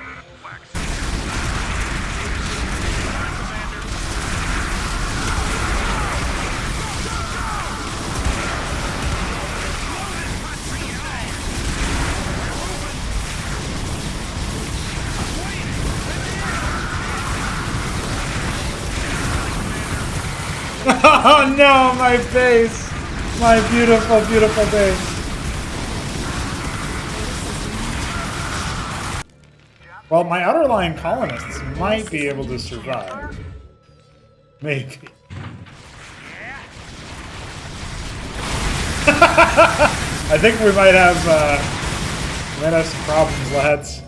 Oh no, my base! My beautiful, beautiful base. Well, my outer line colonists might be able to survive. Maybe. I think we might have some problems, lads.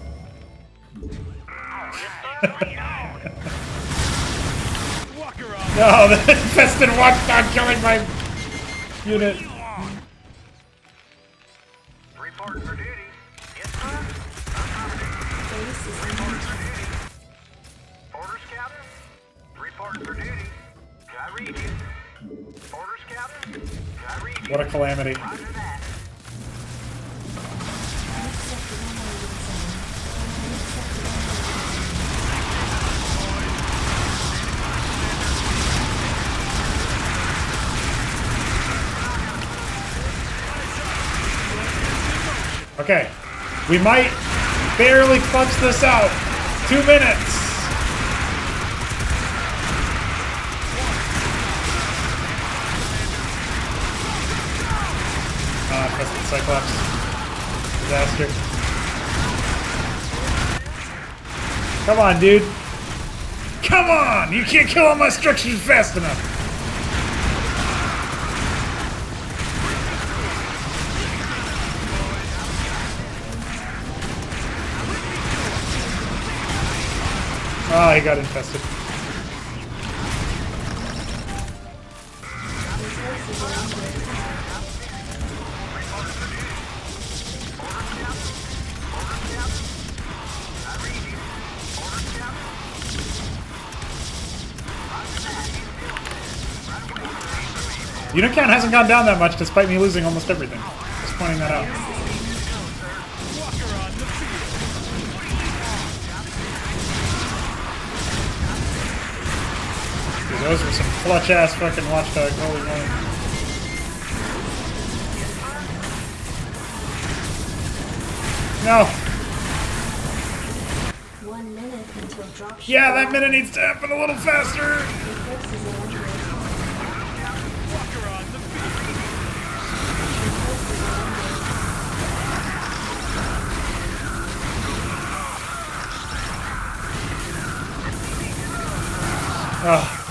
No, the infested watchdog killing my unit. Reporting for duty. Yes, sir. Base is under attack. Orders, Captain? Reporting for duty. I read you. Orders, Captain? I read you. What a calamity. Roger that. Unacceptable loadings. Okay. We might barely clutch this out. 2 minutes. Infested Cyclops. Disaster. Come on, dude. Come on! You can't kill all my structures fast enough. Oh, he got infested. Unit count hasn't gone down that much despite me losing almost everything. Just pointing that out. Dude, those were some clutch ass fucking watchdogs. Holy moly. No. 1 minute until dropship. Yeah, that minute needs to happen a little faster. Oh.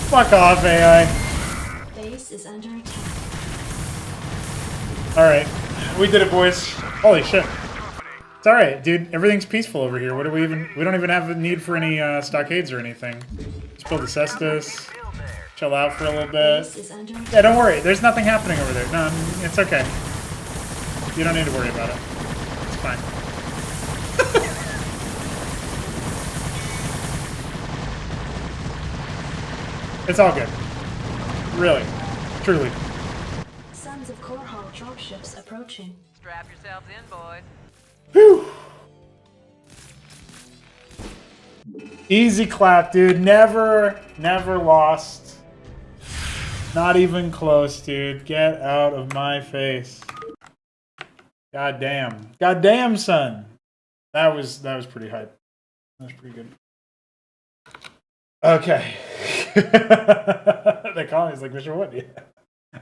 Fuck off, AI. Base is under attack. Alright. We did it, boys. Holy shit. It's alright, dude. Everything's peaceful over here. What do we don't even have a need for any stockades or anything. Just build the cestus. Chill out for a little bit. Base is under attack. Yeah, don't worry. There's nothing happening over there. No, it's okay. You don't need to worry about it. It's fine. It's all good. Really. Truly. Sons of Korhal dropships approaching. Strap yourselves in, boys. Whew. Easy clap, dude. Never lost. Not even close, dude. Get out of my face. God damn. God damn, son. That was pretty hype. That was pretty good. Okay. They call me. It's like, Mr. Wood. Yeah.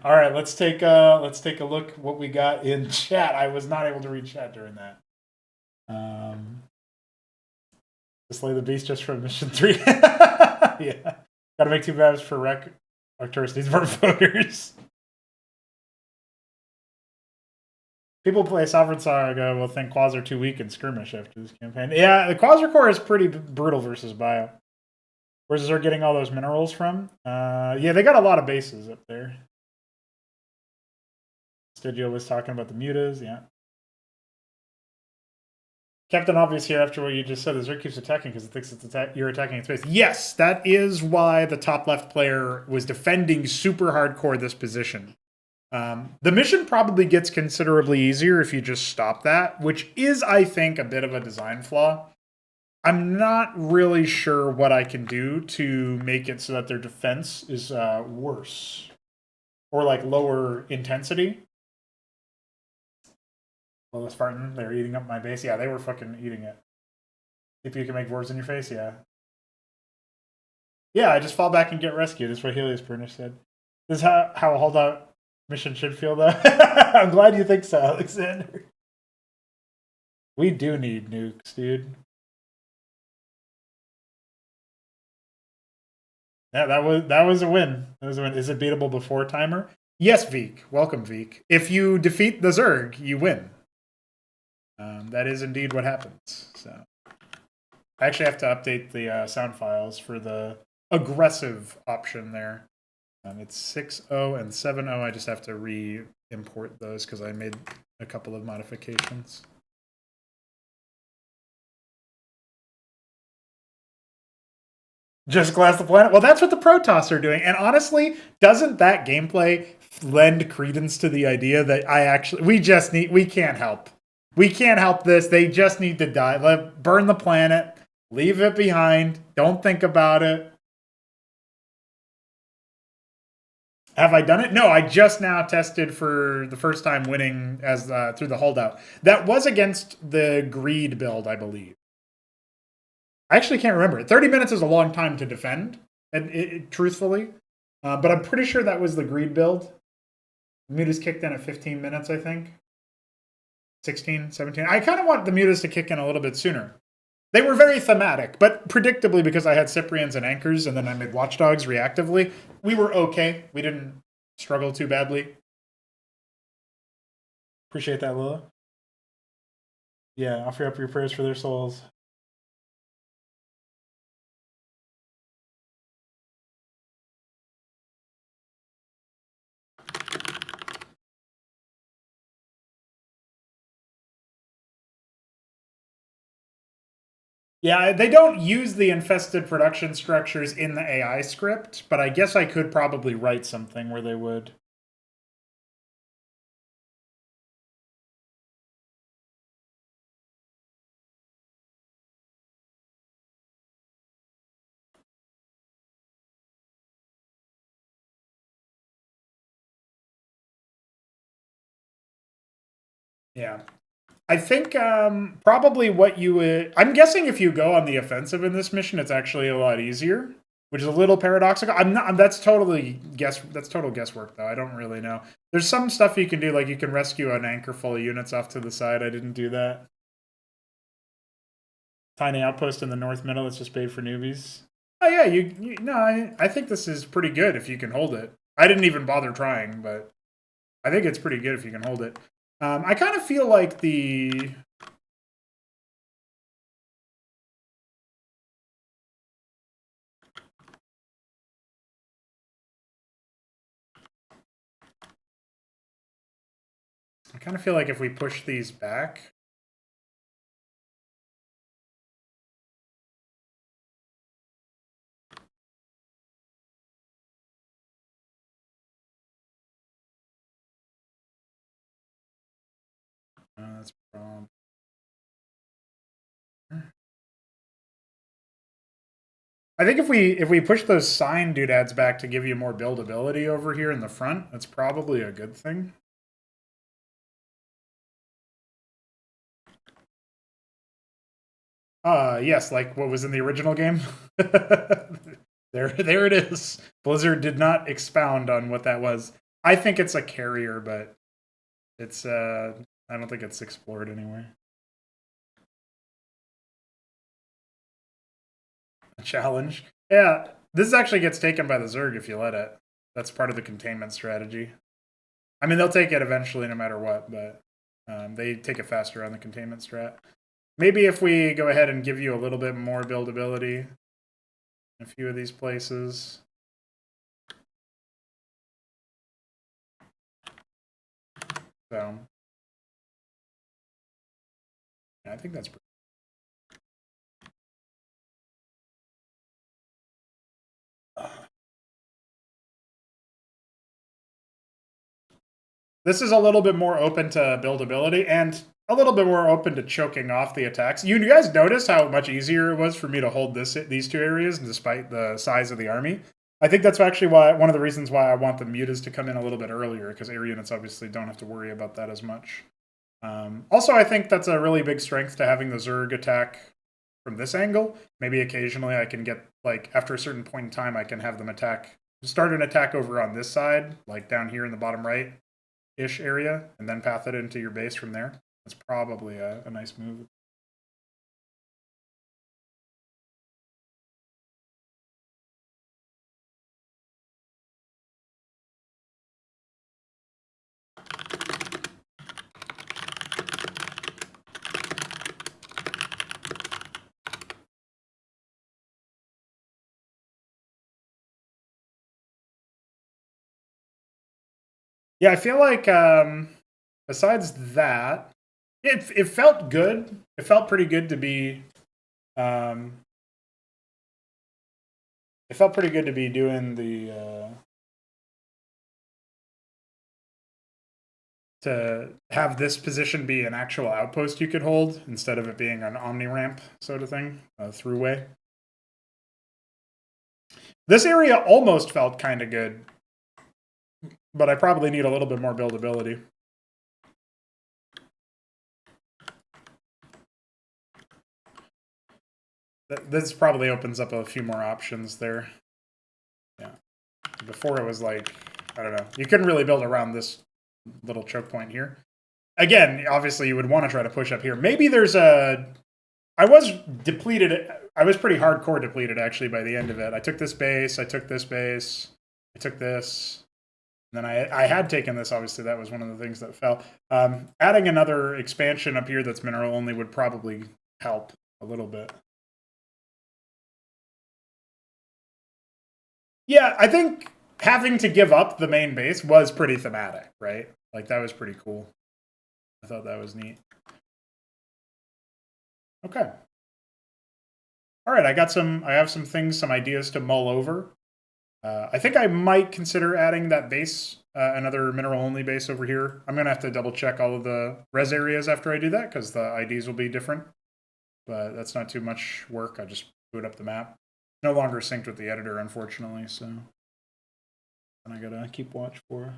All right, let's take a look what we got in chat. I was not able to read chat during that. Slay the beast just from mission 3. Yeah. Gotta make 2 maps for rec. Arcturus needs more voters. People who play Sovereign Saga will think quads are too weak in skirmish after this campaign. Yeah, the Quasar Core is pretty brutal versus bio. Where's they're getting all those minerals from? Yeah, they got a lot of bases up there. Studio was talking about the mutas, yeah. Captain Obvious here after what you just said. The Zerg keeps attacking because it thinks you're attacking its base. Yes, that is why the top left player was defending super hardcore this position. The mission probably gets considerably easier if you just stop that, which is, I think, a bit of a design flaw. I'm not really sure what I can do to make it so that their defense is worse. Or like lower intensity. Well, the Spartan, they're eating up my base. Yeah, they were fucking eating it. If you can make words in your face, yeah. Yeah, I just fall back and get rescued. That's what Helios Burnish said. This is how a holdout mission should feel, though. I'm glad you think so, Alexander. We do need nukes, dude. Yeah, that was a win. That was a win. Is it beatable before timer? Yes, Veek. Welcome, Veek. If you defeat the Zerg, you win. That is indeed what happens. So, I actually have to update the sound files for the aggressive option there. It's 6.0 and 7.0. I just have to re-import those because I made a couple of modifications. Just glass the planet? Well, that's what the Protoss are doing. And honestly, doesn't that gameplay lend credence to the idea that we can't help We can't help this. They just need to die. Burn the planet. Leave it behind. Don't think about it. Have I done it? No, I just now tested for the first time winning as through the holdout. That was against the greed build, I believe. I actually can't remember. 30 minutes is a long time to defend, truthfully. But I'm pretty sure that was the greed build. Mutas kicked in at 15 minutes, I think. 16, 17. I kind of want the Mutas to kick in a little bit sooner. They were very thematic, but predictably, because I had Cyprians and Anchors, and then I made Watchdogs reactively, we were okay. We didn't struggle too badly. Appreciate that, Lila. Yeah, offer up your prayers for their souls. Yeah, they don't use the infested production structures in the AI script, but I guess I could probably write something where they would. Yeah. I think probably what you would... I'm guessing if you go on the offensive in this mission, it's actually a lot easier, which is a little paradoxical. That's totally That's total guesswork, though. I don't really know. There's some stuff you can do, like you can rescue an anchor full of units off to the side. I didn't do that. Tiny outpost in the north middle that's just paid for newbies. Oh yeah, I think this is pretty good if you can hold it. I didn't even bother trying, but I think it's pretty good if you can hold it. I kind of feel like if we push these back. That's a problem. I think if we push those sign doodads back to give you more buildability over here in the front, that's probably a good thing. Yes, like what was in the original game. There it is. Blizzard did not expound on what that was. I think it's a carrier, but it's I don't think it's explored anywhere. A challenge. Yeah, this actually gets taken by the Zerg if you let it. That's part of the containment strategy. I mean, they'll take it eventually no matter what, but they take it faster on the containment strat. Maybe if we go ahead and give you a little bit more buildability in a few of these places. So, yeah, I think that's pretty. This is a little bit more open to buildability and a little bit more open to choking off the attacks. You guys noticed how much easier it was for me to hold these two areas despite the size of the army? I think that's actually one of the reasons why I want the mutas to come in a little bit earlier, because air units obviously don't have to worry about that as much. Also, I think that's a really big strength to having the Zerg attack from this angle. Maybe occasionally I can get, like, after a certain point in time, I can have them start an attack over on this side, like down here in the bottom right-ish area, and then path it into your base from there. That's probably a nice move. Yeah, I feel like besides that, it felt good. It felt pretty good to be. It felt pretty good to be doing to have this position be an actual outpost you could hold instead of it being an omni-ramp sort of thing, a throughway. This area almost felt kind of good, but I probably need a little bit more buildability. This probably opens up a few more options there. Yeah. Before it was like, I don't know. You couldn't really build around this little choke point here. Again, obviously you would want to try to push up here. Maybe there's a... I was depleted. I was pretty hardcore depleted, actually, by the end of it. I took this base. I took this base. I took this. And then I had taken this, obviously. That was one of the things that fell. Adding another expansion up here that's mineral only would probably help a little bit. Yeah, I think having to give up the main base was pretty thematic, right? Like, that was pretty cool. I thought that was neat. Okay. All right, I have some things, some ideas to mull over. I think I might consider adding that base, another mineral-only base over here. I'm going to have to double-check all of the res areas after I do that, because the IDs will be different. But that's not too much work. I just boot up the map. No longer synced with the editor, unfortunately, so... And I gotta keep watch for...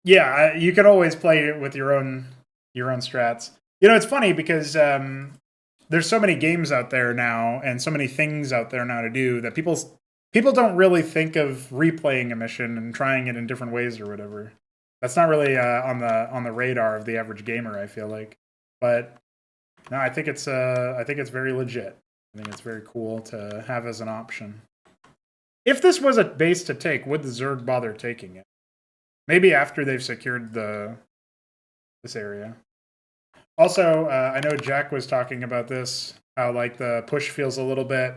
Yeah, you can always play it with your own strats. You know, it's funny because there's so many games out there now and so many things out there now to do that people don't really think of replaying a mission and trying it in different ways or whatever. That's not really on the radar of the average gamer, I feel like. But no, I think it's very legit. I think it's very cool to have as an option. If this was a base to take, would the Zerg bother taking it? Maybe after they've secured this area. Also, I know Jack was talking about this, how like the push feels a little bit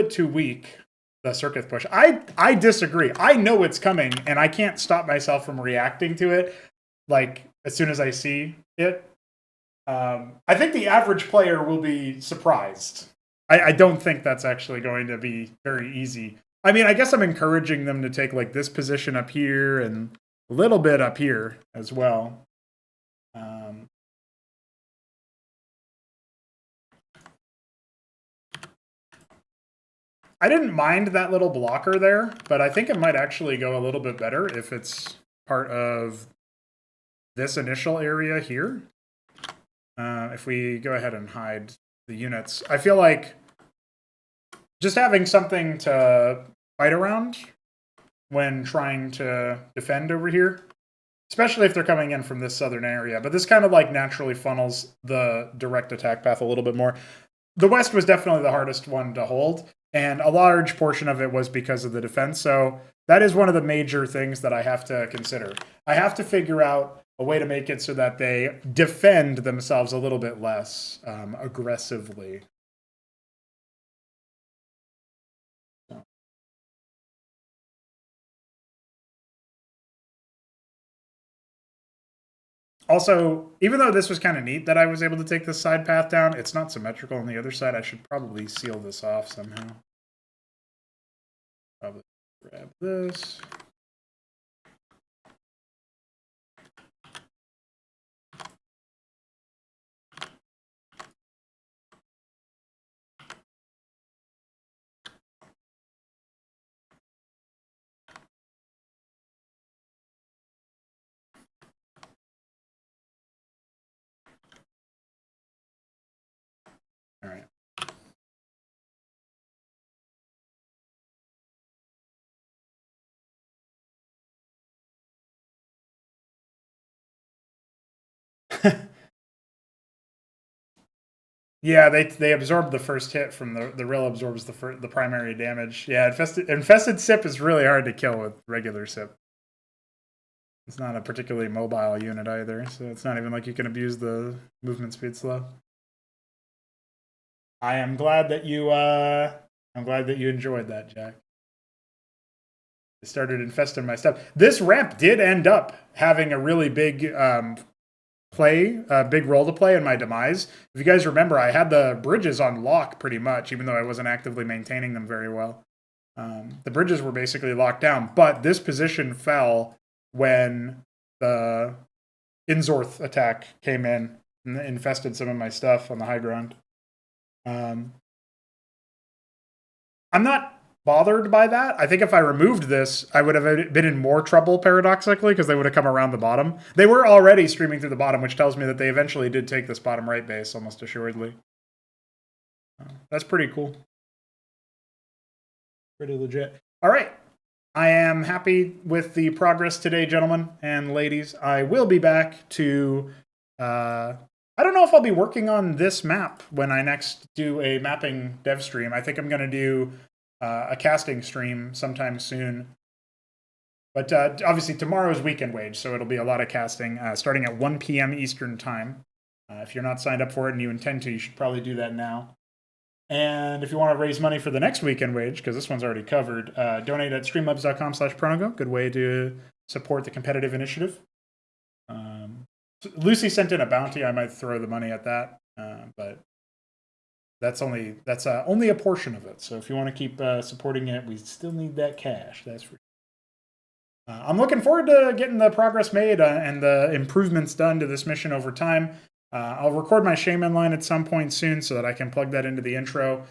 too weak, the circuit push. I disagree. I know it's coming, and I can't stop myself from reacting to it, like, as soon as I see it. I think the average player will be surprised. I don't think that's actually going to be very easy. I mean, I guess I'm encouraging them to take like this position up here and a little bit up here as well. I didn't mind that little blocker there, but I think it might actually go a little bit better if it's part of this initial area here. If we go ahead and hide the units, I feel like just having something to fight around when trying to defend over here, especially if they're coming in from this southern area. But this kind of like naturally funnels the direct attack path a little bit more. The west was definitely the hardest one to hold, and a large portion of it was because of the defense. So that is one of the major things that I have to consider. I have to figure out a way to make it so that they defend themselves a little bit less aggressively. Also, even though this was kind of neat that I was able to take this side path down, it's not symmetrical on the other side. I should probably seal this off somehow. Probably grab this. All right. Yeah, they absorb the first hit from the rill absorbs the primary damage. Yeah, infested sip is really hard to kill with regular sip. It's not a particularly mobile unit either, so it's not even like you can abuse the movement speed slow. I am glad that you enjoyed that, Jack. I started infesting my stuff. This ramp did end up having a really big big role to play in my demise. If you guys remember, I had the bridges on lock pretty much, even though I wasn't actively maintaining them very well. The bridges were basically locked down, but this position fell when the Inzorth attack came in and infested some of my stuff on the high ground. I'm not bothered by that. I think if I removed this, I would have been in more trouble, paradoxically, because they would have come around the bottom. They were already streaming through the bottom, which tells me that they eventually did take this bottom right base, almost assuredly. That's pretty cool. Pretty legit. All right. I am happy with the progress today, gentlemen and ladies. I will be back to... I don't know if I'll be working on this map when I next do a mapping dev stream. I think I'm going to do a casting stream sometime soon. But obviously tomorrow is Weekend Wage, so it'll be a lot of casting starting at 1 p.m. Eastern Time. If you're not signed up for it and you intend to, you should probably do that now. And if you want to raise money for the next Weekend Wage, because this one's already covered, donate at streamlabs.com/pronogo. Good way to support the competitive initiative. Lucy sent in a bounty. I might throw the money at that, but that's only a portion of it. So if you want to keep supporting it, we still need that cash. That's for sure. I'm looking forward to getting the progress made and the improvements done to this mission over time. I'll record my Shaman line at some point soon so that I can plug that into the intro.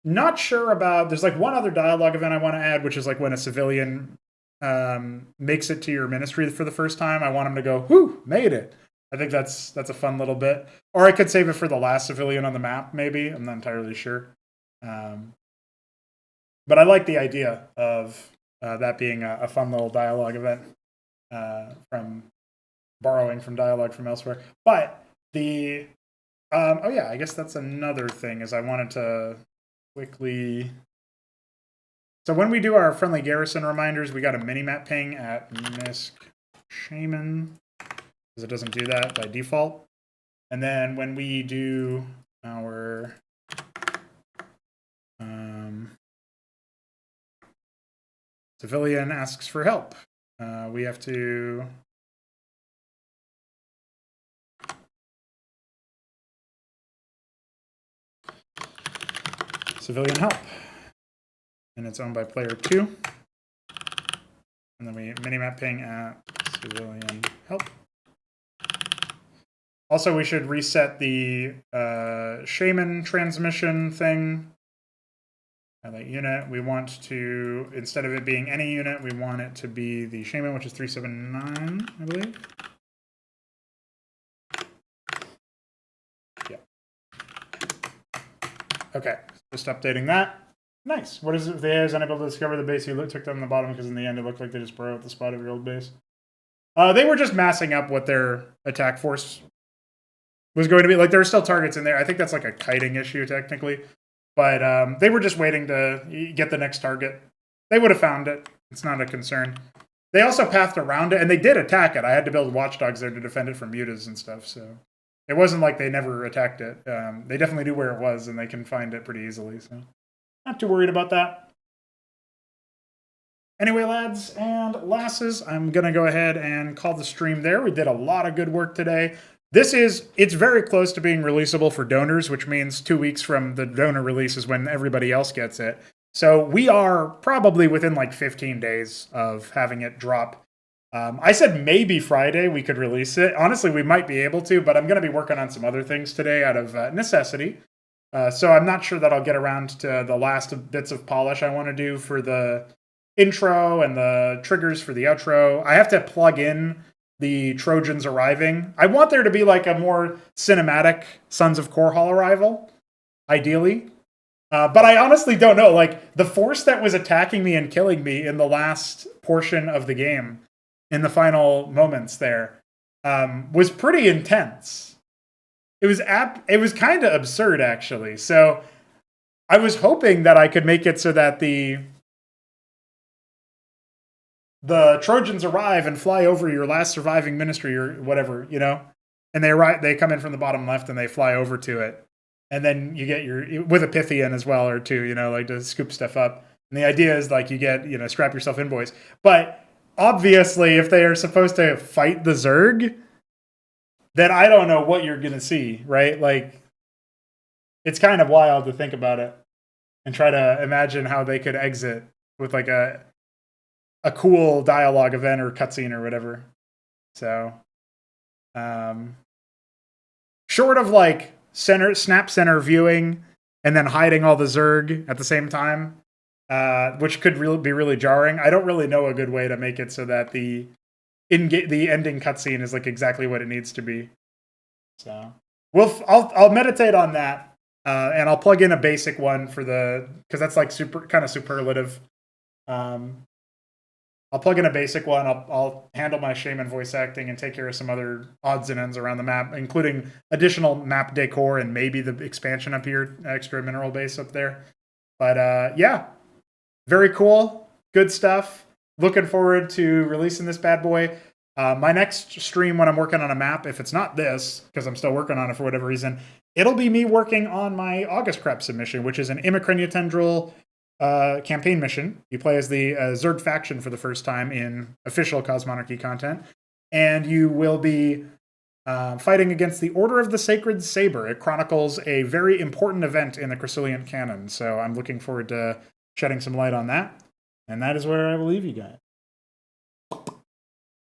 Not sure about... There's like one other dialogue event I want to add, which is like when a civilian makes it to your ministry for the first time. I want him to go, whoo, made it. I think that's a fun little bit. Or I could save it for the last civilian on the map, maybe. I'm not entirely sure. But I like the idea of that being a fun little dialogue event from borrowing from dialogue from elsewhere. But the... oh yeah, I guess that's another thing is I wanted to quickly... So when we do our friendly garrison reminders, we got a mini-map ping at Misk Shaman. Because it doesn't do that by default. And then when we do our civilian asks for help, we have to civilian help. And it's owned by player 2. And then we minimap ping at civilian help. Also, we should reset the Shaman transmission thing. That unit, we want to, instead of it being any unit, we want it to be the Shaman, which is 379, I believe. Yeah. Okay, just updating that. Nice. What is it? If the AI is unable to discover the base, you took them on the bottom because in the end it looked like they just broke out the spot of your old base. They were just massing up what their attack force was going to be. Like, there are still targets in there. I think that's like a kiting issue, technically. But they were just waiting to get the next target. They would have found it. It's not a concern. They also pathed around it, and they did attack it. I had to build watchdogs there to defend it from mutas and stuff, so... It wasn't like they never attacked it. They definitely knew where it was, and they can find it pretty easily, so... Not too worried about that. Anyway, lads and lasses, I'm going to go ahead and call the stream there. We did a lot of good work today. It's very close to being releasable for donors, which means 2 weeks from the donor release is when everybody else gets it. So we are probably within like 15 days of having it drop. I said maybe Friday we could release it. Honestly, we might be able to, but I'm going to be working on some other things today out of necessity. So I'm not sure that I'll get around to the last bits of polish I want to do for the intro and the triggers for the outro. I have to plug in the Trojans arriving. I want there to be like a more cinematic Sons of Korhal arrival, ideally. But I honestly don't know. Like, the force that was attacking me and killing me in the last portion of the game, in the final moments there, was pretty intense. It was kind of absurd, actually. So I was hoping that I could make it so that the Trojans arrive and fly over your last surviving ministry or whatever, you know? And they come in from the bottom left and they fly over to it. And then you get with a Pythian as well, or two, you know, like to scoop stuff up. And the idea is like you get, you know, strap yourself in, boys. But obviously, if they are supposed to fight the Zerg, then I don't know what you're going to see, right? Like, it's kind of wild to think about it and try to imagine how they could exit with like a cool dialogue event or cutscene or whatever. So, short of like snap center viewing and then hiding all the Zerg at the same time, which could be really jarring. I don't really know a good way to make it so that the ending cutscene is like exactly what it needs to be. So I'll meditate on that, and I'll plug in a basic one for because that's like kind of superlative. I'll plug in a basic one. I'll handle my shaman voice acting and take care of some other odds and ends around the map, including additional map decor and maybe the expansion up here, extra mineral base up there. But yeah, very cool, good stuff. Looking forward to releasing this bad boy. My next stream when I'm working on a map, if it's not this, because I'm still working on it for whatever reason, it'll be me working on my August Crep submission, which is an Immicrinia Tendril campaign mission. You play as the Zerg faction for the first time in official Cosmonarchy content, and you will be fighting against the Order of the Sacred Saber. It chronicles a very important event in the Chrysilian canon, so I'm looking forward to shedding some light on that. And that is where I will leave you guys.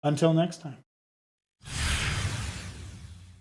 Until next time.